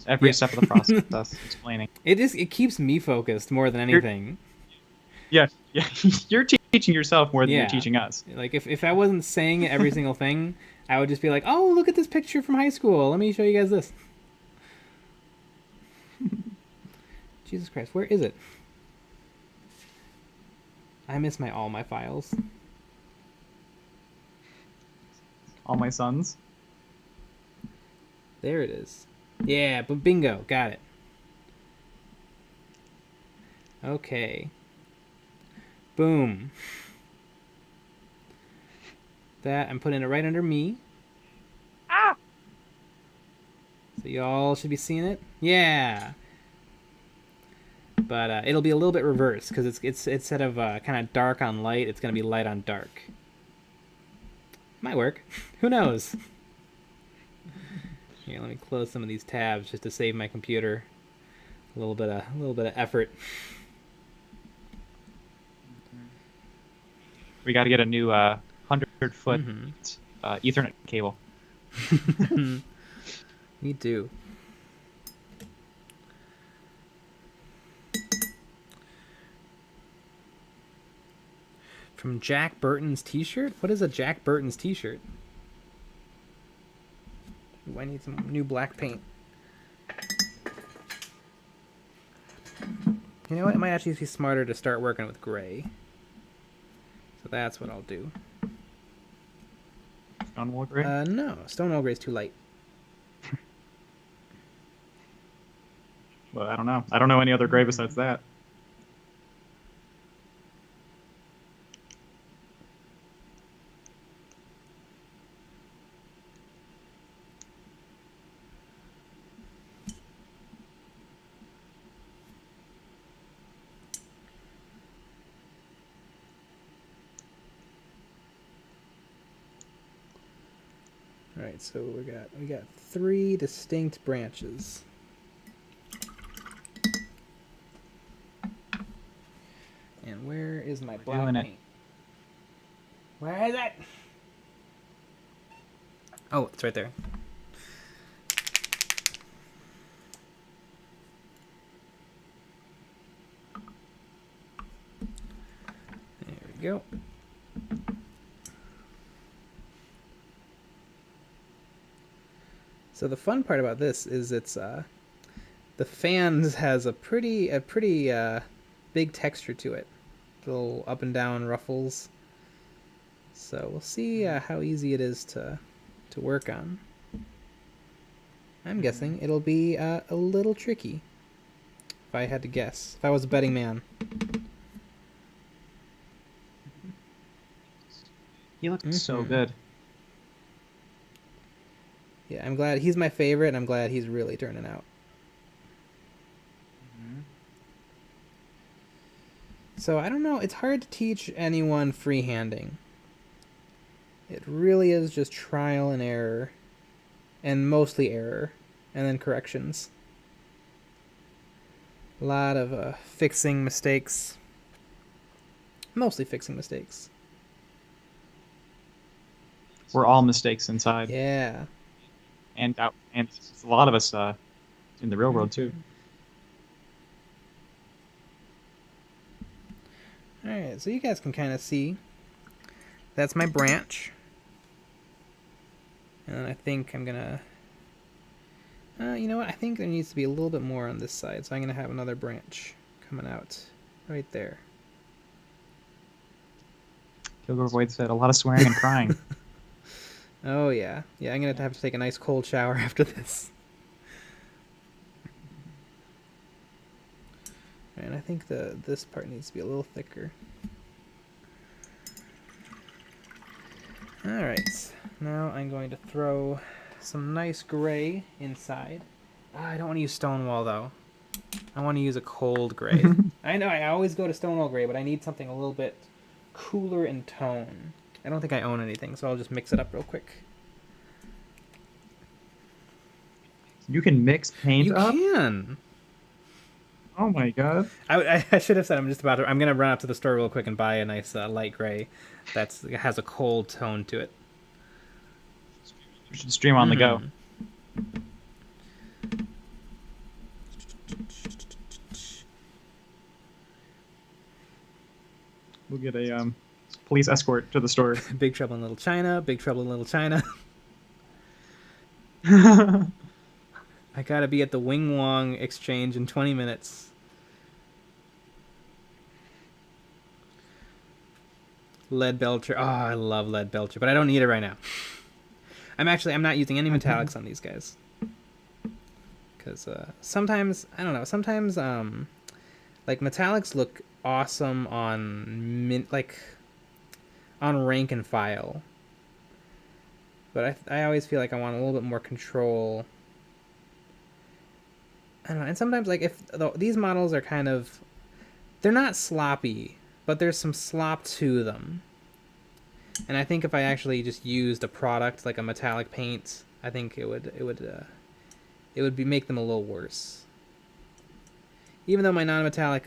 Every step of the process explaining. It keeps me focused more than anything. Yeah. You're teaching yourself more than you're teaching us. Like if I wasn't saying every single thing, I would just be like, "Oh, look at this picture from high school. Let me show you guys this." Jesus Christ, where is it? I miss all my files. All my sons. There it is. Yeah, but bingo, got it. Okay. Boom. That, I'm putting it right under me. Ah! So y'all should be seeing it. Yeah. But it'll be a little bit reversed because it's instead of kind of dark on light, it's gonna be light on dark. Might work. Who knows? Here, let me close some of these tabs just to save my computer a little bit of effort. We got to get a new 100-foot Ethernet cable. Me too. From Jack Burton's t-shirt? What is a Jack Burton's t-shirt? Ooh, I need some new black paint. You know what? It might actually be smarter to start working with gray. So that's what I'll do. Stonewall gray? No. Stonewall gray is too light. Well, I don't know. I don't know any other gray besides that. All right, so we got 3 distinct branches. And where is my black paint? Where is it? Oh, it's right there. There we go. So the fun part about this is it's the fans has a pretty big texture to it, little up and down ruffles. So we'll see how easy it is to work on. I'm guessing it'll be a little tricky. If I had to guess, if I was a betting man. He looks so good. Yeah, I'm glad he's my favorite, and I'm glad he's really turning out. So I don't know, it's hard to teach anyone freehanding. It really is just trial and error, and mostly error, and then corrections. A lot of fixing mistakes. Mostly fixing mistakes. We're all mistakes inside. Yeah. And out, and a lot of us in the real world too. All right, so you guys can kind of see that's my branch, and I think I'm gonna. You know what? I think there needs to be a little bit more on this side, so I'm gonna have another branch coming out right there. Kilgore Void said a lot of swearing and crying. Oh yeah, yeah. I'm gonna have to take a nice cold shower after this. And I think this part needs to be a little thicker. All right, now I'm going to throw some nice gray inside. I don't want to use Stonewall though. I want to use a cold gray. I know I always go to Stonewall gray, but I need something a little bit cooler in tone. I don't think I own anything, so I'll just mix it up real quick. You can mix paint up? You can. Oh my god. I should have said I'm going to run out to the store real quick and buy a nice light gray that has a cold tone to it. We should stream on the go. We'll get a police escort to the store. Big Trouble in Little China, Big Trouble in Little China. I gotta be at the Wing Wong exchange in 20 minutes. Lead Belcher. Oh, I love Lead Belcher, but I don't need it right now. I'm not using any metallics on these guys. Because sometimes, I don't know, sometimes like metallics look awesome on on rank and file, But I always feel like I want a little bit more control. I don't know. And sometimes, like, these models are kind of... They're not sloppy, but there's some slop to them. And I think if I actually just used a product, like a metallic paint, I think it would make them a little worse. Even though my non-metallic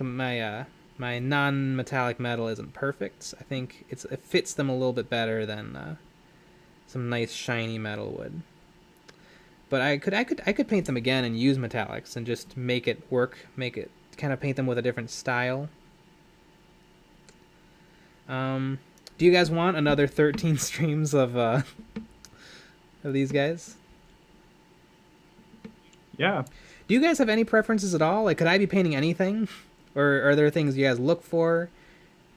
metal isn't perfect, I think it fits them a little bit better than some nice shiny metal would. But I could paint them again and use metallics and just make it work, kind of paint them with a different style. Do you guys want another 13 streams of these guys? Yeah. Do you guys have any preferences at all? Like, could I be painting anything? Or are there things you guys look for?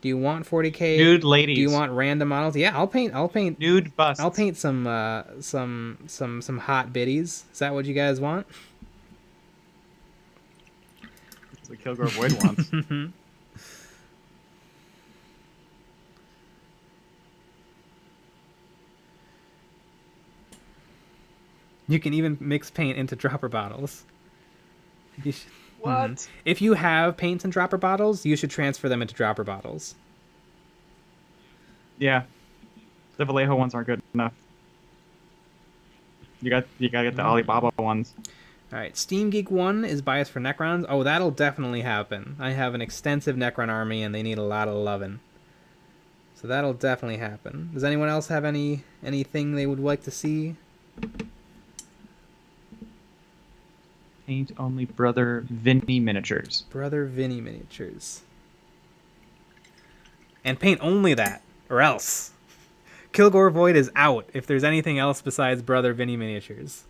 Do you want 40K? Nude ladies. Do you want random models? Yeah, I'll paint nude busts. I'll paint some hot biddies. Is that what you guys want? That's what Kilgore Void wants. You can even mix paint into dropper bottles. You should, what? If you have paints in dropper bottles, you should transfer them into dropper bottles. Yeah. The Vallejo ones aren't good enough. You gotta get the Alibaba ones. Alright, Steam Geek 1 is biased for Necrons. Oh, that'll definitely happen. I have an extensive Necron army and they need a lot of loving. So that'll definitely happen. Does anyone else have anything they would like to see? Paint only Brother Vinny miniatures. Brother Vinny miniatures. And paint only that, or else. Kilgore Void is out if there's anything else besides Brother Vinny miniatures.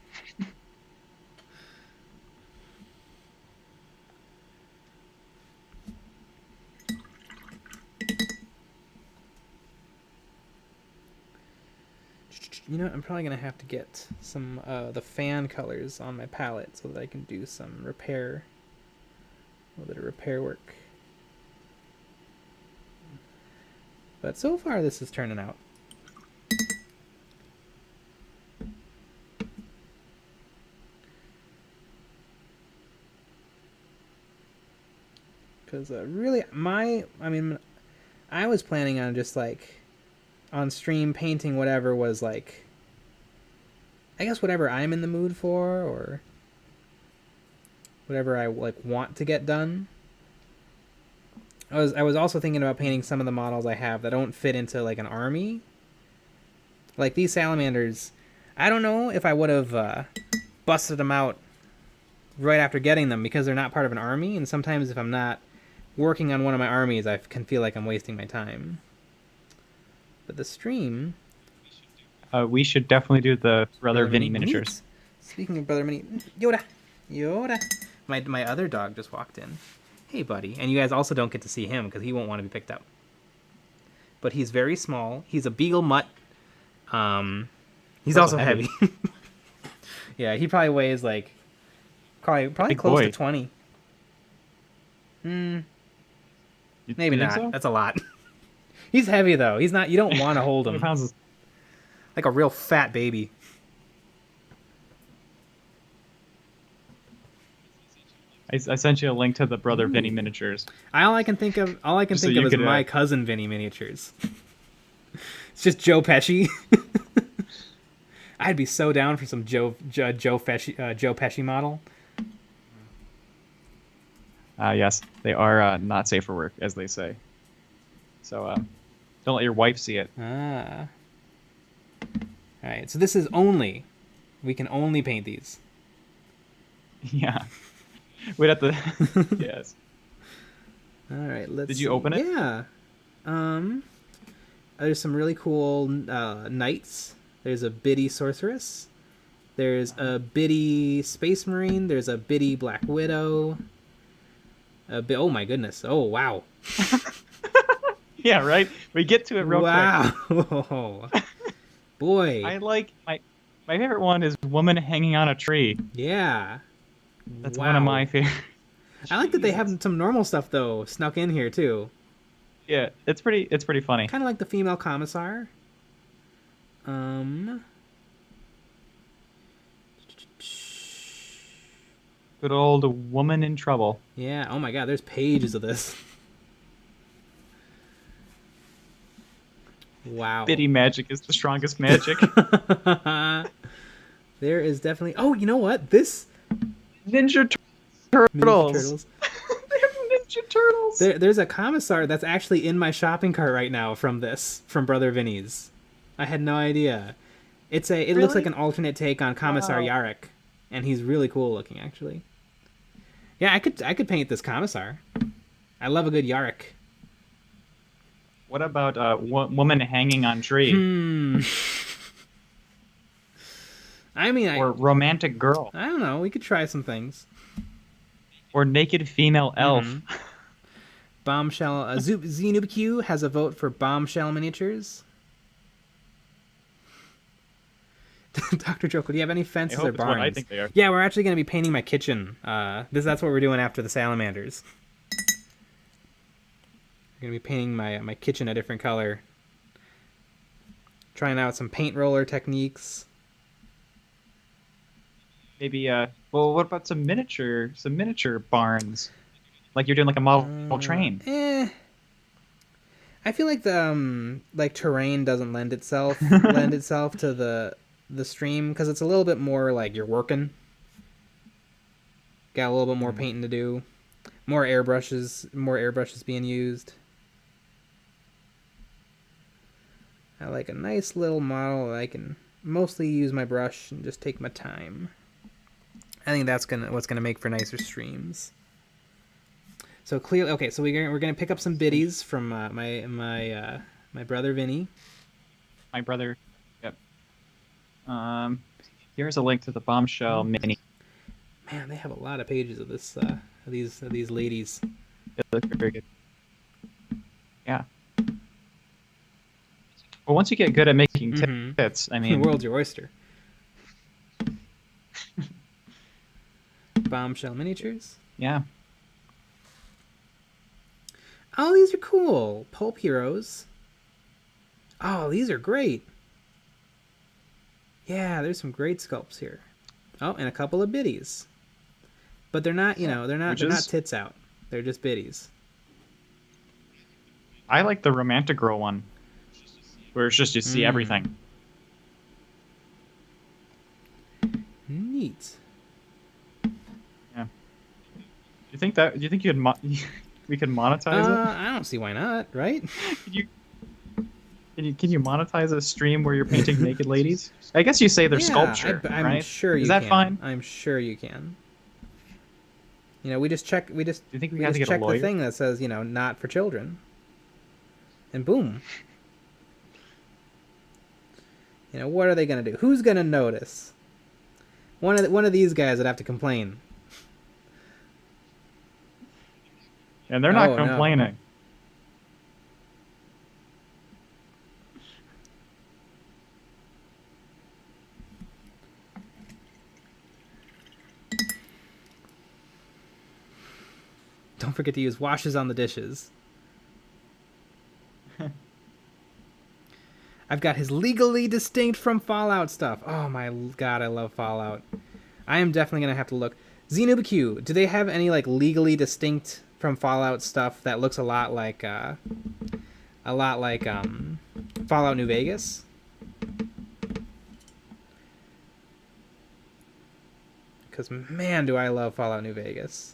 You know what? I'm probably going to have to get some the fan colors on my palette so that I can do some repair. A little bit of repair work. But so far this is turning out. Because really, I was planning on just like on stream painting whatever was like, I guess whatever I'm in the mood for or whatever I like want to get done. I was also thinking about painting some of the models I have that don't fit into like an army. Like these salamanders, I don't know if I would have busted them out right after getting them because they're not part of an army, and sometimes if I'm not working on one of my armies, I can feel like I'm wasting my time. But the stream... we should definitely do the Brother Vinny miniatures. Speaking of Brother Vinny... Yoda! My other dog just walked in. Hey, buddy. And you guys also don't get to see him because he won't want to be picked up. But he's very small. He's a beagle mutt. He's also heavy. Yeah, he probably weighs like... Probably close to 20. Maybe not. So? That's a lot. He's heavy though. He's not. You don't want to hold him. Like a real fat baby. I sent you a link to the Brother Vinny miniatures. All I can think of is my cousin Vinny miniatures. It's just Joe Pesci. I'd be so down for some Joe Pesci model. Yes, they are not safe for work, as they say. So don't let your wife see it. All right, so this is only... We can only paint these. Yeah. We'd have to... Yes. All right, let's Did you open it? Yeah. There's some really cool knights. There's a Biddy Sorceress. There's a Biddy Space Marine. There's a Biddy Black Widow. Oh my goodness. Oh, wow. Yeah, right? We get to it real quick. Wow. Boy. I like... My favorite one is Woman Hanging on a Tree. Yeah. That's one of my favorites. I like that they have some normal stuff, though, snuck in here, too. Yeah, it's pretty funny. Kind of like the female commissar. Good old woman in trouble. Yeah. Oh my God. There's pages of this. Wow. Bitty magic is the strongest magic. There is definitely. Oh, you know what? This Ninja Ninja Turtles. Turtles. They have Ninja Turtles. There's a commissar that's actually in my shopping cart right now from Brother Vinny's. I had no idea. It Really? looks like an alternate take on Commissar Wow. Yarrick, and he's really cool looking actually. Yeah, I could paint this commissar. I love a good Yarrick. What about woman hanging on tree? I mean, Or romantic girl? I don't know. We could try some things. Or naked female elf? Bombshell. ZNubQ has a vote for bombshell miniatures. Dr. Joko, do you have any fences or barns? I think they are. Yeah, we're actually going to be painting my kitchen. That's what we're doing after the Salamanders. We're going to be painting my kitchen a different color. Trying out some paint roller techniques. Maybe well, what about some miniature barns? Like you're doing like a model train. I feel like the terrain doesn't lend itself to the stream because it's a little bit more like you're working. Got a little bit more painting to do. More airbrushes being used. I like a nice little model that I can mostly use my brush and just take my time. I think that's what's gonna make for nicer streams. So clearly, okay. So we're gonna pick up some biddies from my brother Vinny. My brother. Yep. Here's a link to the bombshell mini. Man, they have a lot of pages of this. These ladies. They look very good. Yeah. Well, once you get good at making tits, I mean, The world's your oyster. Bombshell miniatures. Yeah. Oh, these are cool. Pulp Heroes. Oh, these are great. Yeah, there's some great sculpts here. Oh, and a couple of biddies. But they're not, they're not tits out. They're just biddies. I like the romantic girl one, where it's just you see everything. Neat. Yeah. Do you think we could monetize it? I don't see why not, right? Can you monetize a stream where you're painting naked ladies? I guess you say they're sculpture, I'm right? sure you Is that can. fine? I'm sure you can. We just check. Do you think we have to get a lawyer? The thing that says, not for children, and boom. What are they gonna do? Who's gonna notice? One of these guys would have to complain. And they're not complaining. No. Don't forget to use washes on the dishes. I've got his legally distinct from Fallout stuff. Oh my God, I love Fallout. I am definitely going to have to look. ZNubQ, do they have any legally distinct from Fallout stuff that looks a lot like Fallout New Vegas? Because man, do I love Fallout New Vegas.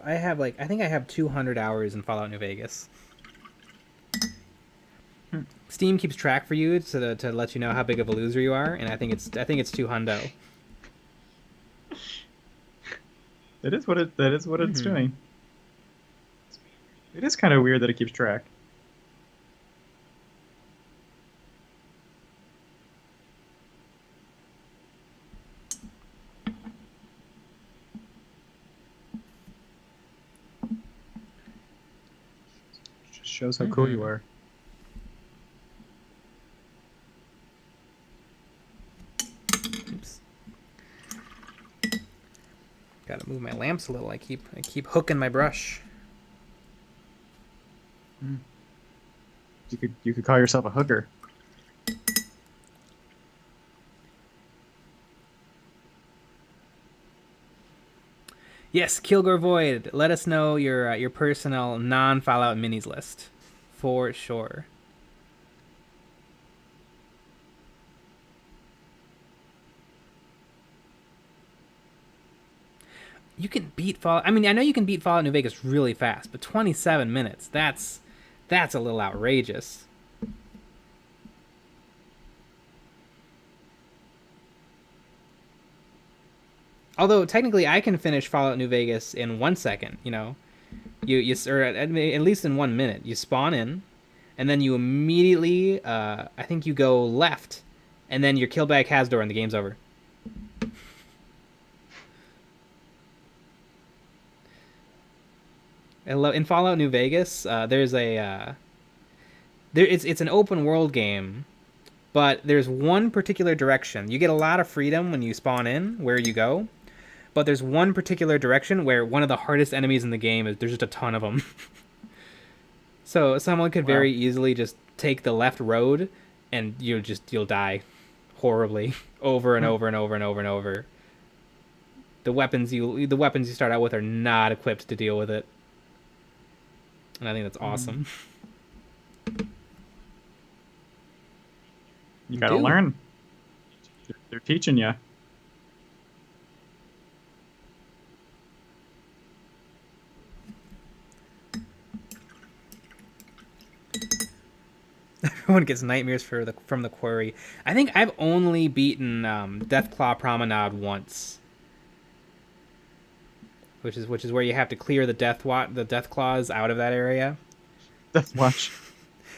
I think I have 200 hours in Fallout New Vegas. Steam keeps track for you to let you know how big of a loser you are, and I think it's 200. That is what it's doing. It is kind of weird that it keeps track. Shows how cool you are. Oops. Gotta move my lamps a little. I keep hooking my brush. You could call yourself a hooker. Yes, Kilgore Void. Let us know your personal non-Fallout minis list, for sure. You can beat Fallout. I mean, I know you can beat Fallout New Vegas really fast, but 27 minutes. That's a little outrageous. Although technically, I can finish Fallout New Vegas in 1 second. You know, or at least in 1 minute. You spawn in, and then you immediately, I think you go left, and then you're killed by a Khazador, and the game's over. In Fallout New Vegas, there's it's an open world game, but there's one particular direction. You get a lot of freedom when you spawn in where you go, but there's one particular direction where one of the hardest enemies in the game is there's just a ton of them. So someone could very easily just take the left road, and you'll die horribly over and over and over and over and over. The weapons you start out with are not equipped to deal with it. And I think that's awesome. You gotta learn. They're teaching you. Everyone gets nightmares from the quarry. I think I've only beaten Deathclaw Promenade once. Which is where you have to clear the death claws out of that area. Death Watch.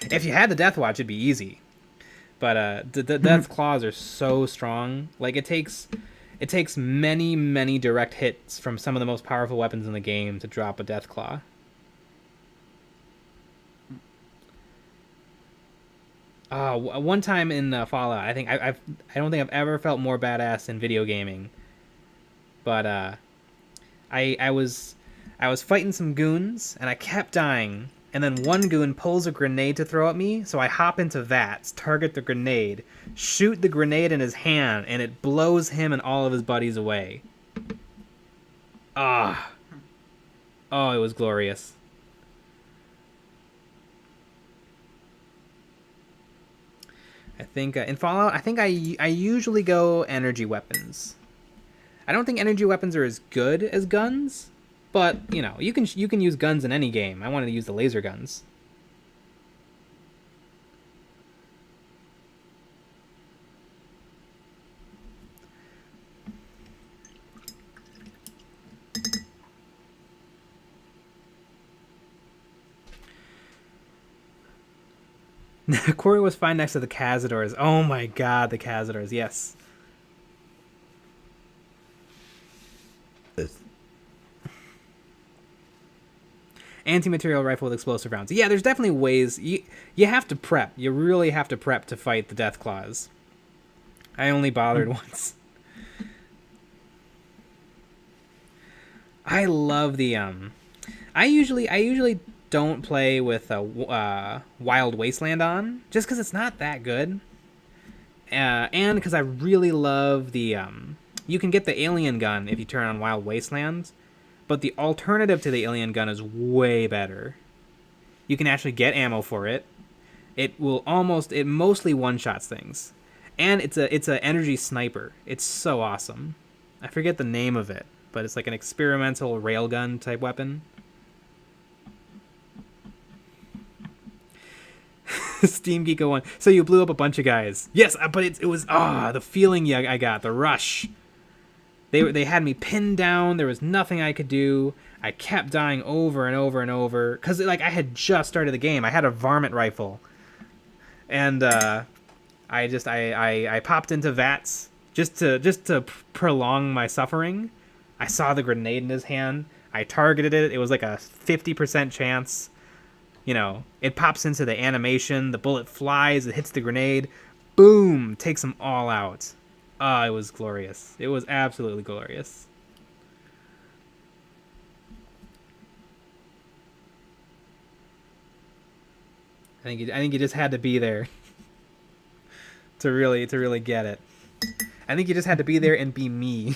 If you had the Death Watch, it'd be easy. But the death claws are so strong. Like it takes many direct hits from some of the most powerful weapons in the game to drop a Death Claw. One time in Fallout, I don't think I've ever felt more badass in video gaming. But I was fighting some goons, and I kept dying, and then one goon pulls a grenade to throw at me, so I hop into VATS, target the grenade, shoot the grenade in his hand, and it blows him and all of his buddies away. Oh, it was glorious. I think in Fallout, I usually go energy weapons. I don't think energy weapons are as good as guns, but you know, you can use guns in any game. I wanted to use the laser guns. Corey was fine next to the Khazadors. Oh my god, the Khazadors, yes. Anti-material rifle with explosive rounds. Yeah, there's definitely ways. You have to prep. You really have to prep to fight the Death Claws. I only bothered once. I love the I usually don't play with Wild Wasteland on, just because it's not that good. And because I really love the you can get the alien gun if you turn on Wild Wasteland. But the alternative to the alien gun is way better. You can actually get ammo for it. It mostly one-shots things. And it's a energy sniper. It's so awesome. I forget the name of it, but it's like an experimental railgun type weapon. Steam Geeko 1. So you blew up a bunch of guys. Yes, but it was the feeling I got, the rush. They had me pinned down. There was nothing I could do. I kept dying over and over and over because I had just started the game. I had a varmint rifle, and I popped into VATS just to prolong my suffering. I saw the grenade in his hand. I targeted it. It was like a 50% chance. You know, it pops into the animation. The bullet flies. It hits the grenade. Boom! Takes them all out. It was glorious. It was absolutely glorious. I think you just had to be there to really get it. I think you just had to be there and be me.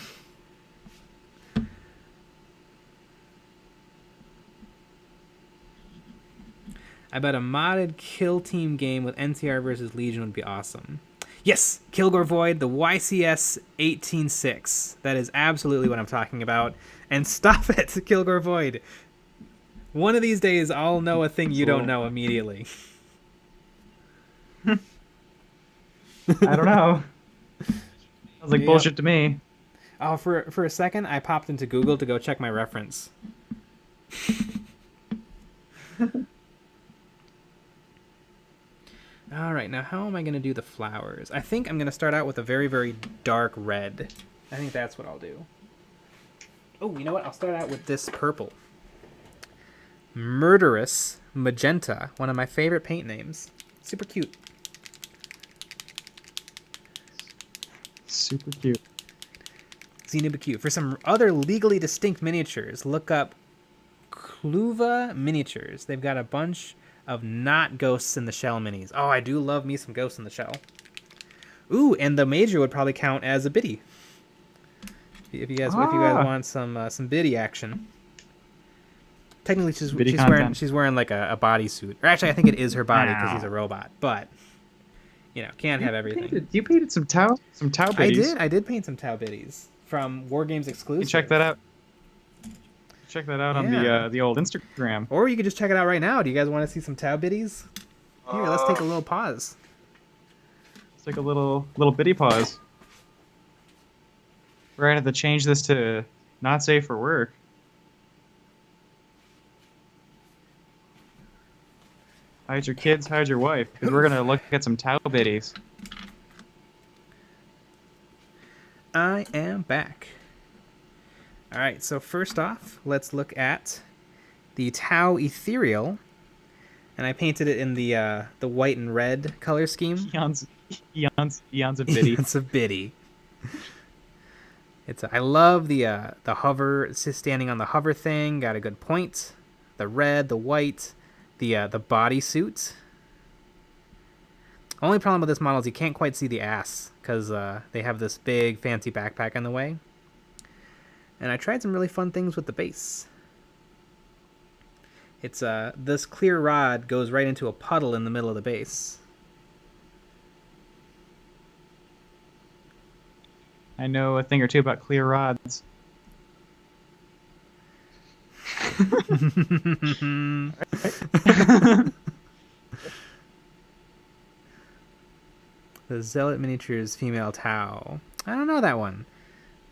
I bet a modded kill team game with NTR versus Legion would be awesome. Yes, Kilgore Void, the YCS 18-6. That is absolutely what I'm talking about. And stop it, Kilgore Void. One of these days, I'll know a thing you don't know immediately. I don't know. Sounds like bullshit to me. Oh, for a second, I popped into Google to go check my reference. All right, now how am I going to do the flowers? I think I'm going to start out with a very, very dark red. I think that's what I'll do. Oh, you know what? I'll start out with this purple. Murderous Magenta, one of my favorite paint names. Super cute. Super cute. Xenoba cute. For some other legally distinct miniatures, look up Kluva Miniatures. They've got a bunch of not Ghosts in the Shell minis. Oh, I do love me some Ghosts in the Shell. Ooh, and the Major would probably count as a biddy. If you guys want some biddy action. Technically, she's wearing like a bodysuit. Or actually, I think it is her body because he's a robot. But you know, can't have everything. You painted some Tau biddies. I did paint some Tau biddies from War Games exclusive. You check that out. Check that out on the old Instagram. Or you could just check it out right now. Do you guys want to see some Tau biddies? Here, let's take a little pause. Let's take a little biddy pause. We're gonna have to change this to not safe for work. Hide your kids, hide your wife, because we're gonna look at some Tau biddies. I am back. All right, so first off, let's look at the Tau Ethereal, and I painted it in the white and red color scheme. Eons of biddy. Eons of biddy. I love the hover. It's just standing on the hover thing. Got a good point. The red, the white, the bodysuit. Only problem with this model is you can't quite see the ass because they have this big fancy backpack in the way. And I tried some really fun things with the base. It's this clear rod goes right into a puddle in the middle of the base. I know a thing or two about clear rods. The Zealot Miniatures female Tau. I don't know that one.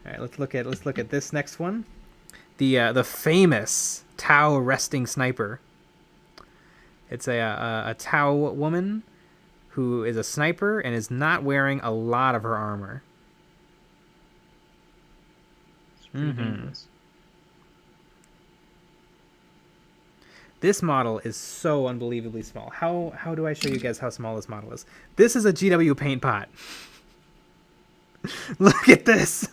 All right, let's look at this next one. The famous Tau resting sniper. It's a Tau woman who is a sniper and is not wearing a lot of her armor. This model is so unbelievably small. How do I show you guys how small this model is? This is a GW paint pot. Look at this.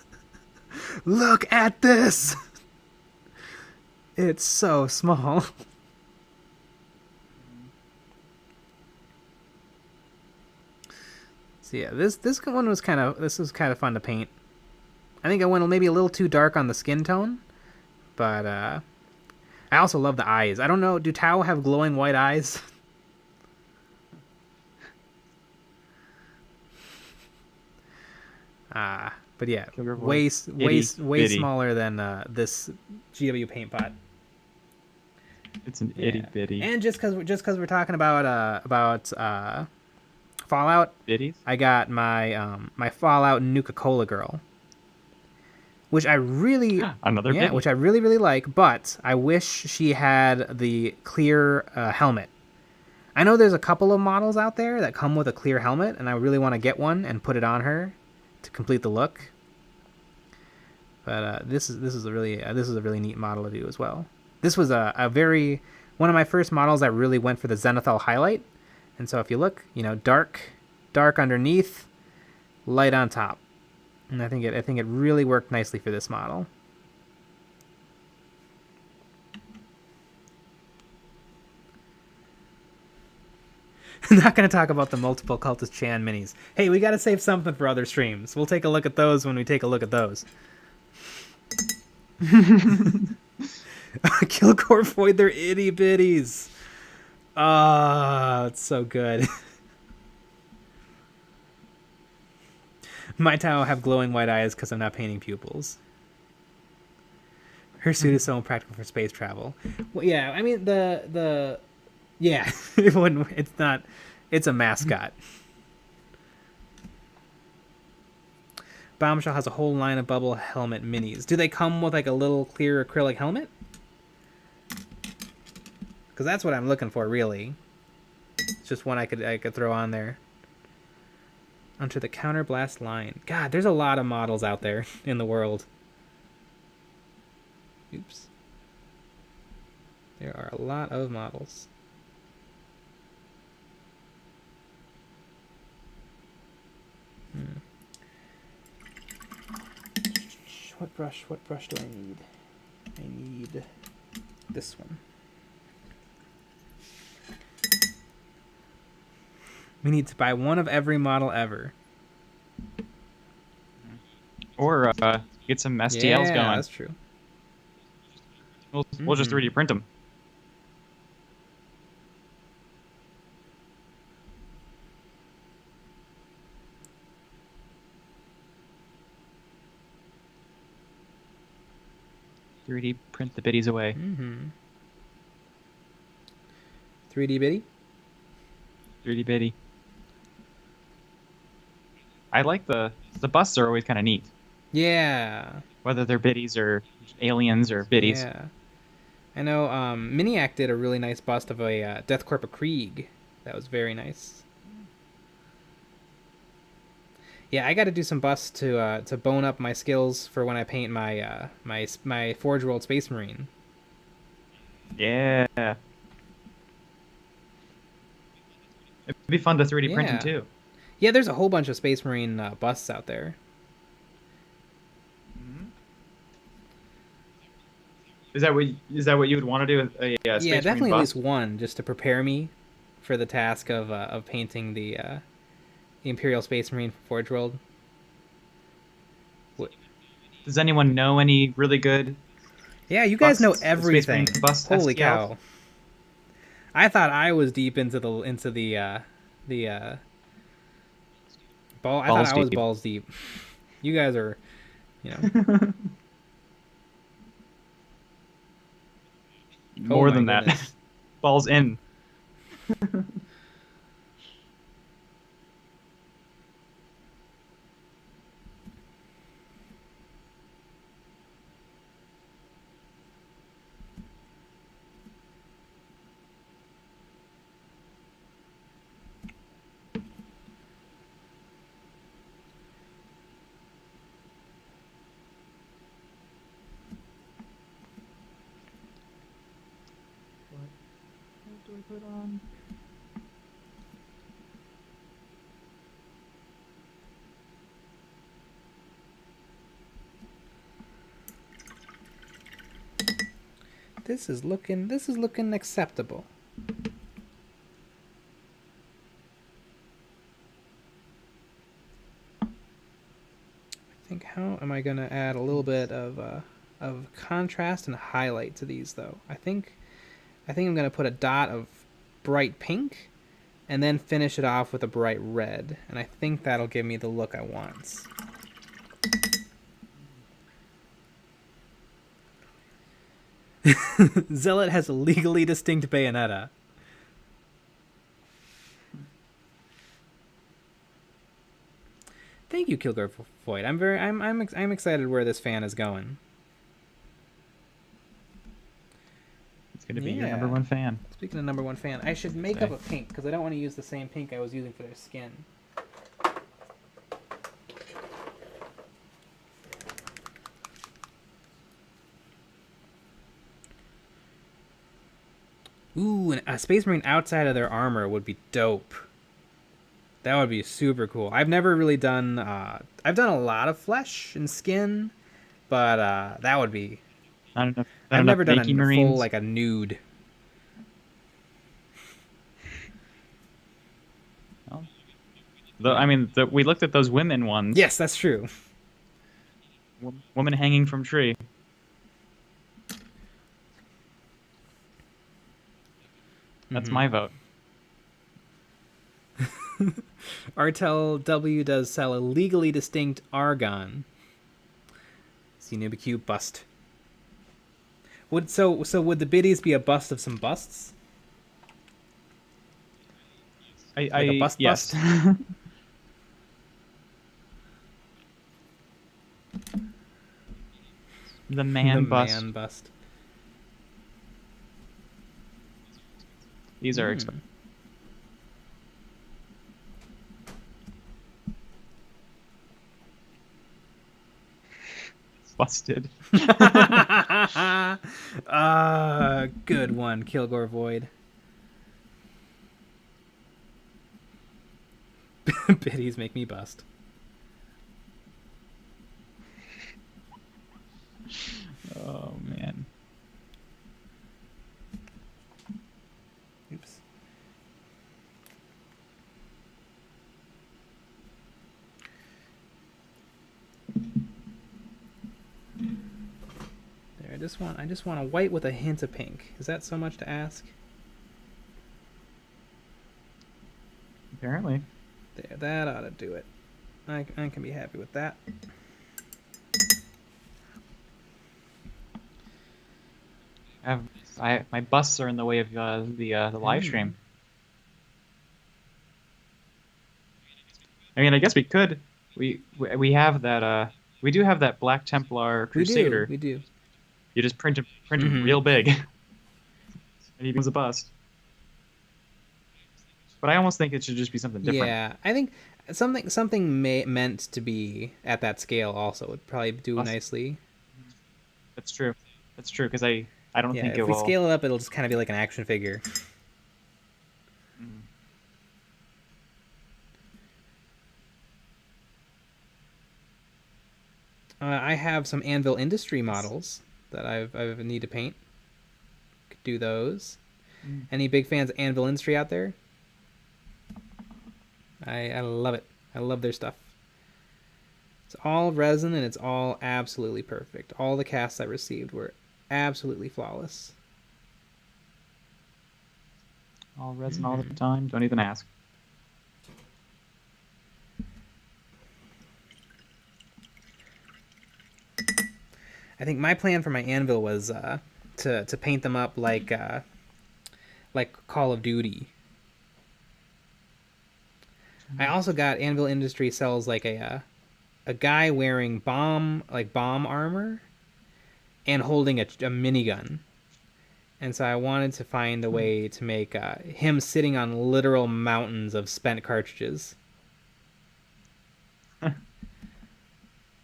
Look at this. It's so small. So yeah, this one was kind of fun to paint. I think I went maybe a little too dark on the skin tone, but I also love the eyes. I don't know, do Tau have glowing white eyes? But yeah, way smaller than this GW paint pot. It's an itty bitty. And just because we're talking about Fallout, biddies? I got my my Fallout Nuka-Cola girl. Which I really which I really like, but I wish she had the clear helmet. I know there's a couple of models out there that come with a clear helmet, and I really want to get one and put it on her to complete the look. But this is a really neat model to do as well. This was one of my first models that really went for the zenithal highlight, and so if you look, dark underneath, light on top. And I think it really worked nicely for this model. Not going to talk about the multiple Cultist Chan minis. Hey, we got to save something for other streams. We'll take a look at those when we take a look at those. Kilgore Void, they're itty bitties. Ah, it's so good. My Tao have glowing white eyes because I'm not painting pupils. Her suit is so impractical for space travel. Well, yeah, I mean yeah, it wouldn't. It's not. It's a mascot. Bombshell has a whole line of bubble helmet minis. Do they come with like a little clear acrylic helmet? Because that's what I'm looking for, really. It's just one I could throw on there. Onto the counterblast line. God, there's a lot of models out there in the world. Oops. There are a lot of models. What brush do I need? I need this one. We need to buy one of every model ever. Or get some STLs going. Yeah, that's true. We'll just 3D print them. .3D print the biddies away. 3D biddy? 3D biddy. I like the busts are always kind of neat. Yeah. Whether they're biddies or aliens or biddies. Yeah. I know Miniac did a really nice bust of a Death Corp of Krieg. That was very nice. Yeah, I got to do some busts to bone up my skills for when I paint my my Forge World Space Marine. Yeah. It'd be fun to 3D print them too. Yeah, there's a whole bunch of Space Marine busts out there. Is that what you would want to do? Space yeah, definitely Marine at bust? least one, just to prepare me for the task of painting the Imperial Space Marine for Forge World. Does anyone know any really good? Yeah, you guys know Space everything. Marine bust Holy STLs? cow! I thought I was deep into the ball. I thought I was balls deep. You guys are, you know. More than that. Balls in. What do I put on? This is looking acceptable. I think, how am I gonna add a little bit of contrast and highlight to these though? I think I'm gonna put a dot of bright pink and then finish it off with a bright red, and I think that'll give me the look I want. Zealot has a legally distinct Bayonetta. Thank you, Kilgore Void. I'm excited where this fan is going. It's gonna be your #1 fan. Speaking of #1 fan, I should make up a pink because I don't want to use the same pink I was using for their skin. Ooh, a Space Marine outside of their armor would be dope. That would be super cool. I've never really done... I've done a lot of flesh and skin, but that would be... I've never done a full, like, a nude. I mean, we looked at those women ones. Yes, that's true. Woman hanging from tree. That's my vote. Artel W does sell a legally distinct Argon. CNubiQ bust. Would the biddies be a bust of some busts? Like a bust? Bust? The man bust. Man bust. These are expensive. Busted. Good one, Kilgore Void. Biddies make me bust. Oh man. Oops. There, I just want a white with a hint of pink. Is that so much to ask? Apparently. There, that ought to do it. I can be happy with that. My busts are in the way of the live stream. I mean, I guess we could. We have that. We do have that Black Templar Crusader. We do. You just print him real big, and he becomes a bust. But I almost think it should just be something different. Yeah, I think something meant to be at that scale also would probably do nicely. That's true. That's true, because I don't think it will. If we scale it up, it'll just kind of be like an action figure. I have some Anvil Industry models that I need to paint. Could do those. Any big fans of Anvil Industry out there? I love it. I love their stuff. It's all resin and it's all absolutely perfect. All the casts I received were absolutely flawless. All resin all the time. Don't even ask. I think my plan for my anvil was to paint them up like Call of Duty. I also got Anvil Industry sells like a guy wearing bomb armor and holding a minigun. And so I wanted to find a way to make him sitting on literal mountains of spent cartridges.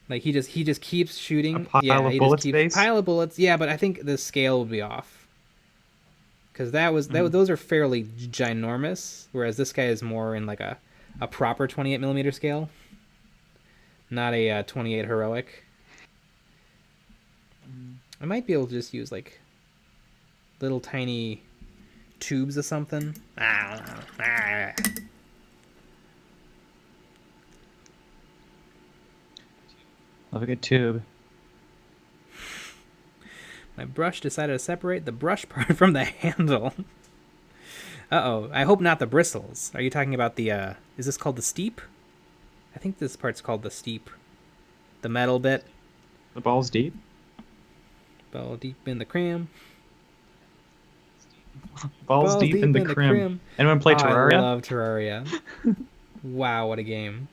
Like he just keeps shooting. A pile of bullets. Pile of bullets. Yeah, but I think the scale would be off. Because those are fairly ginormous, whereas this guy is more in like a proper 28mm scale, not a 28 heroic. I might be able to just use like little tiny tubes or something. I don't know. Love a good tube. My brush decided to separate the brush part from the handle. Uh-oh. I hope not the bristles. Are you talking about the, is this called the steep? I think this part's called the steep. The metal bit. The ball's deep? Ball deep in the crim. Balls deep in the crim. Anyone play Terraria? I love Terraria. Wow, what a game.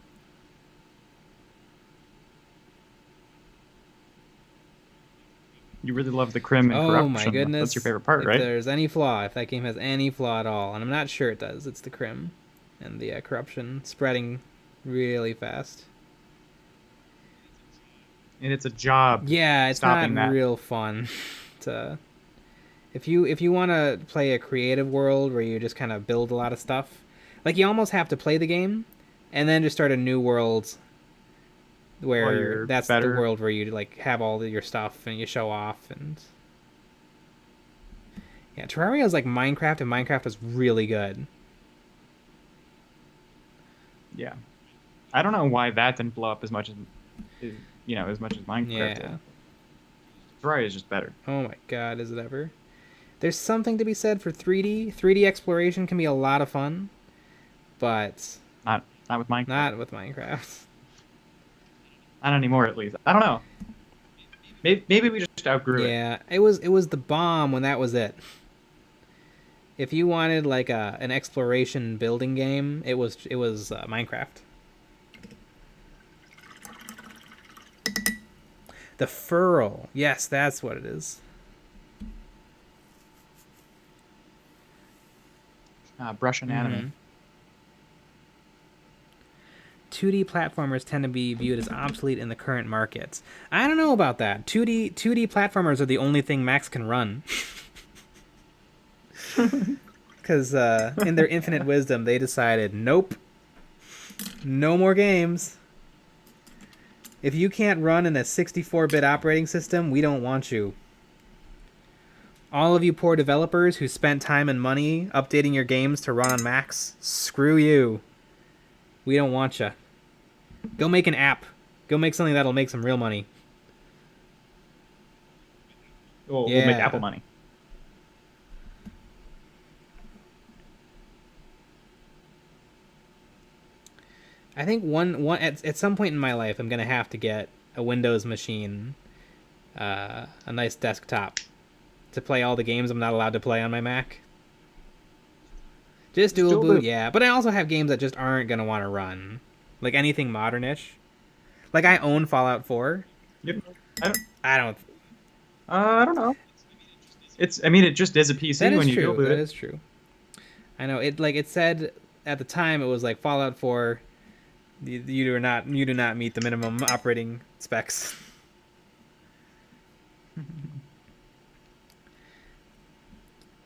You really love the crim and corruption. Oh my goodness. That's your favorite part, right? If there's any flaw, if that game has any flaw at all, and I'm not sure it does, it's the crim and the corruption spreading really fast. And it's a job. Yeah, it's not real fun. If you want to play a creative world where you just kind of build a lot of stuff, like you almost have to play the game and then just start a new world where that's the world where you like have all your stuff and you show off. And yeah, Terraria is like Minecraft, and Minecraft is really good. Yeah, I don't know why that didn't blow up as much as as much as Minecraft Yeah. did. Terraria is just better. Oh my god, is it ever? There's something to be said for 3D. 3D exploration can be a lot of fun, but Not with Minecraft. not with Minecraft. Not anymore, at least. I don't know. Maybe we just outgrew it. Yeah, it was the bomb when that was it. If you wanted like an exploration building game, it was Minecraft. The furl, yes, that's what it is. Brush and anime. 2D platformers tend to be viewed as obsolete in the current markets. I don't know about that. 2D platformers are the only thing Macs can run. Because in their infinite wisdom, they decided, nope, no more games. If you can't run in a 64-bit operating system, we don't want you. All of you poor developers who spent time and money updating your games to run on Macs, screw you. We don't want you. Go make an app. Go make something that'll make some real money. We'll make Apple money. I think at some point in my life, I'm gonna have to get a Windows machine, a nice desktop, to play all the games I'm not allowed to play on my Mac. Just dual boot, yeah. But I also have games that just aren't gonna want to run, like anything modernish. Like I own Fallout 4. Yep. I don't. I don't know. I mean, it just is a PC when you dual boot it. That is true. I know it. Like it said at the time, it was like Fallout 4. You do not meet the minimum operating specs.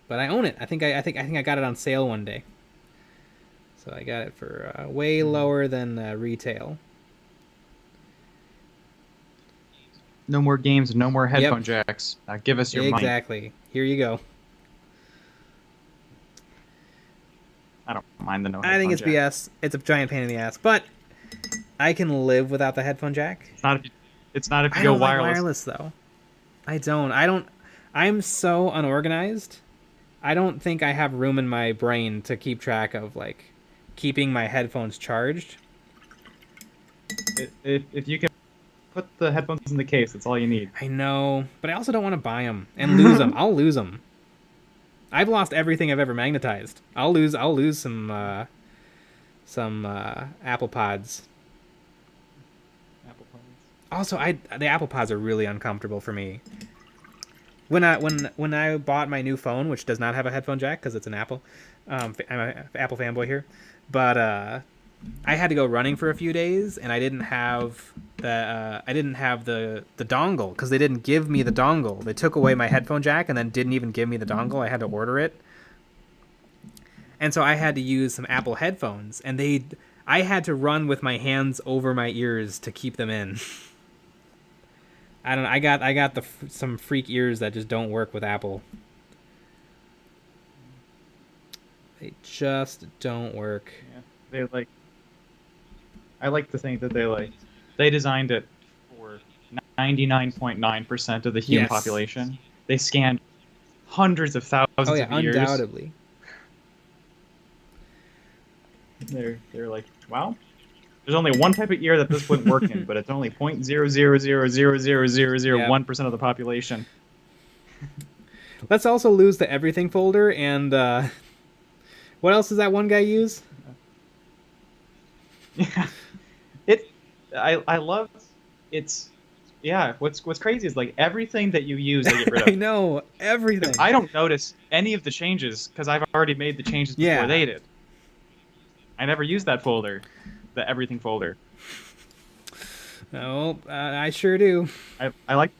But I own it. I think I got it on sale one day. So I got it for way lower than retail. No more games, no more headphone jacks. Give us your money. Exactly. Here you go. I don't mind the no headphone I think it's jack. BS. It's a giant pain in the ass, but I can live without the headphone jack. It's not if you I go don't wireless. like wireless though. I don't. I'm so unorganized. I don't think I have room in my brain to keep track of like keeping my headphones charged. If you can put the headphones in the case, that's all you need. I know, but I also don't want to buy them and lose them. I'll lose them. I've lost everything I've ever magnetized. I'll lose some Apple Pods. Also, the Apple Pods are really uncomfortable for me. When I bought my new phone, which does not have a headphone jack because it's an Apple, I'm an Apple fanboy here, but I had to go running for a few days, and I didn't have the dongle because they didn't give me the dongle. They took away my headphone jack and then didn't even give me the dongle. I had to order it, and so I had to use some Apple headphones, and I had to run with my hands over my ears to keep them in. I don't know. I got some freak ears that just don't work with Apple. They just don't work. Yeah, I like to think that they designed it for 99.9% of the human population. They scanned hundreds of thousands of ears. Undoubtedly. They're like, wow. There's only one type of ear that this wouldn't work in, but it's only 0.000000001% of the population. Let's also lose the everything folder and what else does that one guy use? Yeah, I love it's. Yeah, what's crazy is like everything that you use, they get rid of. I know everything. I don't notice any of the changes because I've already made the changes before they did. I never used that folder. The everything folder. Oh, I sure do. I like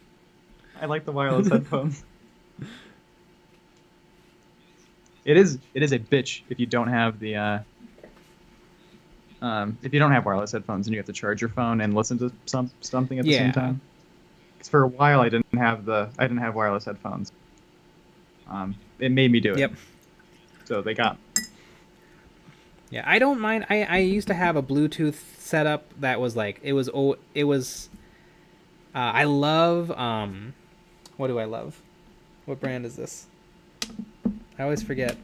the wireless headphones. It is a bitch if you don't have the if you don't have wireless headphones and you have to charge your phone and listen to something at the same time. Because for a while I didn't have wireless headphones. It made me do it. Yep. So they got. Yeah, I don't mind. I used to have a Bluetooth setup that was like I love what do I love? What brand is this? I always forget.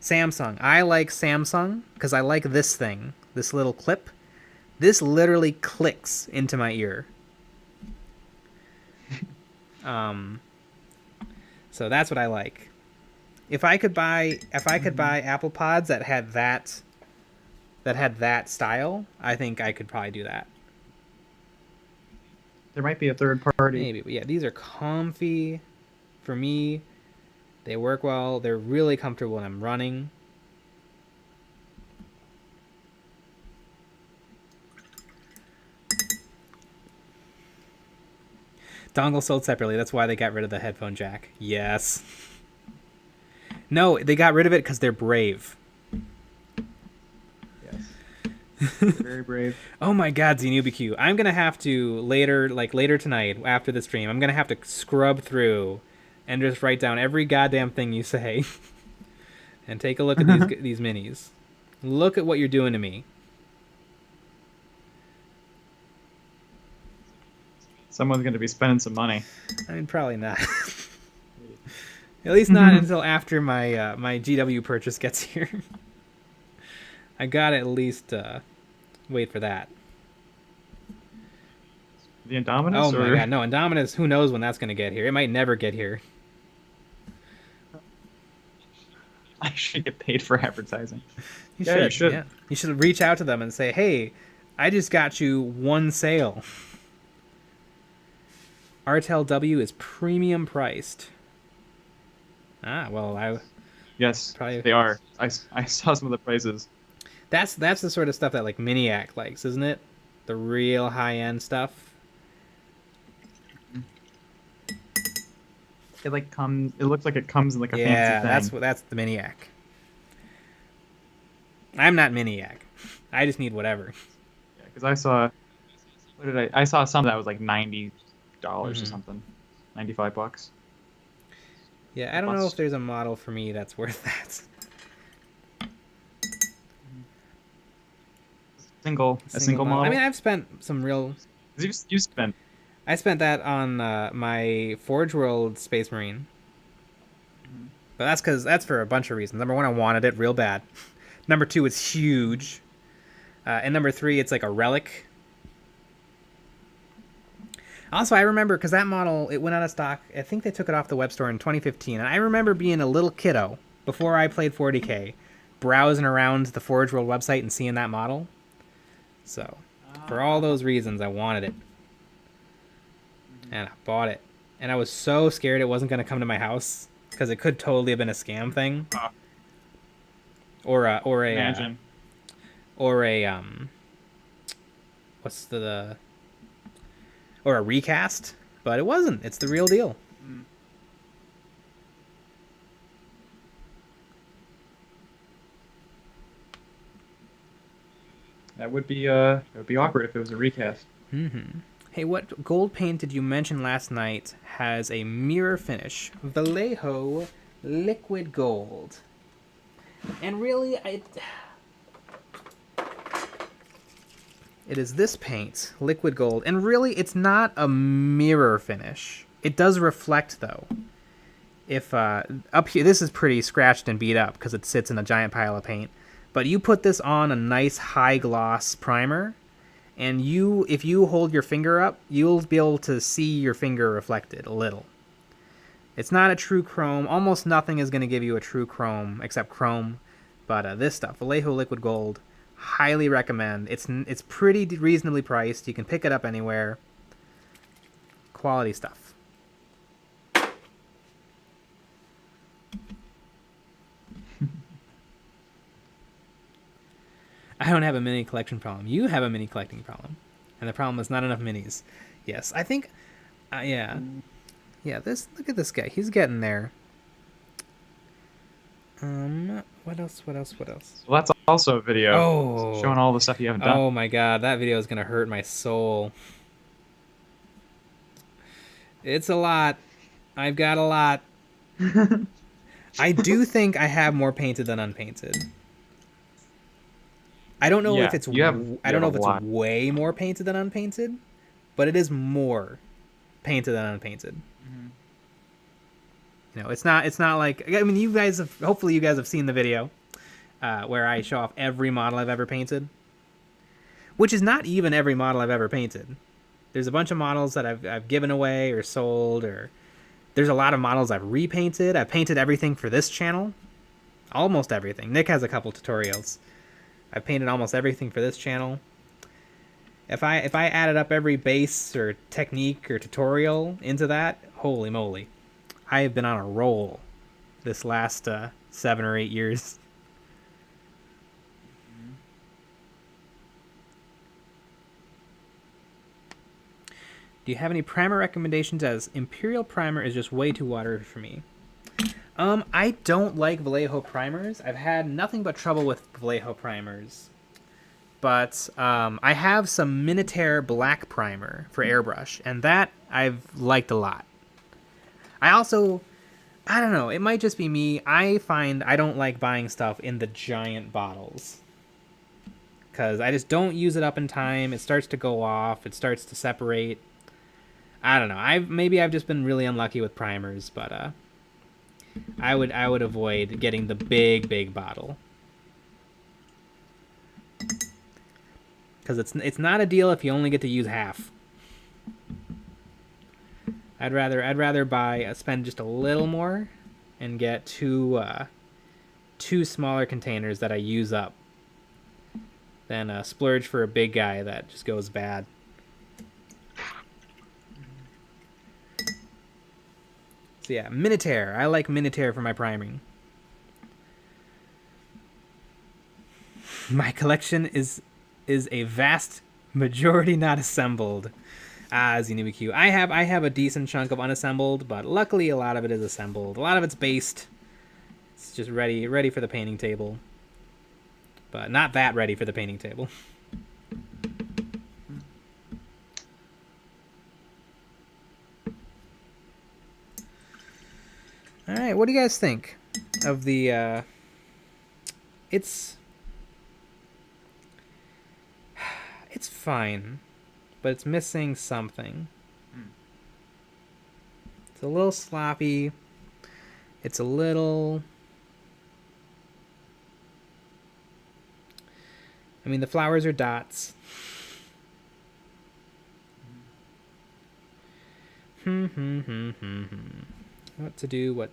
Samsung. I like Samsung because I like this thing, this little clip. This literally clicks into my ear. So that's what I like. If I could buy Apple Pods that had that style, I think I could probably do that. There might be a third party. Maybe, but yeah, these are comfy for me. They work well. They're really comfortable when I'm running. Dongle sold separately. That's why they got rid of the headphone jack. Yes. No, they got rid of it because they're brave. Yes. They're very brave. Oh my god, ZNewBQ. I'm going to have to later tonight after the stream, I'm going to have to scrub through and just write down every goddamn thing you say. And take a look at these minis. Look at what you're doing to me. Someone's going to be spending some money. I mean, probably not. At least not until after my my GW purchase gets here. I gotta at least wait for that. The Indominus? Oh my god, no, Indominus, who knows when that's gonna get here. It might never get here. I should get paid for advertising. You should. Yeah. You should reach out to them and say, hey, I just got you one sale. RTLW is premium priced. Ah, well, Yes, probably they are. I saw some of the prices. That's the sort of stuff that like Miniac likes, isn't it? The real high end stuff. It looks like it comes in like a fancy thing. That's the Miniac. I'm not Miniac. I just need whatever. Yeah, because I saw some that was like $90 or something, $95. Yeah, I don't know if there's a model for me that's worth that. A single model. I mean, I've spent some real. You spent. I spent that on my Forge World Space Marine, but that's for a bunch of reasons. Number one, I wanted it real bad. Number two, it's huge, and number three, it's like a relic. Also, I remember, because that model, it went out of stock. I think they took it off the web store in 2015. And I remember being a little kiddo, before I played 40K, browsing around the Forge World website and seeing that model. So, for all those reasons, I wanted it. And I bought it. And I was so scared it wasn't going to come to my house, because it could totally have been a scam thing. Or a recast, but it wasn't. It's the real deal. That would be awkward if it was a recast. Hey, what gold paint did you mention last night has a mirror finish? Vallejo liquid gold. And really, it is this paint, liquid gold, and really it's not a mirror finish. It does reflect though. If up here, this is pretty scratched and beat up because it sits in a giant pile of paint, but you put this on a nice high gloss primer, and if you hold your finger up, you'll be able to see your finger reflected a little. It's not a true chrome. Almost nothing is going to give you a true chrome except chrome, but this stuff, Vallejo liquid gold, highly recommend. It's pretty reasonably priced. You can pick it up anywhere. Quality stuff. I don't have a mini collection problem. You have a mini collecting problem. And the problem is not enough minis. Yes, I think... yeah. Yeah, look at this guy. He's getting there. What else? Well, that's also a video showing all the stuff you haven't done. Oh my god, that video is going to hurt my soul. It's a lot. I've got a lot. I do think I have more painted than unpainted. I don't know if Yeah, it's you have a lot. way more painted than unpainted, but it is more painted than unpainted. Mhm. You know, it's not like, I mean, you guys have, hopefully you guys have seen the video where I show off every model I've ever painted, which is not even every model I've ever painted. There's a bunch of models that I've given away or sold, or there's a lot of models I've repainted. I've painted everything for this channel, almost everything. Nick has a couple tutorials. I've painted almost everything for this channel. If I added up every base or technique or tutorial into that, holy moly, I have been on a roll this last 7 or 8 years. Do you have any primer recommendations, as Imperial primer is just way too watery for me? I don't like Vallejo primers. I've had nothing but trouble with Vallejo primers. But I have some Minotaur black primer for airbrush, and that I've liked a lot. I don't know, it might just be me. I find I don't like buying stuff in the giant bottles, because I just don't use it up in time. It starts to go off. It starts to separate. I don't know. Maybe I've just been really unlucky with primers, but I would avoid getting the big bottle, because it's not a deal if you only get to use half. I'd rather spend just a little more and get two smaller containers that I use up than splurge for a big guy that just goes bad. So yeah, Minotaur. I like Minotaur for my priming. My collection is a vast majority not assembled. ZenubiQ. I have a decent chunk of unassembled, but luckily a lot of it is assembled. A lot of it's based. It's just ready for the painting table. But not that ready for the painting table. All right, what do you guys think of the it's fine, but it's missing something. It's a little sloppy. It's a little... I mean, the flowers are dots. What to do?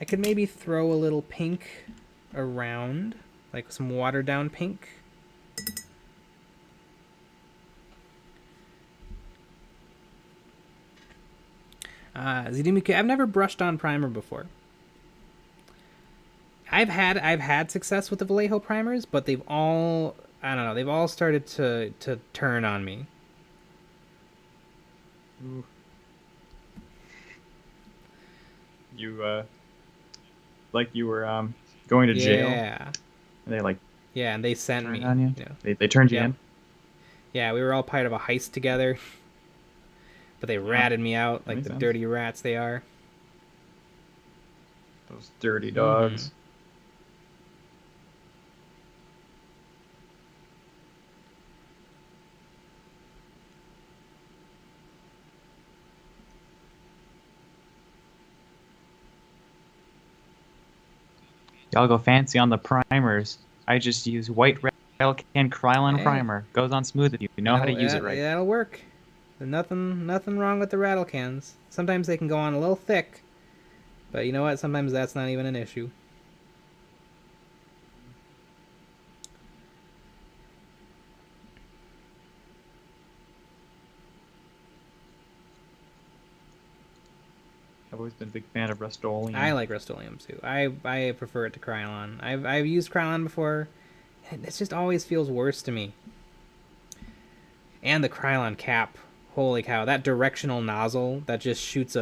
I could maybe throw a little pink around, like some watered down pink. ZDMK, I've never brushed on primer before. I've had success with the Vallejo primers, but they've all, I don't know, they've all started to turn on me. Ooh. You like you were going to jail. Yeah. And they like. Yeah, and they sent me. On you? You know. They turned you in. Yeah, we were all part of a heist together. But they ratted me out like the dirty rats they are. Those dirty dogs. Y'all go fancy on the primers. I just use white rattle can Krylon primer. Goes on smooth if you know how to use it right. Yeah, that'll work. There's nothing wrong with the rattle cans. Sometimes they can go on a little thick, but you know what? Sometimes that's not even an issue. I've always been a big fan of Rust-Oleum. I like Rust-Oleum too. I prefer it to Krylon. I've used Krylon before, and it just always feels worse to me. And the Krylon cap. Holy cow, that directional nozzle that just shoots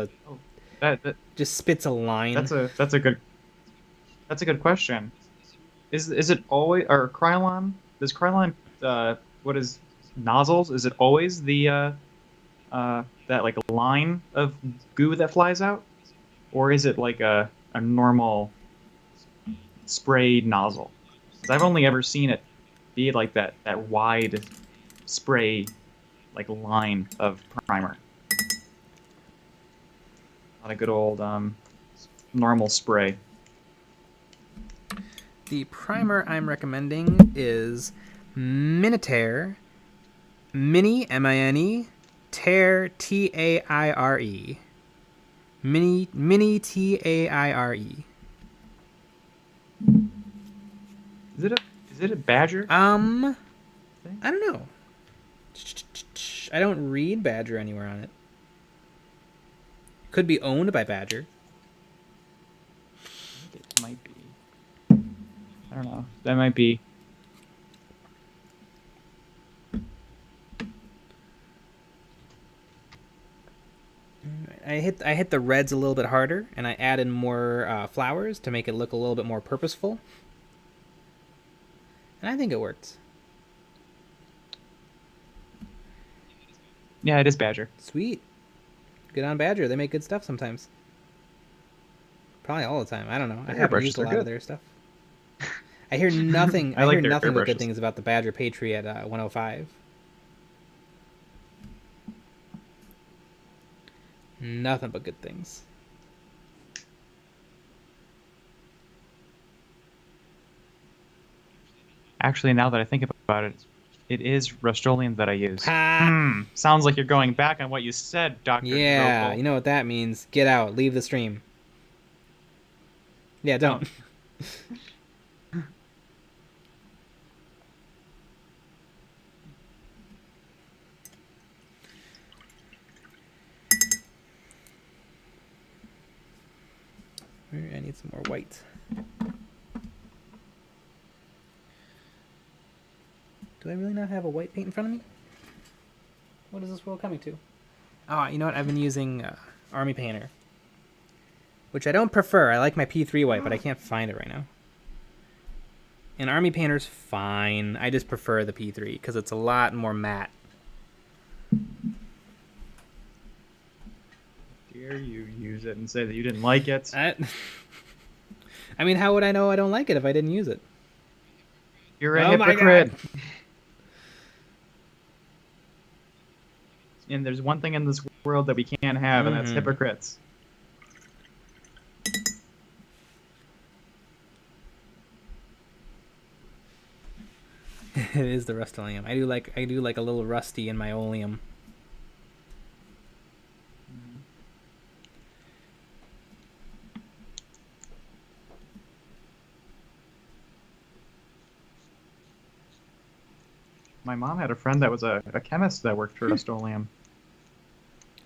just spits a line. That's a good question. Is it always, or Krylon? Does Krylon what is nozzles? Is it always the that like a line of goo that flies out, or is it like a normal sprayed nozzle? I've only ever seen it be like that wide spray like line of primer. Not a good old normal spray. The primer I'm recommending is Minitaire Mini M-I-N-E Tear T-A-I-R-E. Mini T-A-I-R-E. Is it a Badger? I don't know. I don't read Badger anywhere on it. Could be owned by Badger. I think it might be. I don't know. That might be. I hit the reds a little bit harder, and I added more flowers to make it look a little bit more purposeful. And I think it worked. Yeah, it is Badger. Sweet. Good on Badger. They make good stuff sometimes. Probably all the time. I don't know. I haven't used a lot of their stuff. I hear nothing. I hear nothing but good things about the Badger Patriot 105. Nothing but good things. Actually, now that I think about it, it is Rust-Oleum that I use. Sounds like you're going back on what you said, Dr. Yeah, Dropel. you know what that means. Get out. Leave the stream. Yeah, don't. I need some more white. Do I really not have a white paint in front of me? What is this world coming to? Oh, you know what? I've been using Army Painter, which I don't prefer. I like my P3 white, but I can't find it right now. And Army Painter's fine. I just prefer the P3 because it's a lot more matte. Dare you use it and say that you didn't like it? I mean, how would I know I don't like it if I didn't use it? You're a hypocrite. And there's one thing in this world that we can't have, and that's hypocrites. It is the Rust-Oleum. I do like a little rusty in my oleum. My mom had a friend that was a chemist that worked for Rust-Oleum.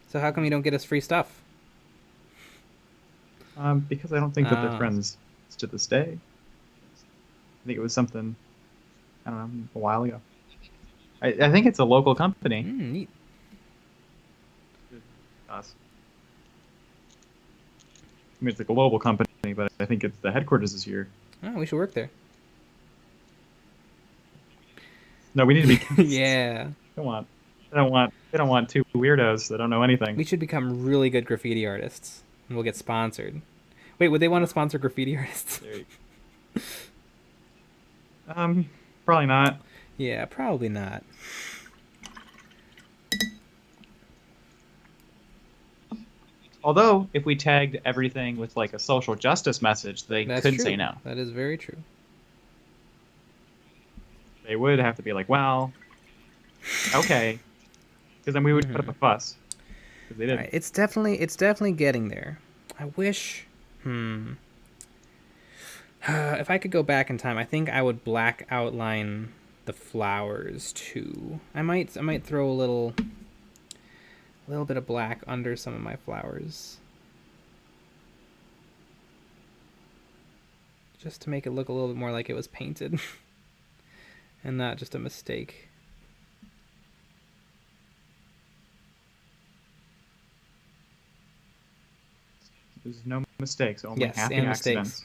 So how come you don't get us free stuff? Because I don't think that they're friends to this day. I think it was something, I don't know, a while ago. I think it's a local company. Neat. Us. I mean, it's a global company, but I think the headquarters is here. Oh, we should work there. No, we need to be. Yeah. Come on. They don't want two weirdos that don't know anything. We should become really good graffiti artists, and we'll get sponsored. Wait, would they want to sponsor graffiti artists? Probably not. Yeah, probably not. Although, if we tagged everything with like a social justice message, they couldn't say no. That is very true. They would have to be like, well, okay, because then we would put up a fuss. They didn't. Right, it's definitely getting there. I wish. If I could go back in time, I think I would black outline the flowers too. I might throw a little bit of black under some of my flowers, just to make it look a little bit more like it was painted. And not just a mistake. There's no mistakes, only happy accidents.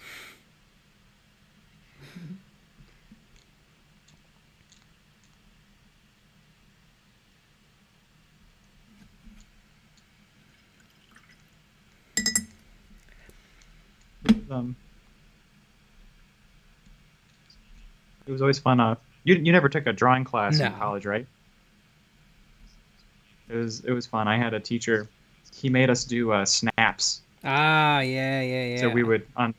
It was always fun. You never took a drawing class in No. college, right? It was fun. I had a teacher. He made us do snaps. Ah, yeah, yeah, So we yeah. would on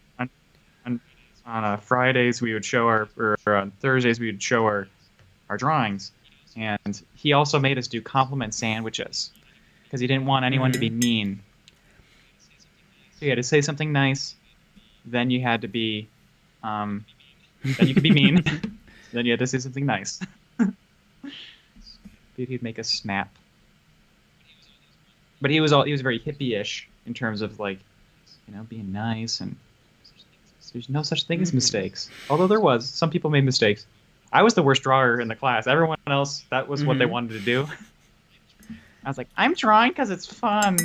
Fridays we would show or on Thursdays we would show our drawings, and he also made us do compliment sandwiches because he didn't want anyone to be mean. So you had to say something nice, then you had to be, then you could be mean, then you had to say something nice. He'd make a snap. But he was very hippie-ish in terms of like, being nice, and there's no such thing as mistakes. Although there was, some people made mistakes. I was the worst drawer in the class. Everyone else, that was what they wanted to do. I was like, I'm drawing because it's fun.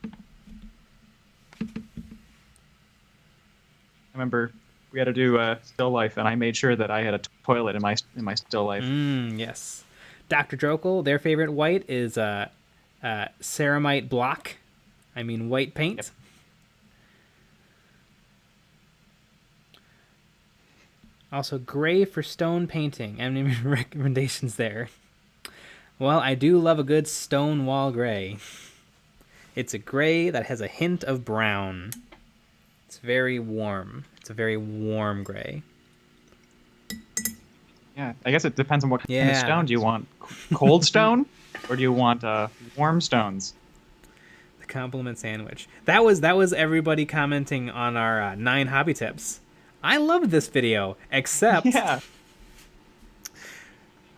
I remember we had to do still life, and I made sure that I had a toilet in my still life. Yes. Dr. Drokel, their favorite white is ceramite block. I mean white paint. Yep. Also gray for stone painting. Any recommendations there? Well, I do love a good stone wall gray. It's a gray that has a hint of brown. It's very warm. It's a very warm gray. Yeah, I guess it depends on what kind of stone. Do you want cold stone, or do you want warm stones? The compliment sandwich. That was everybody commenting on our 9 hobby tips. I loved this video, except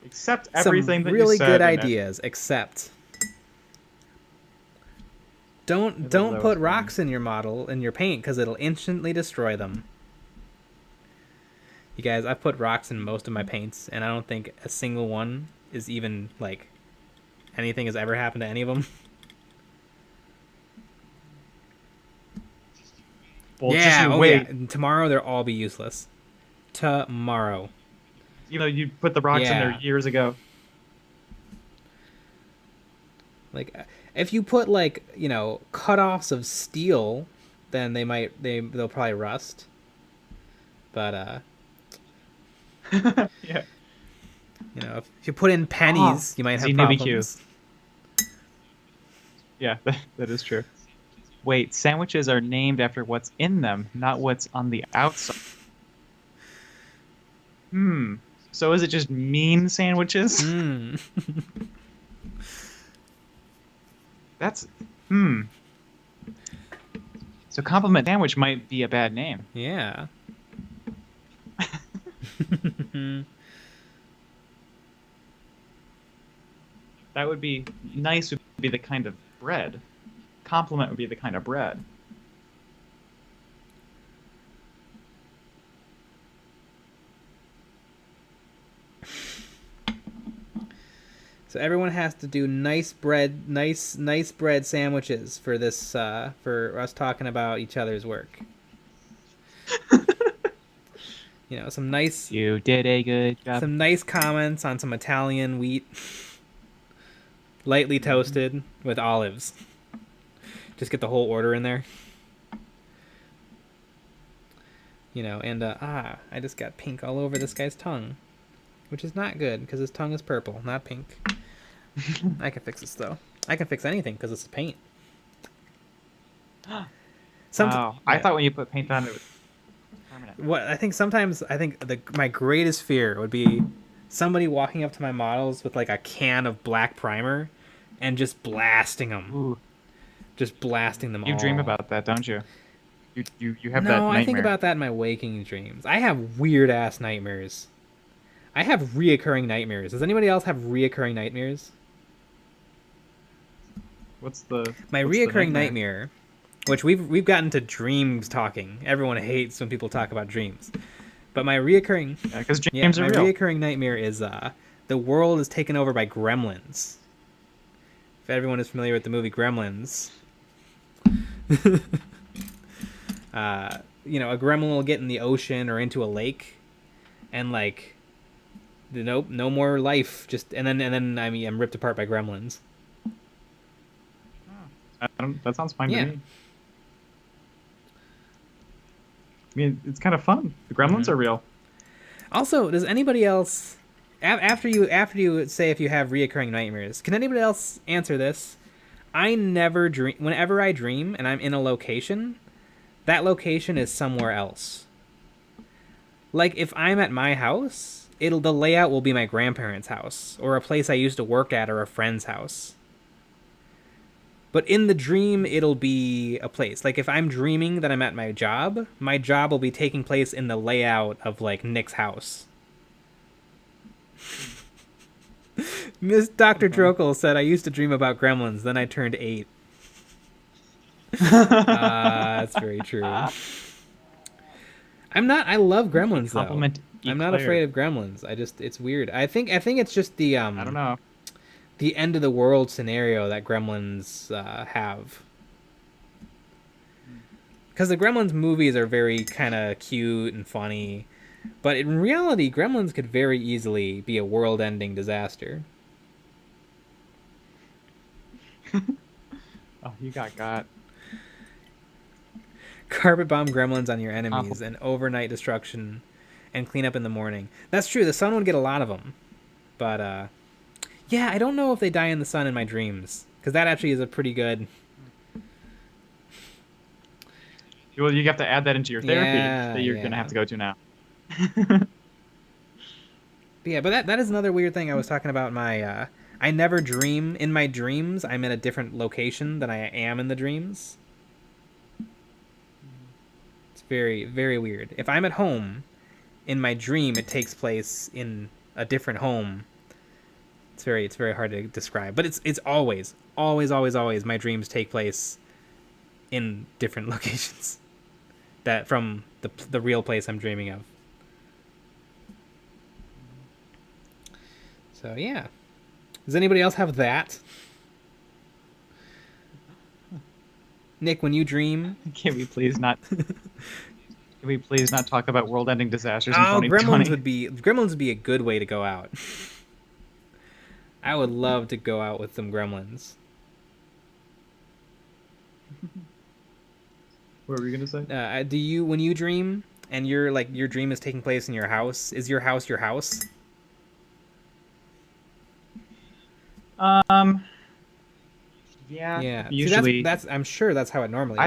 except everything that really you said good ideas. Except don't put rocks in your model in your paint because it'll instantly destroy them. You guys, I've put rocks in most of my paints, and I don't think a single one is even, like, anything has ever happened to any of them. Well, yeah, just wait. Yeah. Tomorrow they'll all be useless. Tomorrow. You put the rocks in there years ago. Like, if you put, like, cutoffs of steel, then they'll probably rust. But, yeah. If you put in pennies, you might have problems. Yeah, that is true. Wait, sandwiches are named after what's in them, not what's on the outside. So is it just mean sandwiches? That's So compliment sandwich might be a bad name. Yeah. That would be nice. Would be the kind of bread. Compliment would be the kind of bread. So everyone has to do nice bread sandwiches for this for us talking about each other's work. Some nice. You did a good job. Some nice comments on some Italian wheat, lightly toasted with olives. Just get the whole order in there. And I just got pink all over this guy's tongue, which is not good because his tongue is purple, not pink. I can fix this though. I can fix anything because it's paint. Wow. I thought when you put paint on it was permanent. What I think my greatest fear would be somebody walking up to my models with like a can of black primer and just blasting them. Ooh. Just blasting them all. You dream about that, don't you? You have that nightmare. No, I think about that in my waking dreams. I have weird ass nightmares. I have reoccurring nightmares. Does anybody else have reoccurring nightmares? What's the reoccurring nightmare, which we've gotten to dreams talking. Everyone hates when people talk about dreams, but my reoccurring because dreams are real. My reoccurring nightmare is the world is taken over by gremlins. If everyone is familiar with the movie Gremlins, a gremlin will get in the ocean or into a lake, and like, nope, no more life. And then I'm ripped apart by gremlins. That sounds fine to me. mean, it's kind of fun. The gremlins are real. Also, does anybody else, after you say if you have reoccurring nightmares, can anybody else answer this? I never dream. Whenever I dream and I'm in a location, that location is somewhere else. Like if I'm at my house, the layout will be my grandparents' house or a place I used to work at or a friend's house. But in the dream, it'll be a place. Like if I'm dreaming that I'm at my job will be taking place in the layout of like Nick's house. Miss Dr. Drokel said, I used to dream about gremlins, then I turned 8. That's very true. I love gremlins though. I'm not afraid of gremlins. It's weird. I think it's just the I don't know. The end of the world scenario that gremlins have. Because the Gremlins movies are very kind of cute and funny, but in reality, Gremlins could very easily be a world-ending disaster. Oh, you got. Carpet bomb gremlins on your enemies and overnight destruction and clean up in the morning. That's true. The sun would get a lot of them. But, yeah, I don't know if they die in the sun in my dreams. Because that actually is a pretty good... Well, you have to add that into your therapy that you're going to have to go to now. Yeah, but that is another weird thing I was talking about. I never dream. In my dreams, I'm in a different location than I am in the dreams. It's very, very weird. If I'm at home, in my dream, it takes place in a different home. It's very hard to describe. But it's always my dreams take place in different locations that from the real place I'm dreaming of. So yeah. Does anybody else have that? Nick, when you dream, Can we please not talk about world-ending disasters in 2020? Gremlins would be a good way to go out. I would love to go out with some gremlins. What were you gonna say? When you dream and your dream is taking place in your house, is your house your house? Yeah. Usually, See, that's I'm sure that's how it normally. I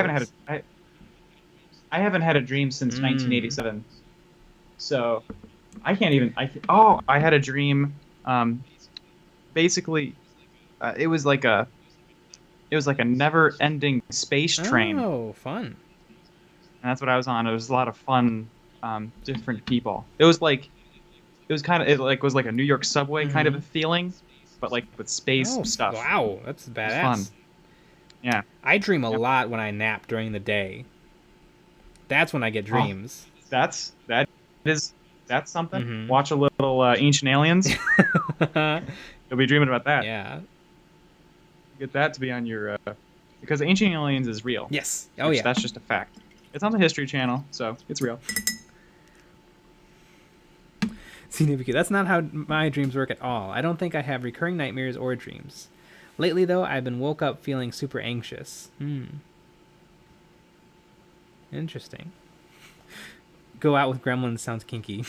haven't had a dream since 1987, so I can't even. I had a dream. Basically, it was like a never-ending space train. Oh, fun! And that's what I was on. It was a lot of fun, different people. It was like a New York subway kind of a feeling, but like with space stuff. Wow, that's badass. It was fun. Yeah. I dream a lot when I nap during the day. That's when I get dreams. That's something. Mm-hmm. Watch a little Ancient Aliens. You'll be dreaming about that. Yeah. Get that to be on your because Ancient Aliens is real. Yes. Oh yeah. That's just a fact. It's on the History Channel, so it's real. Significant. That's not how my dreams work at all. I don't think I have recurring nightmares or dreams. Lately, though, I've been woke up feeling super anxious. Interesting. Go out with gremlins sounds kinky.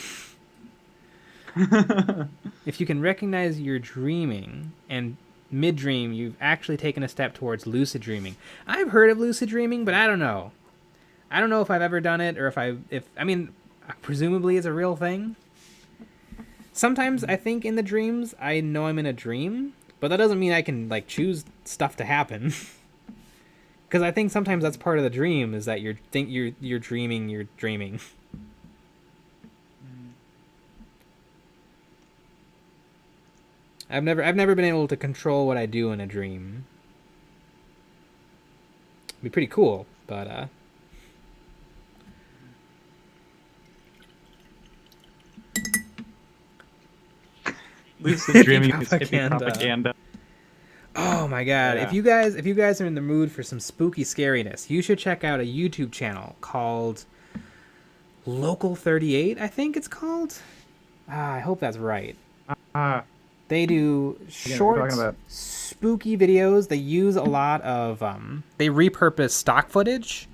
If you can recognize you're dreaming and mid-dream, you've actually taken a step towards lucid dreaming. I've heard of lucid dreaming, but I don't know. I don't know if I've ever done it or presumably it's a real thing. Sometimes I think in the dreams I know I'm in a dream, but that doesn't mean I can like choose stuff to happen. Because I think sometimes that's part of the dream is that you're dreaming. I've never been able to control what I do in a dream. It'd be pretty cool, but lucid dreaming is hippie propaganda. Oh my god! Yeah. If you guys are in the mood for some spooky scariness, you should check out a YouTube channel called Local 38. I think it's called. I hope that's right. They do short, spooky videos. They use a lot of they repurpose stock footage,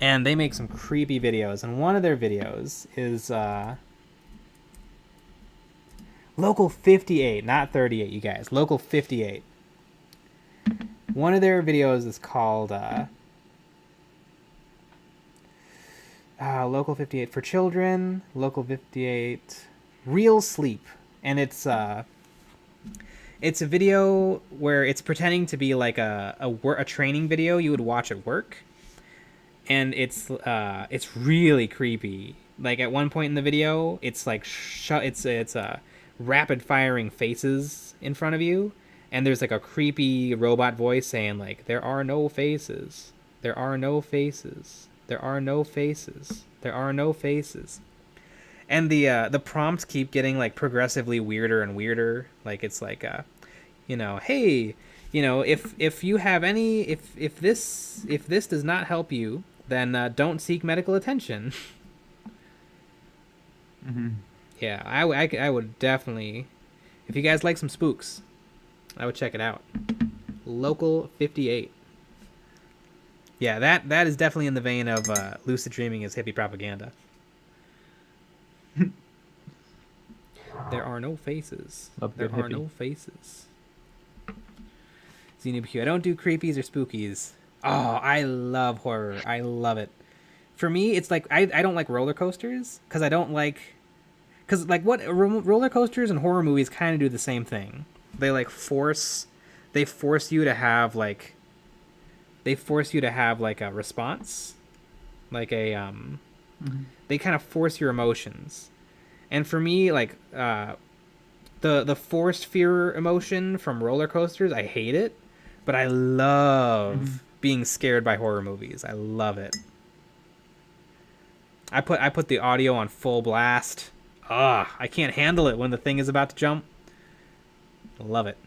And they make some creepy videos. And one of their videos is Local 58, not 38, you guys. Local 58. One of their videos is called Local 58 for Children, Local 58 Real Sleep. And it's a video where it's pretending to be like a training video you would watch at work. And it's really creepy. Like at one point in the video, it's like it's rapid firing faces in front of you, and there's like a creepy robot voice saying like, "There are no faces. There are no faces. There are no faces. There are no faces." And the prompts keep getting like progressively weirder and weirder. Like it's like hey, if you have any if this does not help you, then don't seek medical attention. Mm-hmm. Yeah, I would definitely, if you guys like some spooks, I would check it out. Local 58. Yeah, that is definitely in the vein of lucid dreaming is hippie propaganda. There are no faces. There are no faces. ZNBQ. I don't do creepies or spookies. Oh, I love horror. I love it. For me, it's like I don't like roller coasters because I don't like... Because like what roller coasters and horror movies kind of do the same thing. They like force you to have like a response, like a they kind of force your emotions. And for me, like the forced fear emotion from roller coasters, I hate it, but I love being scared by horror movies. I love it. I put the audio on full blast. I can't handle it when the thing is about to jump. Love it.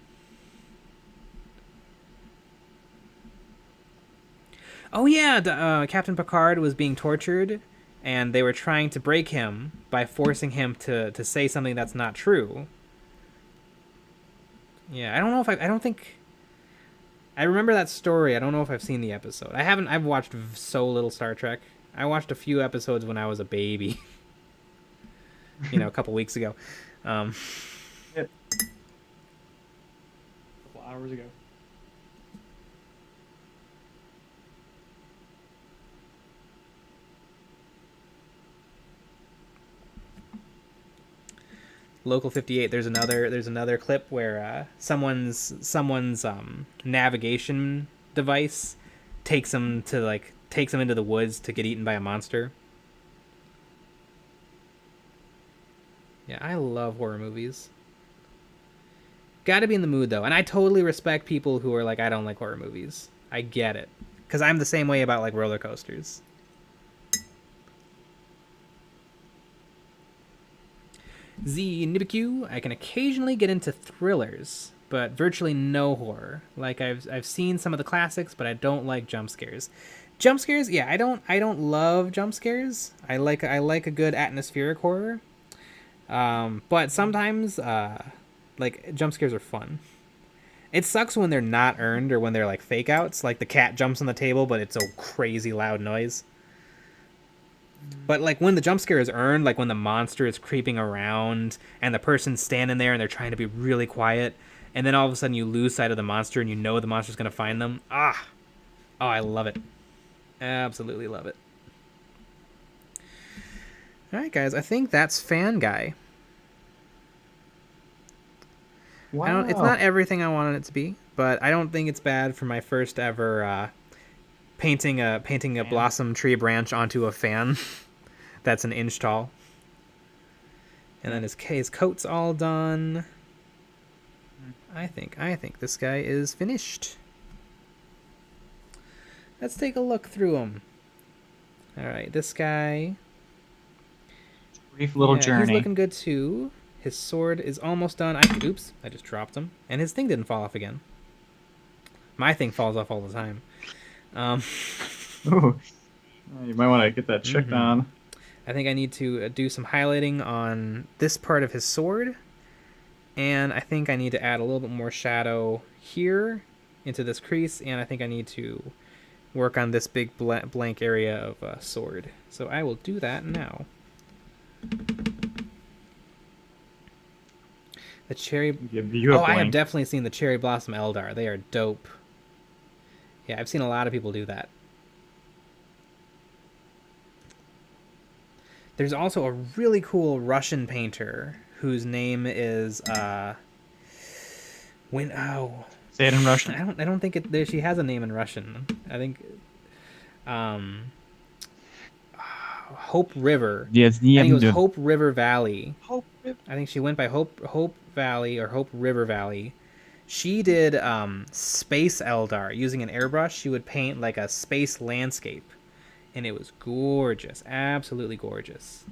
Oh yeah, Captain Picard was being tortured, and they were trying to break him by forcing him to say something that's not true. Yeah, I don't know if I don't think... I remember that story. I don't know if I've seen the episode. I've watched so little Star Trek. I watched a few episodes when I was a baby. A couple weeks ago. Yep. A couple hours ago. Local 58. There's another clip where someone's navigation device takes them into the woods to get eaten by a monster. Yeah, I love horror movies. Gotta be in the mood, though. And I totally respect people who are like, I don't like horror movies. I get it. Because I'm the same way about, like, roller coasters. ZNibQ, I can occasionally get into thrillers, but virtually no horror. Like, I've seen some of the classics, but I don't like jump scares. Jump scares, yeah, I don't love jump scares. I like a good atmospheric horror. But sometimes, like, jump scares are fun. It sucks when they're not earned or when they're, like, fake outs. Like, the cat jumps on the table, but it's a crazy loud noise. But, like, when the jump scare is earned, like when the monster is creeping around and the person's standing there and they're trying to be really quiet, and then all of a sudden you lose sight of the monster and you know the monster's going to find them. Oh, I love it. Absolutely love it. Alright, guys, I think that's Fan Guy. Wow. It's not everything I wanted it to be, but I don't think it's bad for my first ever painting a blossom tree branch onto a fan that's an inch tall. And then his coat's all done. I think this guy is finished. Let's take a look through him. Alright, this guy... Brief little journey. He's looking good too. His sword is almost done. Oops, I just dropped him. And his thing didn't fall off again. My thing falls off all the time. Ooh. You might want to get that checked on. I think I need to do some highlighting on this part of his sword. And I think I need to add a little bit more shadow here into this crease. And I think I need to work on this big blank area of sword. So I will do that now. The cherry... You I have definitely seen the Cherry Blossom Eldar. They are dope. Yeah, I've seen a lot of people do that. There's also a really cool Russian painter whose name is Say it in Russian. I don't think she has a name in Russian. I think Hope River. Yes, I think it was Hope River Valley. Hope River. I think she went by Hope Valley or Hope River Valley. She did Space Eldar using an airbrush. She would paint like a space landscape, and it was gorgeous, absolutely gorgeous.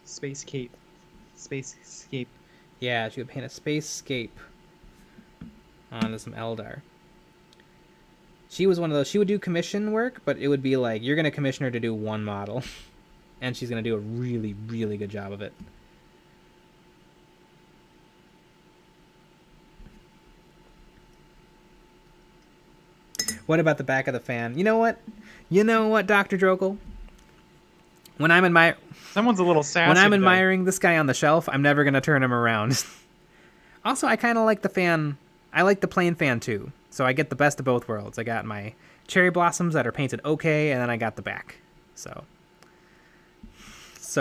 Spacescape. Yeah, she would paint a spacescape onto some Eldar. She was one of those. She would do commission work, but it would be like you're gonna commission her to do one model, and she's gonna do a really, really good job of it. What about the back of the fan? You know what? Dr. Drokel? Someone's a little sassy. When I'm admiring this guy on the shelf, I'm never gonna turn him around. Also, I kind of like the fan. I like the plain fan too, so I get the best of both worlds. I got my cherry blossoms that are painted okay, and then I got the back. So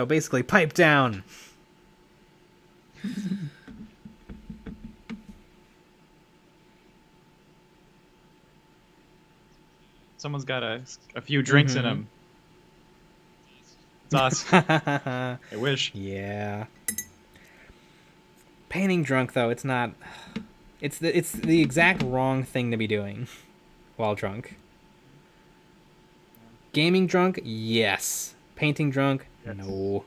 basically, pipe down. Someone's got a few drinks in him. It's us. I wish. Yeah. Painting drunk though, it's not. It's the exact wrong thing to be doing while drunk. Gaming drunk, yes. Painting drunk, yes. No.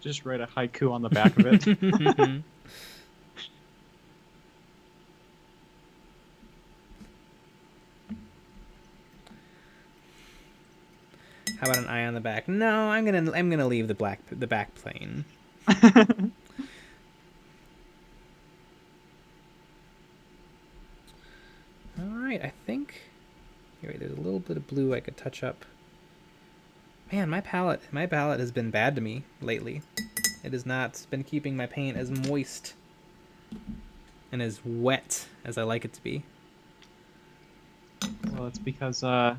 Just write a haiku on the back of it. How about an eye on the back? No, I'm gonna leave the back plain. All right, I think. Wait, there's a little bit of blue I could touch up. Man, my palette has been bad to me lately. It has not been keeping my paint as moist and as wet as I like it to be. Well, it's because you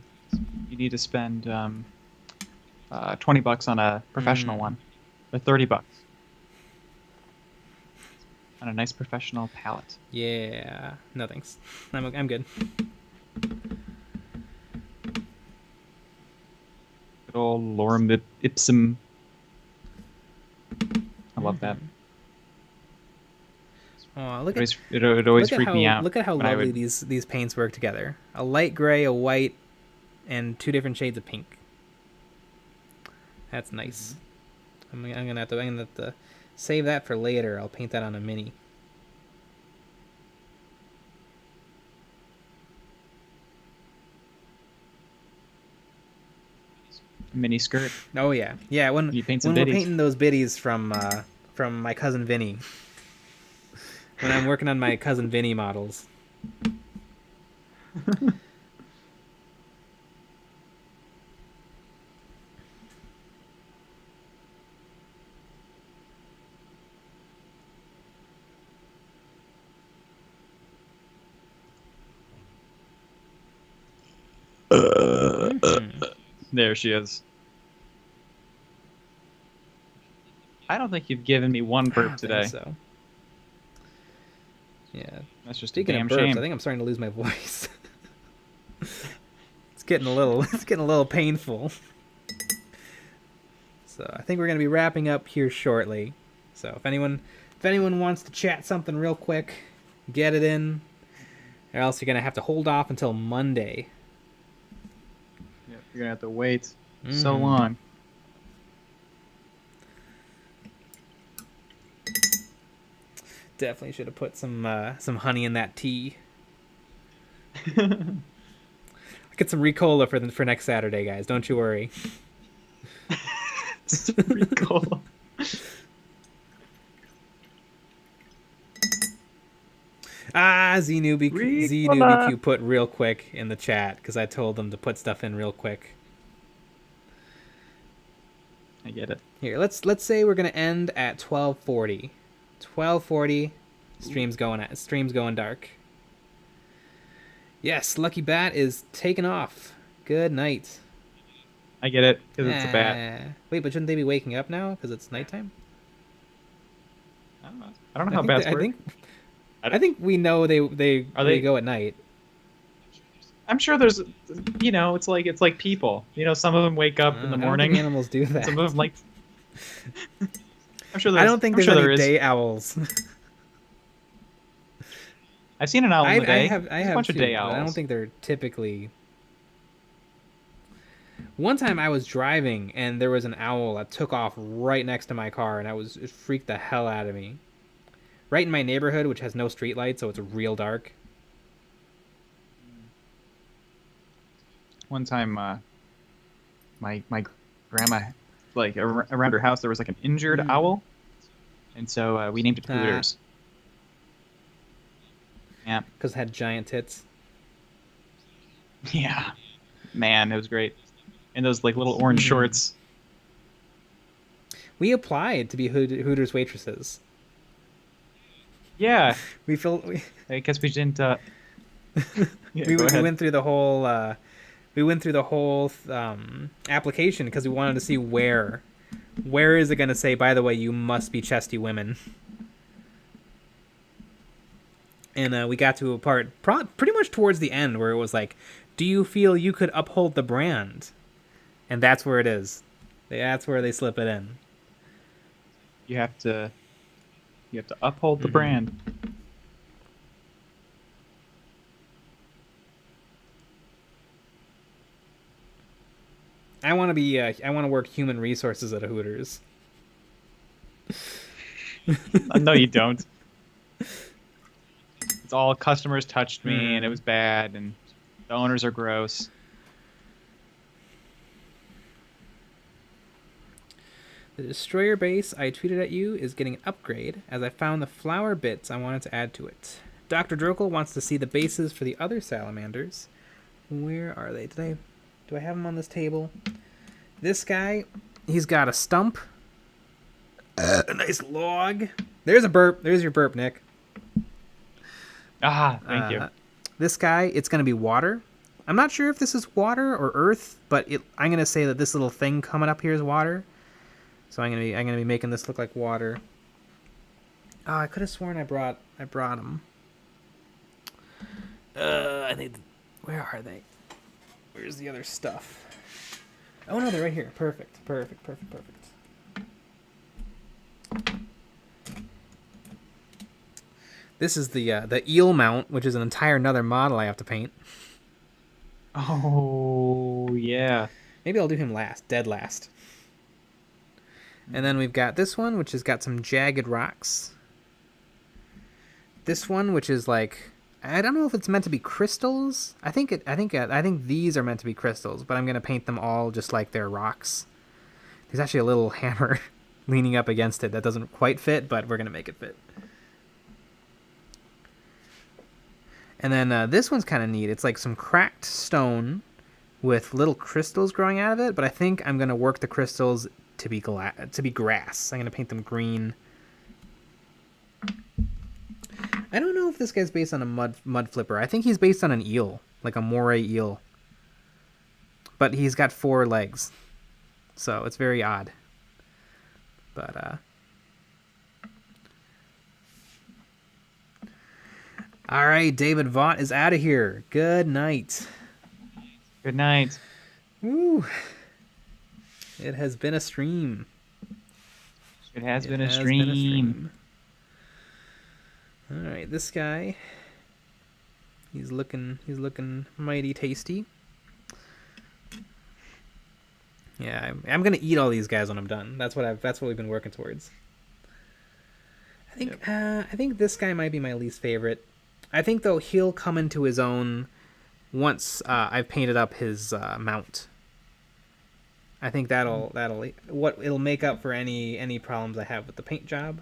need to spend $20 on a professional one, or $30 on a nice professional palette. Yeah, no thanks. I'm good. Good old lorem ipsum. I love that. Oh, it always freaked me out. Look at how lovely these paints work together. A light gray, a white, and 2 different shades of pink. That's nice. I'm gonna have to save that for later. I'll paint that on a mini. Mini skirt. Oh yeah, yeah. When we're painting those biddies from my cousin Vinny. When I'm working on my cousin Vinny models. There she is. I don't think you've given me one burp today. So. Yeah. That's just Speaking a damn of burps, shame. I think I'm starting to lose my voice. It's getting a little painful. So I think we're gonna be wrapping up here shortly. So if anyone wants to chat something real quick, get it in, or else you're gonna have to hold off until Monday. Yep, you're gonna have to wait so long. Definitely should have put some honey in that tea. I'll get some Ricola for next Saturday, guys. Don't you worry. Ricola. ZNewBQ put real quick in the chat because I told them to put stuff in real quick. I get it. Here, let's say we're gonna end at 12:40. 12:40. Stream's going dark. Yes, Lucky Bat is taken off. Good night. I get it because it's a bat. Wait, but shouldn't they be waking up now because it's nighttime? I don't know how bats work. I think we know they go at night. I'm sure there's, it's like people. Some of them wake up in the morning. I don't think animals do that. Some of them I'm sure I don't think there's any day owls. I've seen an owl in the day. I have a bunch of day owls. I don't think they're typically. One time I was driving and there was an owl that took off right next to my car, and it freaked the hell out of me. Right in my neighborhood, which has no street lights, so it's real dark. One time, my grandma, around her house, there was an injured owl, and so we named it Hooters. Yeah, because it had giant tits. Yeah, man, it was great, and those little orange shorts. We applied to be Hooters waitresses. Yeah, I guess we didn't. We went through the whole. We went through the whole application because we wanted to see where is it going to say, by the way, you must be chesty women. And we got to a part pretty much towards the end where it was like, do you feel you could uphold the brand? And that's where it is. That's where they slip it in. You have to uphold the brand. I want to work human resources at a Hooters. No, you don't. It's all customers touched me and it was bad and the owners are gross. The destroyer base I tweeted at you is getting an upgrade as I found the flower bits I wanted to add to it. Dr. Drokel wants to see the bases for the other salamanders. Where are they? Do I have them on this table? This guy, he's got a stump. A nice log. There's a burp. There's your burp, Nick. Thank you. This guy, it's going to be water. I'm not sure if this is water or earth, but I'm going to say that this little thing coming up here is water. So I'm going to be making this look like water. Oh, I could have sworn I brought them. I think. Where are they? Where's the other stuff? Oh no, they're right here. Perfect. This is the eel mount, which is an entire another model I have to paint. Oh yeah. Maybe I'll do him dead last. And then we've got this one, which has got some jagged rocks. This one, which is I don't know if it's meant to be crystals. I think these are meant to be crystals, but I'm gonna paint them all just like they're rocks. There's actually a little hammer leaning up against it that doesn't quite fit, but we're gonna make it fit. And then this one's kind of neat. It's like some cracked stone with little crystals growing out of it, but I think I'm gonna work the crystals to be grass. I'm gonna paint them green. I don't know if this guy's based on a mud flipper. I think he's based on an eel, like a moray eel. But he's got 4 legs, so it's very odd. But all right, David Vaught is out of here. Good night. Good night. Woo! It has been a stream. It has been a stream. All right, this guy. He's looking mighty tasty. Yeah, I'm gonna eat all these guys when I'm done. That's what we've been working towards. I think this guy might be my least favorite. I think though he'll come into his own once I've painted up his mount. I think it'll make up for any problems I have with the paint job.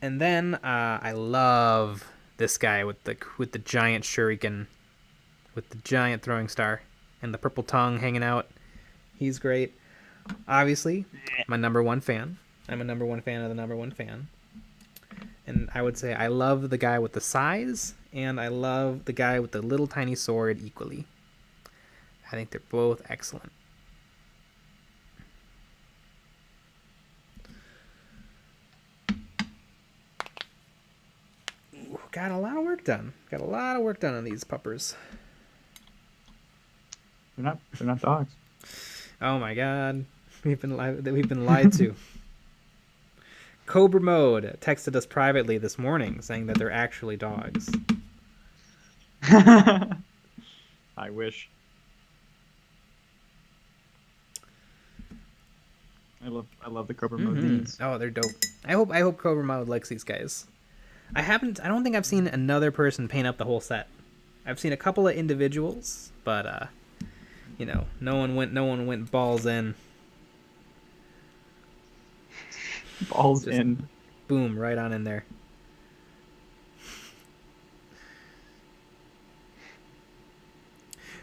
And then I love this guy with the giant shuriken, with the giant throwing star, and the purple tongue hanging out. He's great. Obviously, my number one fan. I'm a number one fan of the number one fan. And I would say I love the guy with the size, and I love the guy with the little tiny sword equally. I think they're both excellent. Ooh, got a lot of work done. Got a lot of work done on these puppers. They're not dogs. Oh my god. We've been lied to. Cobra Mode texted us privately this morning saying that they're actually dogs. I wish. I love the Cobra Mode Minis. Oh, they're dope. I hope Cobra Mode likes these guys. I don't think I've seen another person paint up the whole set. I've seen a couple of individuals, but no one went balls in. Balls Just in. Boom, right on in there.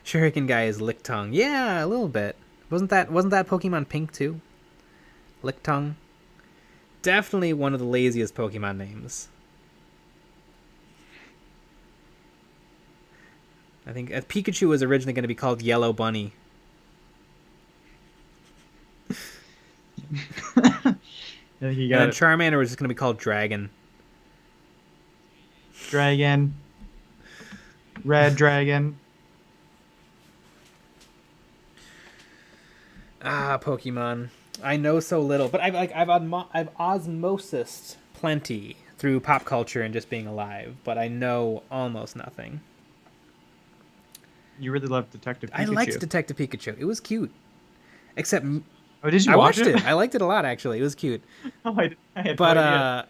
Shuriken guy is Lick Tongue. Yeah, a little bit. Wasn't that Pokemon Pink too? Lick Tongue. Definitely one of the laziest Pokemon names. I think Pikachu was originally going to be called Yellow Bunny. Yeah, you And got then it. Charmander was just going to be called Dragon. Dragon. Red Dragon. Ah, Pokemon. I know so little, but I've osmosised plenty through pop culture and just being alive, but I know almost nothing. You really love Detective Pikachu. I liked Detective Pikachu. It was cute. Except Oh, did you I watch watched it? I liked it a lot actually. It was cute. Oh, I had But no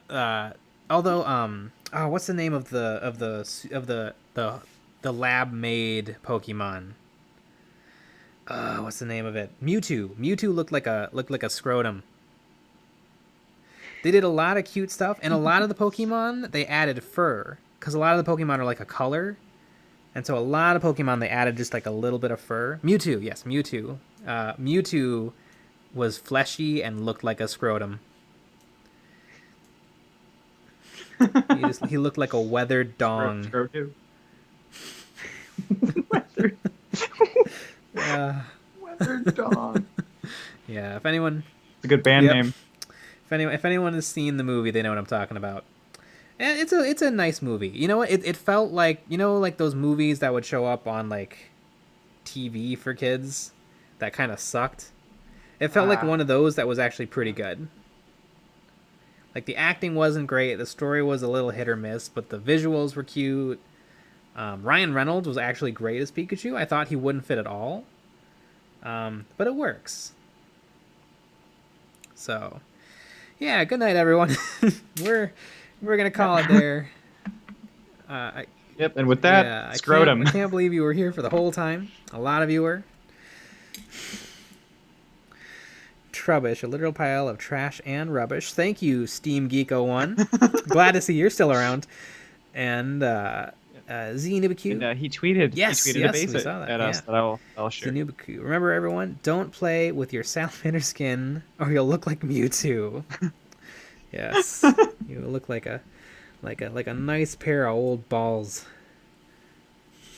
idea. although what's the name of the lab made Pokemon? What's the name of it? Mewtwo. Mewtwo looked like a scrotum. They did a lot of cute stuff, and a lot of the Pokemon they added fur, because a lot of the Pokemon are like a color, and so a lot of Pokemon they added just like a little bit of fur. Mewtwo, yes, Mewtwo. Mewtwo was fleshy and looked like a scrotum. He looked like a weathered dong. Scrotum. Weathered dong. Yeah, if anyone... It's a good band name. If anyone has seen the movie, they know what I'm talking about. And it's a nice movie. You know what? It felt like, like those movies that would show up on like TV for kids that kind of sucked. It felt like one of those that was actually pretty good. Like the acting wasn't great, the story was a little hit or miss, but the visuals were cute. Ryan Reynolds was actually great as Pikachu. I thought he wouldn't fit at all, but it works. So, yeah. Good night, everyone. we're gonna call it there. Yep, and with that, yeah, scrotum. I can't believe you were here for the whole time. A lot of you were. Trubbish, a literal pile of trash and rubbish. Thank you, Steam Geek 01. Glad to see you're still around. And Zenubicu. And he tweeted. Yes, he tweeted a basic at us that I'll share. Zenubicu. Remember, everyone, don't play with your salamander skin, or you'll look like Mewtwo. Yes, you look like a nice pair of old balls.